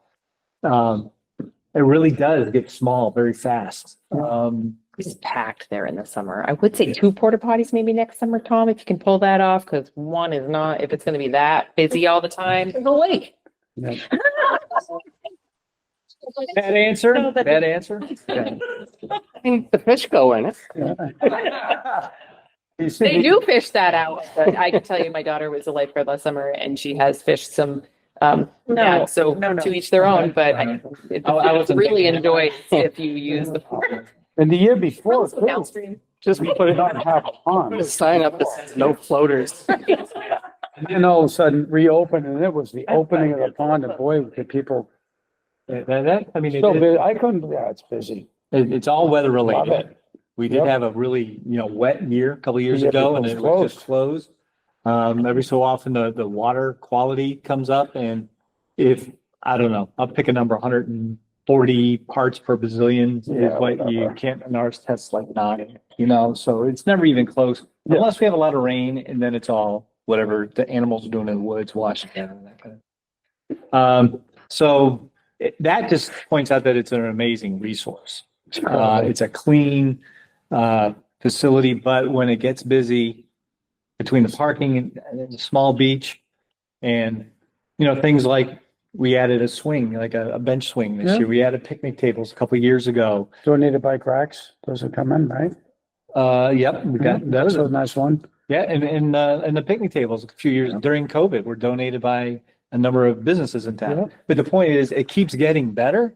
It really does get small very fast. It's packed there in the summer. I would say 2 porta potties maybe next summer, Tom, if you can pull that off, because one is not, if it's going to be that busy all the time. No way. Bad answer. Bad answer. I think the fish go in it. They do fish that out, but I can tell you, my daughter was a lifeguard last summer and she has fished some. Yeah, so to each their own, but I really enjoy if you use the. And the year before, too, Downstream. just put it on half a pond. Sign up that says no floaters. And then all of a sudden reopened and it was the opening of the pond and boy, the people. I mean, I couldn't, yeah, it's busy. it's all weather Love related. it. We did Yep. have a really, wet year a couple of years Yeah, ago, and it it was was just closed. Every so often the water quality comes up, and if I don't know, I'll pick a number, 140 parts per bazillion is Yeah, what you whatever. can't, and ours tests like 9, so it's never even close. Yeah. Unless we have a lot of rain, and then it's all whatever the animals are doing in the woods, washing down and that kind of. So that just points out that it's an amazing resource. It's a clean, facility, but when it gets busy between the parking and the small beach and, things like we added a swing, like a bench swing this Yeah. year. We added picnic tables a couple of years ago. Donated bike racks, those will come in, right? Yep, we got That's those. a nice one. Yeah, and the picnic tables a few years during COVID were donated by a number of businesses in town. Yeah. But the point is, it keeps getting better.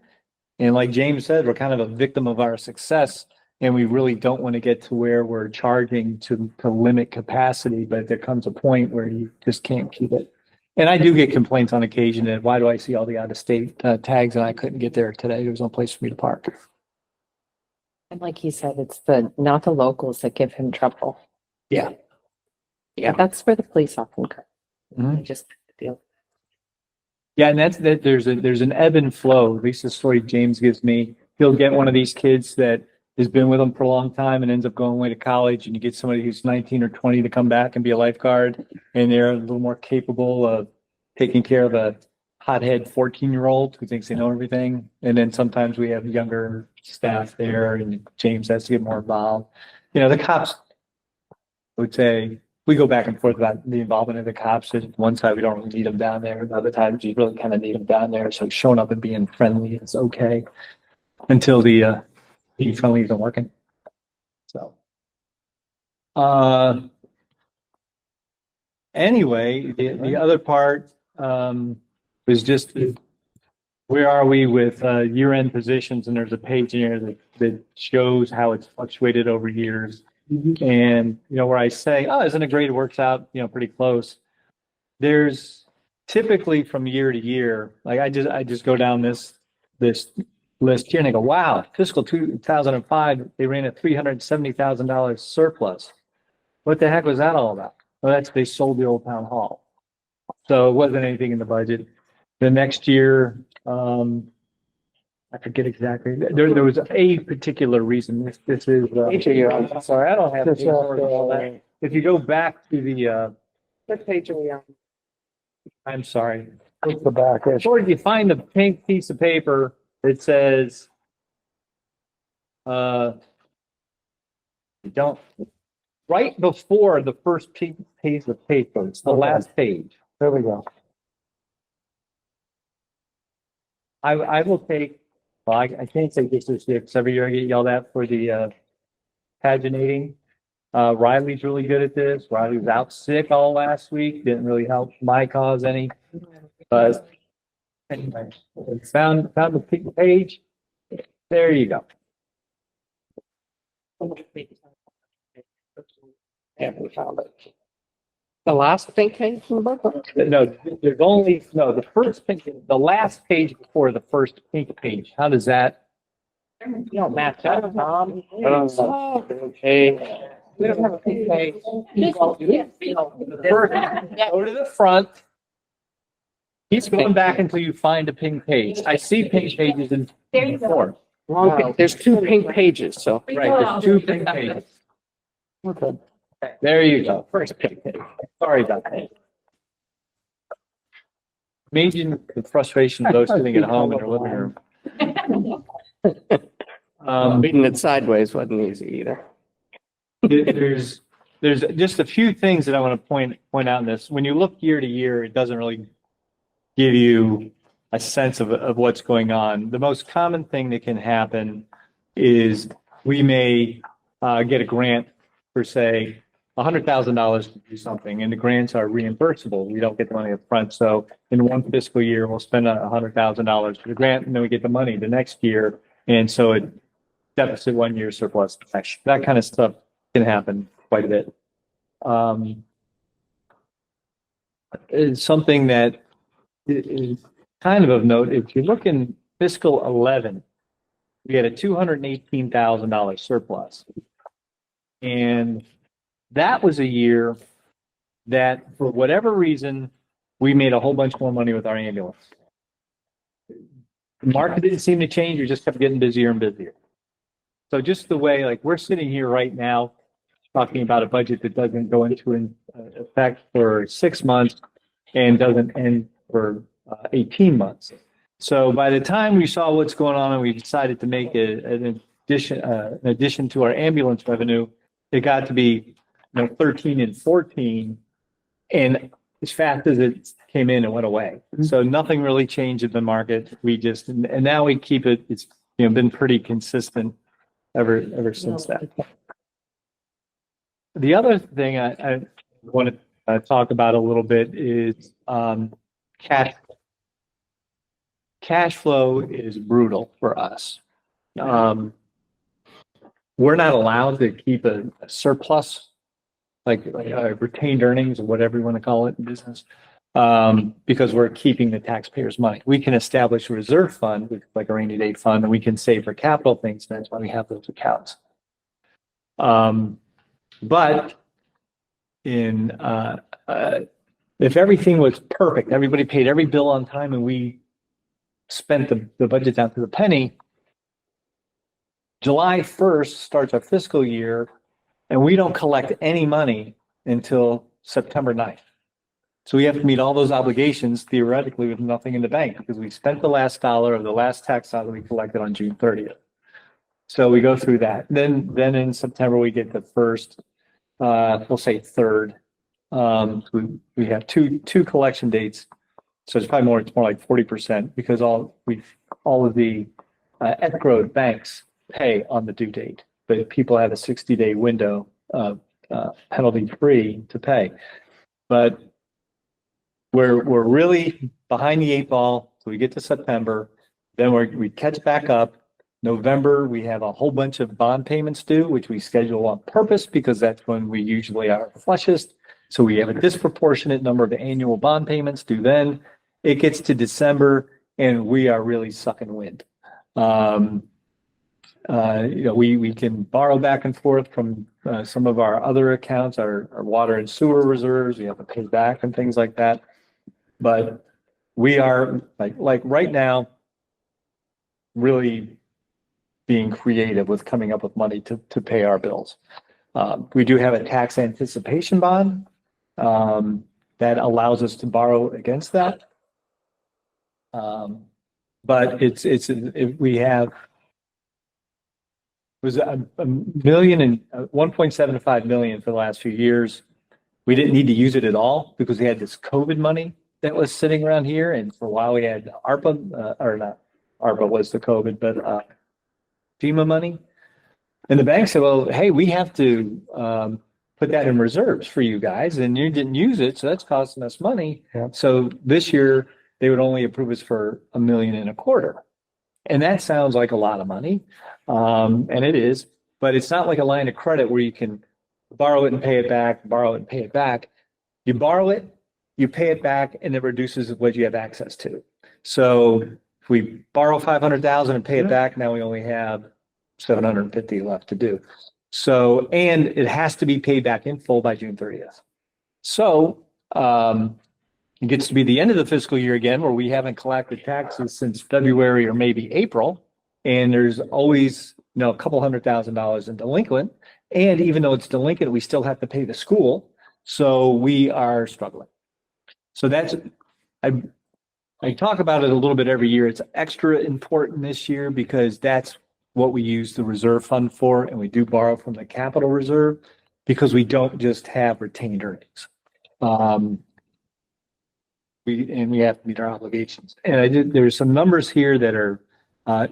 And like James said, we're kind of a victim of our success. And we really don't want to get to where we're charging to limit capacity, but there comes a point where you just can't keep it. And I do get complaints on occasion that why do I see all the out of state tags and I couldn't get there today? There was no place for me to park. And like he said, it's not the locals that give him trouble. Yeah. Yeah. That's where the police often come. Mhm. They just deal. Yeah, and that's that there's an ebb and flow. At least the story James gives me. He'll get one of these kids that has been with him for a long time and ends up going away to college, and you get somebody who's 19 or 20 to come back and be a lifeguard, and they're a little more capable of taking care of a hothead 14-year-old who thinks they know everything. And then sometimes we have younger staff there, and James has to get more involved. The cops, I would say, we go back and forth about the involvement of the cops. At one side, we don't really need them down there. The other times, you really kind of need them down there. So showing up and being friendly is okay until the being friendly isn't working. So, anyway, the other part was just where are we with year-end positions? And there's a page in here that shows how it's fluctuated over years. And, where I say, oh, isn't it great? It works out, pretty close. There's typically from year to year, like I just go down this list here and I go, wow, fiscal 2005, they ran a $370,000 surplus. What the heck was that all about? Well, they sold the old town hall. So it wasn't anything in the budget. The next year, I forget exactly. There was a particular reason. This is. I'm sorry, I don't have. This, If you go back to the. What page are we on? I'm sorry. What's the back? Or you find the pink piece of paper that says. Don't. Right before the first pink piece of paper, it's the last page. There we go. I will take. Well, I can't say this is because every year I get yelled at for the paginating. Riley's really good at this. Riley was out sick all last week. Didn't really help my cause any. But anyway, found the pink page. There you go. Yeah, we found it. The last pink page in the book? No, there's only the first pink, the last page before the first pink page. How does that? You don't match up, Tom. Okay. We don't have a pink page. First, go to the front. Keep going back until you find a pink page. I see pink pages in four. There's two pink pages, so. Right, there's two pink pages. Okay. There you go. First pink page. Sorry about that. Imagine the frustration of those sitting at home in their living room. Reading it sideways wasn't easy either. There's just a few things that I want to point out in this. When you look year to year, it doesn't really give you a sense of what's going on. The most common thing that can happen is we may get a grant for, say, $100,000 to do something, and the grants are reimbursable. We don't get the money up front. So in one fiscal year, we'll spend $100,000 for the grant, and then we get the money the next year. And so it deficit 1 year, surplus next. That kind of stuff can happen quite a bit. It's something that is kind of note. If you look in fiscal 11, we had a $218,000 surplus. And that was a year that, for whatever reason, we made a whole bunch more money with our ambulance. The market didn't seem to change. We just kept getting busier and busier. So just the way, like, we're sitting here right now talking about a budget that doesn't go into effect for 6 months and doesn't end for 18 months. So by the time we saw what's going on and we decided to make an addition to our ambulance revenue, it got to be 13 and 14. And as fast as it came in, it went away. So nothing really changed in the market. And now we keep it, it's been pretty consistent ever since that. The other thing I want to talk about a little bit is cash flow is brutal for us. We're not allowed to keep a surplus, like retained earnings or whatever you want to call it in business, because we're keeping the taxpayers' money. We can establish a reserve fund, like a rainy day fund, and we can save for capital things. That's why we have those accounts. But if everything was perfect, everybody paid every bill on time, and we spent the budget down to the penny, July 1st starts our fiscal year, and we don't collect any money until September 9th. So we have to meet all those obligations theoretically with nothing in the bank because we spent the last dollar of the last tax dollar we collected on June 30th. So we go through that. Then in September, we get the first, we'll say third. We have two collection dates. So it's probably it's more like 40% because all of the escrowed banks pay on the due date, but people have a 60-day window penalty free to pay. But we're really behind the 8 ball. So we get to September, then we catch back up. November, we have a whole bunch of bond payments due, which we schedule on purpose because that's when we usually are flushest. So we have a disproportionate number of annual bond payments due then. It gets to December and we are really sucking wind. We can borrow back and forth from some of our other accounts, our water and sewer reserves. We have to pay back and things like that. But we are like right now, really being creative with coming up with money to pay our bills. We do have a tax anticipation bond that allows us to borrow against that. But we have was a million and 1.75 million for the last few years. We didn't need to use it at all because we had this COVID money that was sitting around here. And for a while we had ARPA, or not ARPA was the COVID, but FEMA money. And the bank said, well, hey, we have to put that in reserves for you guys. And you didn't use it. So that's costing us money. Yeah. So this year they would only approve us for $1.25 million. And that sounds like a lot of money. And it is, but it's not like a line of credit where you can borrow it and pay it back, borrow it and pay it back. You borrow it, you pay it back, and it reduces what you have access to. So if we borrow 500,000 and pay it back, now we only have 750 left to do. So, and it has to be paid back in full by June 30th. So, it gets to be the end of the fiscal year again, where we haven't collected taxes since February or maybe April. And there's always, a couple $100,000 in delinquent. And even though it's delinquent, we still have to pay the school. So we are struggling. So that's, I talk about it a little bit every year. It's extra important this year because that's what we use the reserve fund for. And we do borrow from the capital reserve because we don't just have retained earnings. We have to meet our obligations. And there's some numbers here that are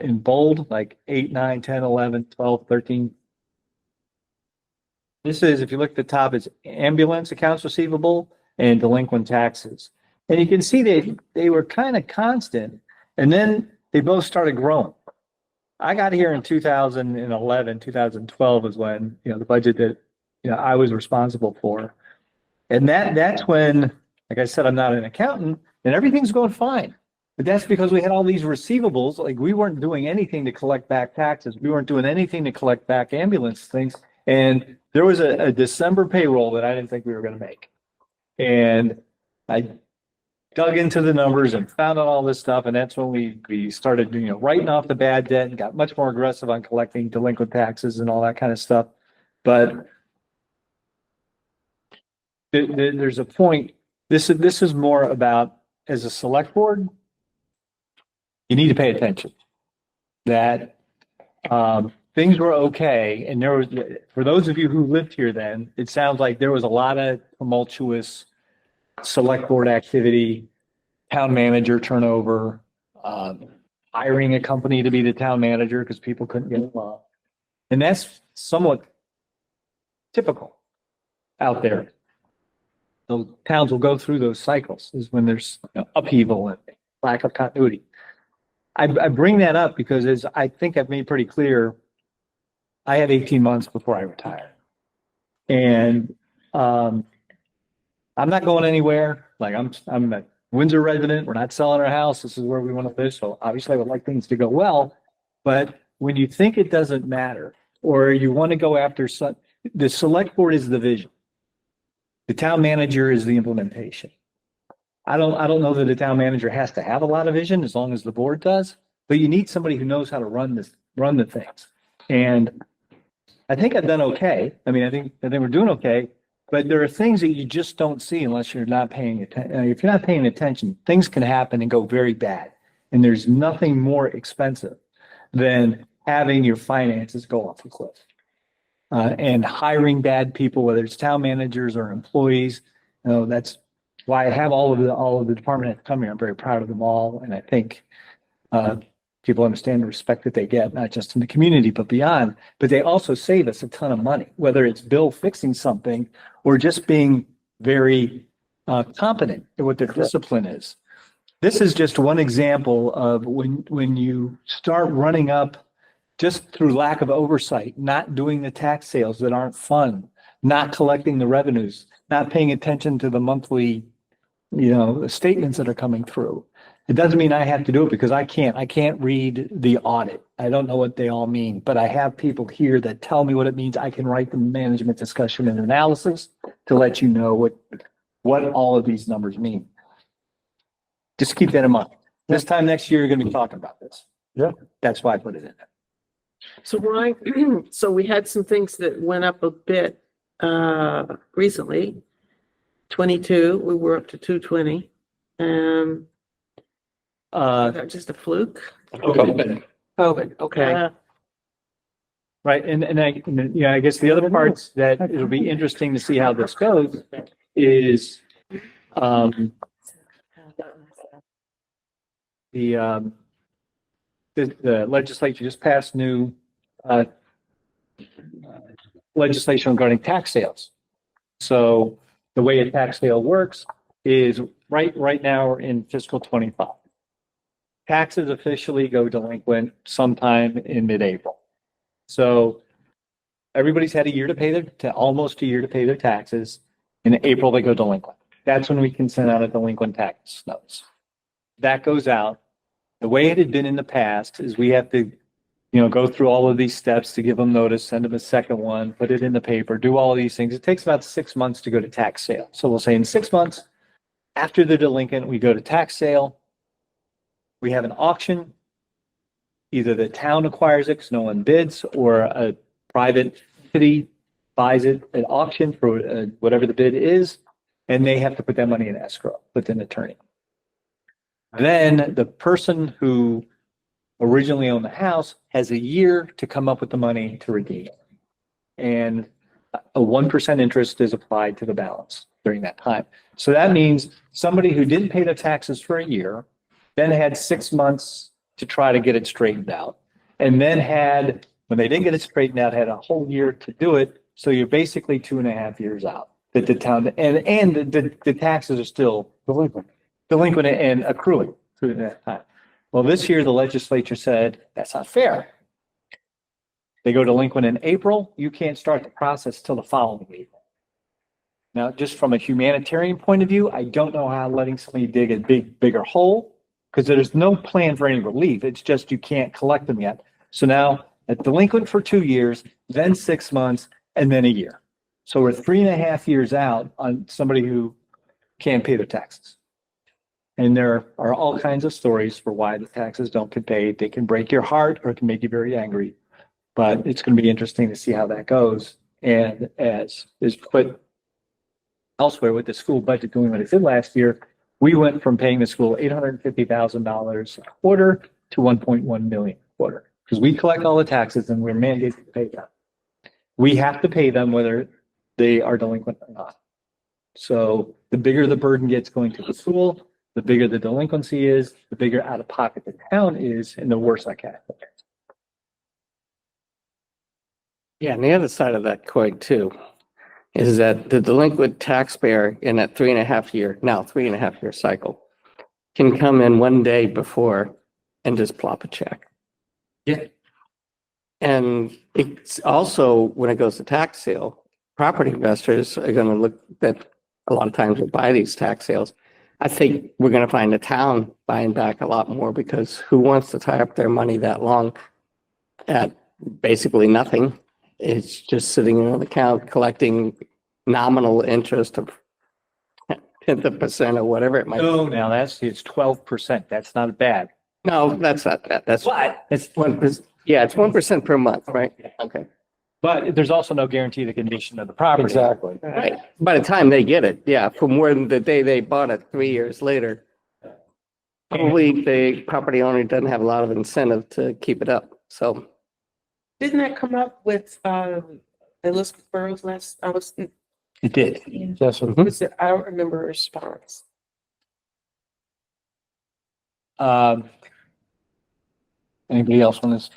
in bold, like 8, 9, 10, 11, 12, 13. This is, if you look at the top, it's ambulance accounts receivable and delinquent taxes. And you can see they were kind of constant, and then they both started growing. I got here in 2011, 2012 is when, the budget that, I was responsible for. And that's when, like I said, I'm not an accountant and everything's going fine. But that's because we had all these receivables. Like we weren't doing anything to collect back taxes. We weren't doing anything to collect back ambulance things. And there was a December payroll that I didn't think we were going to make. And I dug into the numbers and found out all this stuff. And that's when we started, writing off the bad debt and got much more aggressive on collecting delinquent taxes and all that kind of stuff. But there's a point, this is more about, as a select board, you need to pay attention. That things were okay. And there was, for those of you who lived here then, it sounds like there was a lot of tumultuous select board activity, town manager turnover, hiring a company to be the town manager because people couldn't get along. And that's somewhat typical out there. The towns will go through those cycles, is when there's upheaval and lack of continuity. I bring that up because, as I think I've made pretty clear, I had 18 months before I retired. And I'm not going anywhere. Like I'm a Windsor resident. We're not selling our house. This is where we want to live. So obviously I would like things to go well. But when you think it doesn't matter, or you want to go after the select board is the vision. The town manager is the implementation. I don't know that the town manager has to have a lot of vision as long as the board does, but you need somebody who knows how to run the things. And I think I've done okay. I mean, I think we're doing okay, but there are things that you just don't see unless you're not paying attention. If you're not paying attention, things can happen and go very bad. And there's nothing more expensive than having your finances go off the cliff. And hiring bad people, whether it's town managers or employees. That's why I have all of the department heads come here. I'm very proud of them all. And I think people understand the respect that they get, not just in the community, but beyond. But they also save us a ton of money, whether it's Bill fixing something or just being very competent in what their discipline is. This is just one example of when you start running up just through lack of oversight, not doing the tax sales that aren't fun, not collecting the revenues, not paying attention to the monthly, statements that are coming through. It doesn't mean I have to do it because I can't read the audit. I don't know what they all mean, but I have people here that tell me what it means. I can write the management discussion and analysis to let you know what all of these numbers mean. Just keep that in mind. This time next year, you're going to be talking about this. Yeah. That's why I put it in there. So so we had some things that went up a bit, recently. 22, we were up to 220. Is that just a fluke? Okay. COVID, okay. Right. And I guess the other parts that it'll be interesting to see how this goes is, the legislature just passed new legislation regarding tax sales. So the way a tax sale works is right now we're in fiscal 25. Taxes officially go delinquent sometime in mid-April. So everybody's had a year to pay almost a year to pay their taxes. In April, they go delinquent. That's when we can send out a delinquent tax notice. That goes out. The way it had been in the past is we have to, go through all of these steps to give them notice, send them a second one, put it in the paper, do all of these things. It takes about 6 months to go to tax sale. So we'll say in 6 months after the delinquent, we go to tax sale. We have an auction. Either the town acquires it because no one bids, or a private entity buys it at auction for whatever the bid is, and they have to put that money in escrow with an attorney. Then the person who originally owned the house has a year to come up with the money to redeem it. And a 1% interest is applied to the balance during that time. So that means somebody who didn't pay their taxes for a year, then had 6 months to try to get it straightened out. And then when they didn't get it straightened out, had a whole year to do it. So you're basically 2.5 years out that the town, and the taxes are still delinquent and accruing through that time. Well, this year, the legislature said, that's not fair. They go delinquent in April, you can't start the process till the following April. Now, just from a humanitarian point of view, I don't know how letting somebody dig a bigger hole, because there's no plan for any relief. It's just you can't collect them yet. So now, a delinquent for 2 years, then 6 months, and then a year. So we're 3.5 years out on somebody who can't pay their taxes. And there are all kinds of stories for why the taxes don't get paid. They can break your heart or it can make you very angry. But it's going to be interesting to see how that goes. And as is put elsewhere with the school budget doing what it did last year, we went from paying the school $850,000 a quarter to 1.1 million a quarter. Because we collect all the taxes and we're mandated to pay them. We have to pay them whether they are delinquent or not. So the bigger the burden gets going to the school, the bigger the delinquency is, the bigger out of pocket the town is, and the worse that cash flow gets. Yeah, and the other side of that coin too, is that the delinquent taxpayer in that 3.5 year cycle can come in one day before and just plop a check. Yeah. And it's also, when it goes to tax sale, property investors are gonna look at, a lot of times will buy these tax sales. I think we're gonna find the town buying back a lot more, because who wants to tie up their money that long at basically nothing? It's just sitting in an account collecting nominal interest of 0.1% or whatever it might be. No, now it's 12%. That's not bad. No, that's not that. That's But it's 1%. Yeah, it's 1% per month, right? Okay. But there's also no guarantee of the condition of the property. Exactly. Right. By the time they get it, yeah, from more than the day they bought it 3 years later, probably the property owner doesn't have a lot of incentive to keep it up. So Didn't that come up with, Elizabeth Burrows last, It did. Yes, sir. I don't remember a response. Anybody else want to?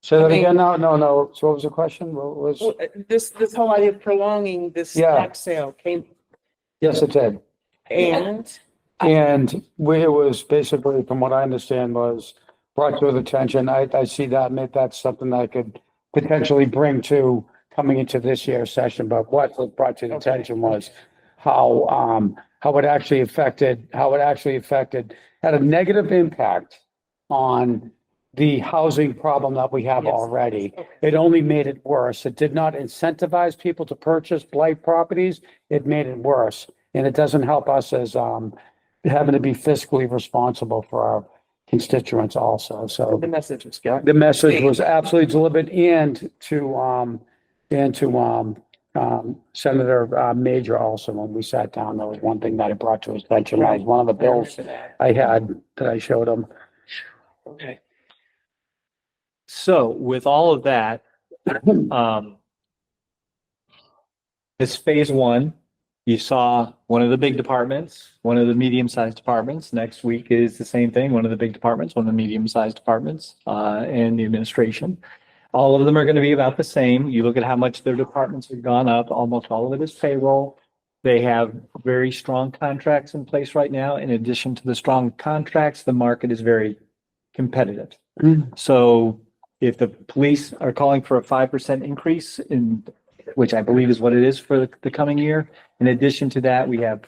Say that I mean- again? No. So what was the question? What was? Well, this whole idea of prolonging this Yeah. tax sale came, Yes, it did. and And it was basically, from what I understand, was brought to the attention. I see that, and that's something that I could potentially bring to coming into this year's session. But what was brought to the attention was how it actually affected, had a negative impact on the housing problem that we have Yes. already. It only made it worse. It did not incentivize people to purchase blight properties. It made it worse. And it doesn't help us as, having to be fiscally responsible for our constituents also. So the message was got. the message was absolutely delivered, and to Senator Major also, when we sat down, that was one thing that I brought to his attention. That was one of the bills I had that I showed him. Okay. So with all of that, this phase one, you saw one of the big departments, one of the medium-sized departments. Next week is the same thing, one of the big departments, one of the medium-sized departments, and the administration. All of them are going to be about the same. You look at how much their departments have gone up, almost all of it is payroll. They have very strong contracts in place right now. In addition to the strong contracts, the market is very competitive. So if the police are calling for a 5% increase in, which I believe is what it is for the coming year. In addition to that, we have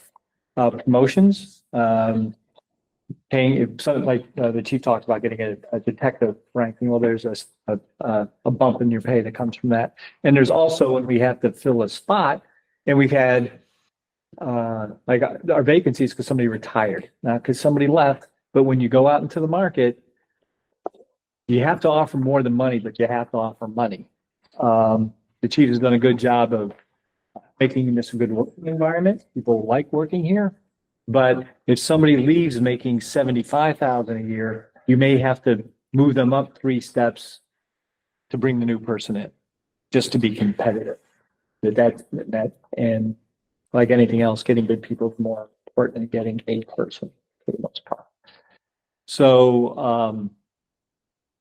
promotions, paying, if something like the chief talked about getting a detective ranking. Well, there's a bump in your pay that comes from that. And there's also when we have to fill a spot, and we've had like our vacancies because somebody retired, not because somebody left. But when you go out into the market, you have to offer more than money, but you have to offer money. The chief has done a good job of making this a good working environment. People like working here. But if somebody leaves making 75,000 a year, you may have to move them up 3 steps to bring the new person in, just to be competitive. That and like anything else, getting good people is more important than getting a person for the most part. So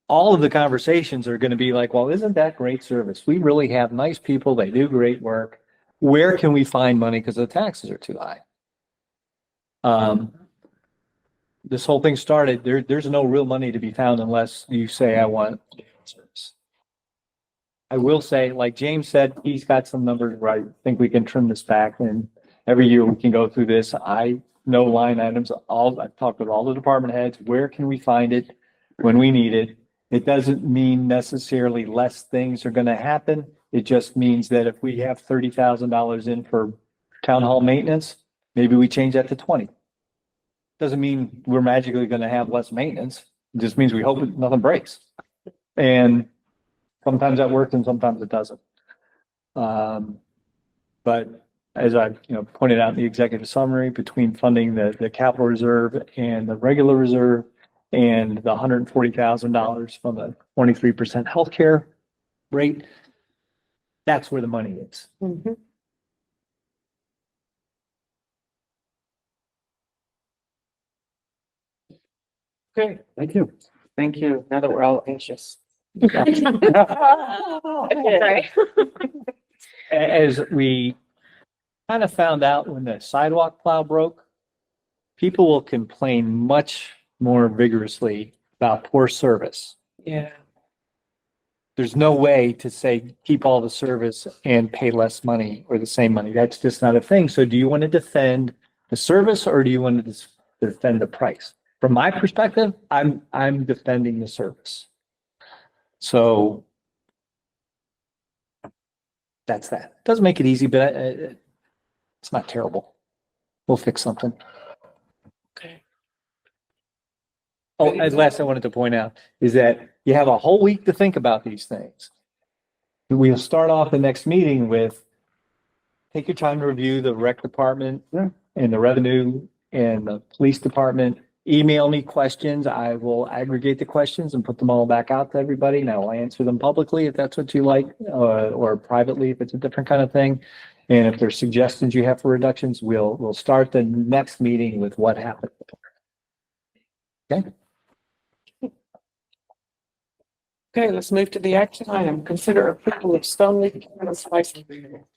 all of the conversations are going to be like, well, isn't that great service? We really have nice people. They do great work. Where can we find money because the taxes are too high? This whole thing started, there's no real money to be found unless you say, I want service. I will say, like James said, he's got some numbers where I think we can trim this back, and every year we can go through this. I know line items. I've talked with all the department heads. Where can we find it when we need it? It doesn't mean necessarily less things are going to happen. It just means that if we have $30,000 in for town hall maintenance, maybe we change that to 20. doesn't mean we're magically gonna have less maintenance. It just means we hope nothing breaks. And sometimes that works and sometimes it doesn't. But as I, pointed out in the executive summary, between funding the capital reserve and the regular reserve and the $140,000 from the 23% healthcare rate, that's where the money is. Mhm. Okay, Thank you. thank you. Now that we're all anxious. Sorry. As we kind of found out when the sidewalk plow broke, people will complain much more vigorously about poor service. Yeah. There's no way to say, keep all the service and pay less money or the same money. That's just not a thing. So do you want to defend the service or do you want to defend the price? From my perspective, I'm defending the service. So that's that. Doesn't make it easy, but it's not terrible. We'll fix something. Okay. Oh, and last I wanted to point out is that you have a whole week to think about these things. We'll start off the next meeting with, take your time to review the rec department and the revenue and the police department. Email me questions. I will aggregate the questions and put them all back out to everybody. And I will answer them publicly if that's what you like, or privately if it's a different kind of thing. And if there's suggestions you have for reductions, we'll start the next meeting with what happened. Okay. Okay, let's move to the action item. Consider approval of Stone Lake Cannabis license renewal.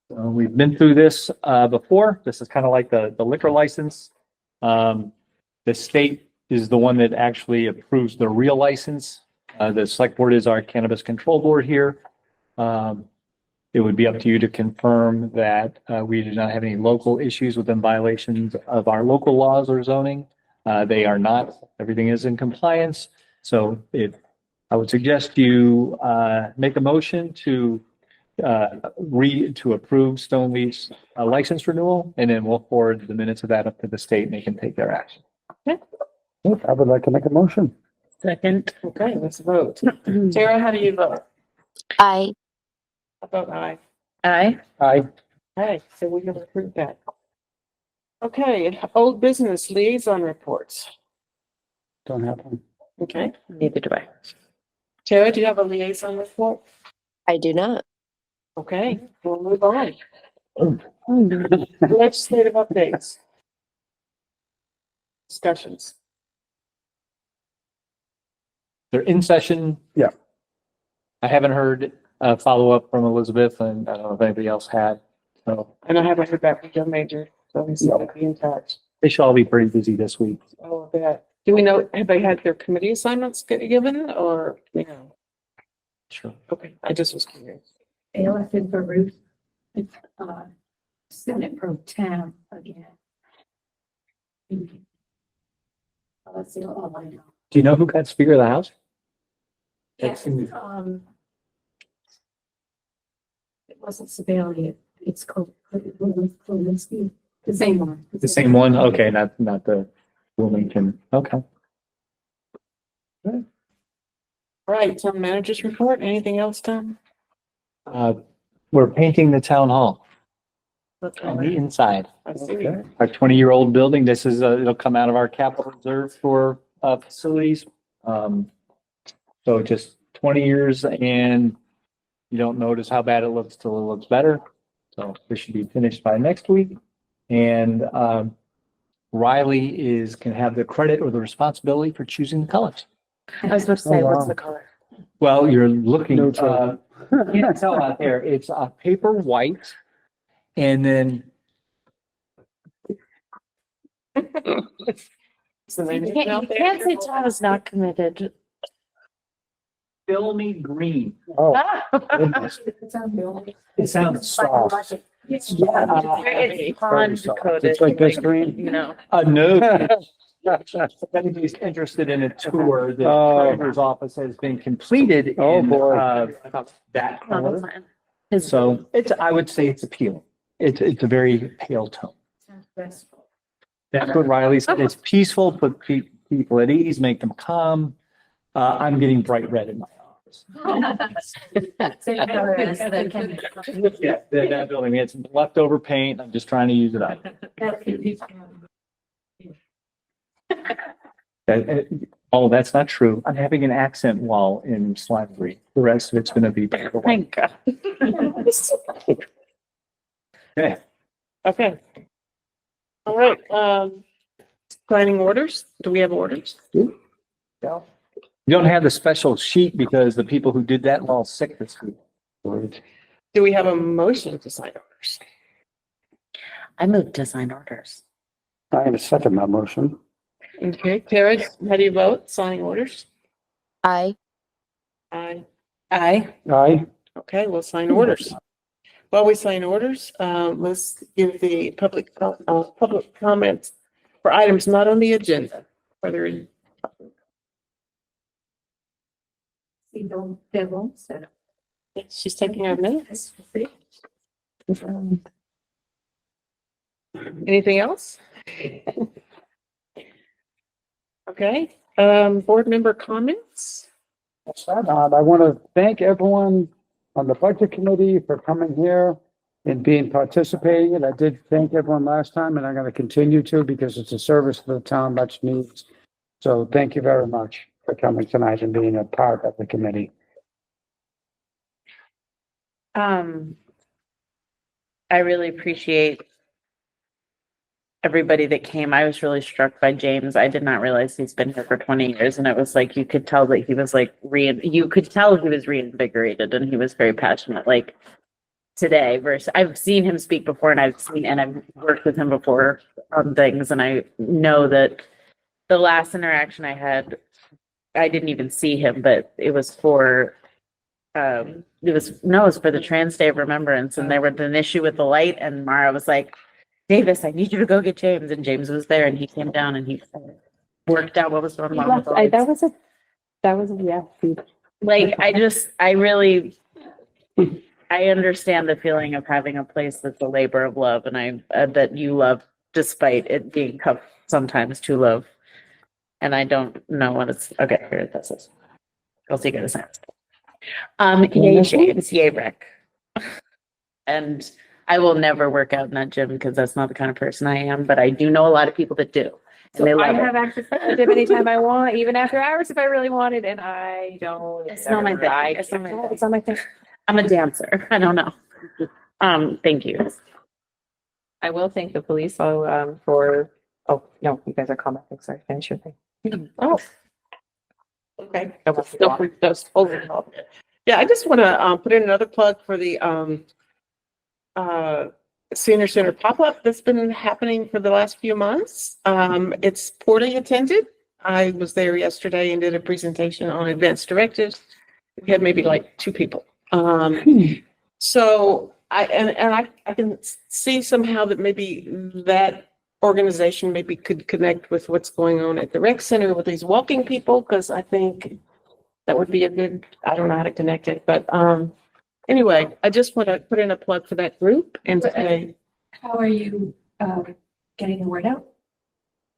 We've been through this before. This is kind of like the liquor license. The state is the one that actually approves the real license. The select board is our cannabis control board here. It would be up to you to confirm that we do not have any local issues within violations of our local laws or zoning. They are not. Everything is in compliance. So I would suggest you make a motion to approve Stone Leaf's license renewal, and then we'll forward the minutes of that up to the state and they can take their action. I would like to make a motion. Second. Okay, let's vote. Tara, how do you vote? Aye. I vote aye. Aye. Aye. Okay, so we can approve that. Okay, old business liaison reports. Don't have one. Okay, Neither do I. Tara, do you have a liaison report? I do not. Okay, we'll move on. Legislative updates. Discussions. They're in session. Yeah. I haven't heard a follow-up from Elizabeth, and I don't know if anybody else had. So And I haven't heard back from Joe Major, so he's gonna be in touch. they should all be pretty busy this week. Oh, that. Do we know, have they had their committee assignments given or, Sure. Okay, I just was curious. Elected for Ruth, Senate Pro Tem again. That's the all I know. Do you know who got Speaker of the House? Yes, it wasn't Sebalia, it's called, the same one. The same one? Okay, not the Wilmington. Okay. All right, town managers report. Anything else, Tom? We're painting the town hall on the inside. I see. Our 20-year-old building. This is, it'll come out of our capital reserve for facilities. So just 20 years and you don't notice how bad it looks till it looks better. So this should be finished by next week. And Riley can have the credit or the responsibility for choosing the colors. I was about to say, Oh, what's wow. the color? Well, you're looking, Neutral. you can't tell out there. It's paper white and then So they You can't say Tom is not committed. filmy green. Oh, Goodness. It's on the- It sounds soft. It's Very pond soft. coated. It's like this green? You know. No. If anybody's interested in a tour, the Oh. treasurer's office has been completed Oh, in boy. that On the color. plan. So I would say it's appealing. It's a very pale tone. Sounds restful. That's what Riley said. It's peaceful, put people at ease, make them calm. I'm getting bright red in my office. Same color as the Kennedy. Yeah, that building, it's leftover paint. I'm just trying to use it up. Oh, that's not true. I'm having an accent wall in Slimery. The rest of it's gonna be. Thank God. Okay. Okay. All right, signing orders. Do we have orders? You don't have the special sheet because the people who did that were all sick this week. Do we have a motion to sign orders? I moved to sign orders. I have a second that motion. Okay, Tara, how do you vote? Signing orders? I. Aye. Aye. Aye. Okay, we'll sign orders. While we sign orders, let's give the public comments for items not on the agenda. Whether in she's taking our minutes. Anything else? Okay, board member comments? I want to thank everyone on the budget committee for coming here and being participating. And I did thank everyone last time, and I'm going to continue to because it's a service to the town much needs. So thank you very much for coming tonight and being a part of the committee. I really appreciate everybody that came. I was really struck by James. I did not realize he's been here for 20 years, and it was like you could tell that he was like you could tell he was reinvigorated, and he was very passionate. Like today, versus I've seen him speak before, and I've worked with him before on things, and I know that the last interaction I had, I didn't even see him, but it was for it was for the Trans Day of Remembrance, and there was an issue with the light, and Mara was like, Davis, I need you to go get James. And James was there, and he came down and he worked out what was going on. Like, I understand the feeling of having a place that's a labor of love, and that you love despite it being tough sometimes to love. And I don't know what it's, okay, here this is. I'll see you guys next. Yay, James, yay, Rick. And I will never work out in that gym because that's not the kind of person I am, but I do know a lot of people that do. And they I love have it. access to the gym anytime I want, even after hours if I really wanted, and I don't. It's not my thing. It's not my thing. I'm a dancer. I don't know. Thank you. I will thank the police for, oh, no, you guys are commenting, sorry, finish your thing. Oh. Okay. Yeah, I just want to put in another plug for the senior center pop-up that's been happening for the last few months. It's poorly attended. I was there yesterday and did a presentation on advanced directives. We had maybe like 2 people. So I can see somehow that maybe that organization maybe could connect with what's going on at the rec center with these walking people, because I think that would be a good, I don't know how to connect it, but anyway, I just want to put in a plug for that group and say, How are you getting the word out?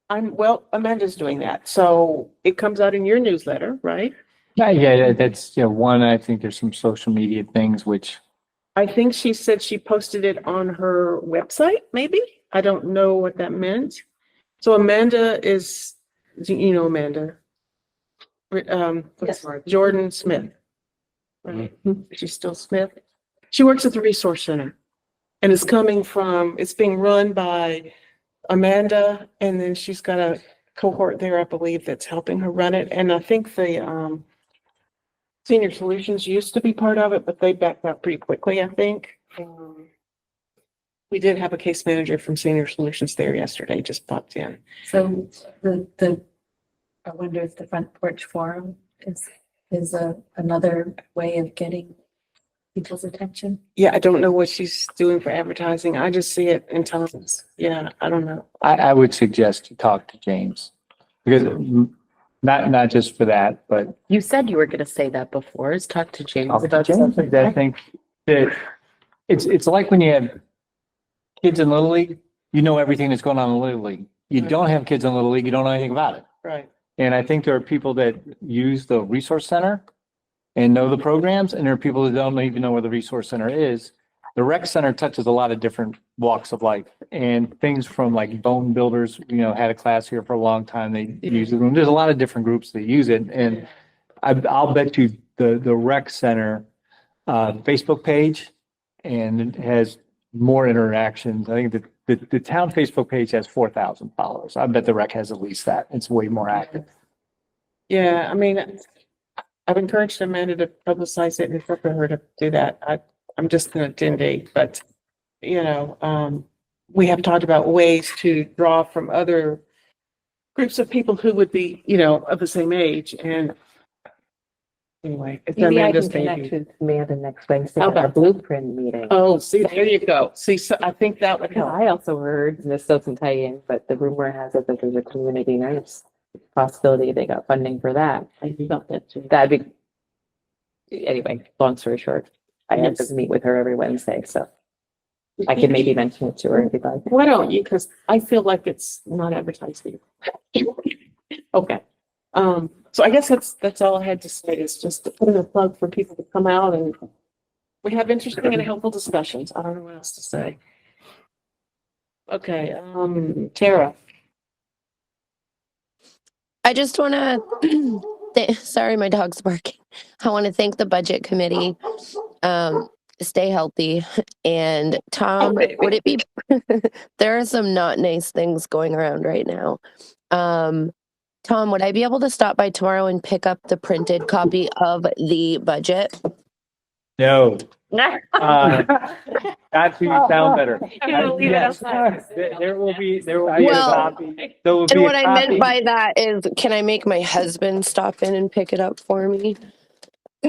well, Amanda's doing that. So it comes out in your newsletter, right? Yeah, that's, one, I think there's some social media things which. I think she said she posted it on her website, maybe. I don't know what that meant. So Amanda is, you know, Amanda. Yes. Jordan Smith. Right. She's still Smith. She works at the Resource Center and it's being run by Amanda, and then she's got a cohort there, I believe, that's helping her run it. And I think the Senior Solutions used to be part of it, but they backed out pretty quickly, I think. We did have a case manager from Senior Solutions there yesterday, just popped in. So I wonder if the front porch forum is another way of getting people's attention. Yeah, I don't know what she's doing for advertising. I just see it in tons. Yeah, I don't know. I would suggest you talk to James because not just for that, but. You said you were going to say that before. Is talk to James Talk to about James. something. I think that it's like when you have kids in Little League you know everything that's going on in Little League. You don't have kids in Little League, you don't know anything about it. Right. And I think there are people that use the resource center and know the programs, and there are people that don't even know where the resource center is. The rec center touches a lot of different walks of life, and things from like bone builders, had a class here for a long time. They use the room. There's a lot of different groups that use it. And I'll bet you the rec center Facebook page, and it has more interactions. I think the town Facebook page has 4,000 followers. I bet the rec has at least that. It's way more active. Yeah, I mean, I've encouraged Amanda to publicize it and for her to do that. I'm just gonna attend but we have talked about ways to draw from other groups of people who would be, of the same age and anyway, it's Maybe I Amanda's can connect baby. with Amanda next Wednesday How at the about- blueprint meeting. Oh, see, there you go. See, so I think that would help. I also heard, and this doesn't tie in, but the rumor has it that there's a community nurse possibility. They got funding for that. I felt that too. That'd be, anyway, long story short, I have Yes. to meet with her every Wednesday, so I can maybe mention it to her if you'd like. Why don't you? Because I feel like it's not advertised here. Okay. So I guess that's all I had to say is just to put in a plug for people to come out and we have interesting and helpful discussions. I don't know what else to say. Okay, Tara. I just want to, sorry, my dog's barking. I want to thank the budget committee. Stay healthy. And Tom, would it be, there are some not nice things going around right now. Tom, would I be able to stop by tomorrow and pick up the printed copy of the budget? No. Not to sound better. leave it Yes. outside. There will be a Well, copy. There will be And a what I meant copy. by that is, can I make my husband stop in and pick it up for me?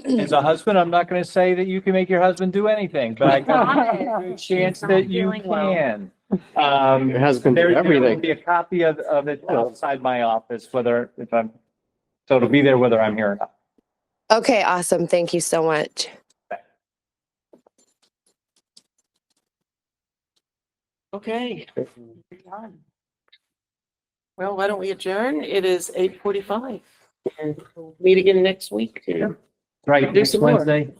As a husband, I'm not going to say that you can make your husband do anything, but I got a good chance that you can. Your husband did There will everything. be a copy of it outside my office, so it'll be there whether I'm here or not. Okay, awesome. Thank you so much. Okay. Well, why don't we adjourn? It is 8:45 and we'll meet again next week. Right, Do next some more. Wednesday.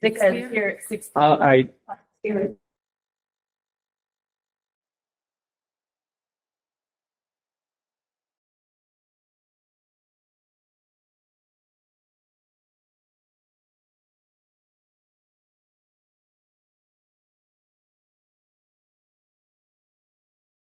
Because you're 6. I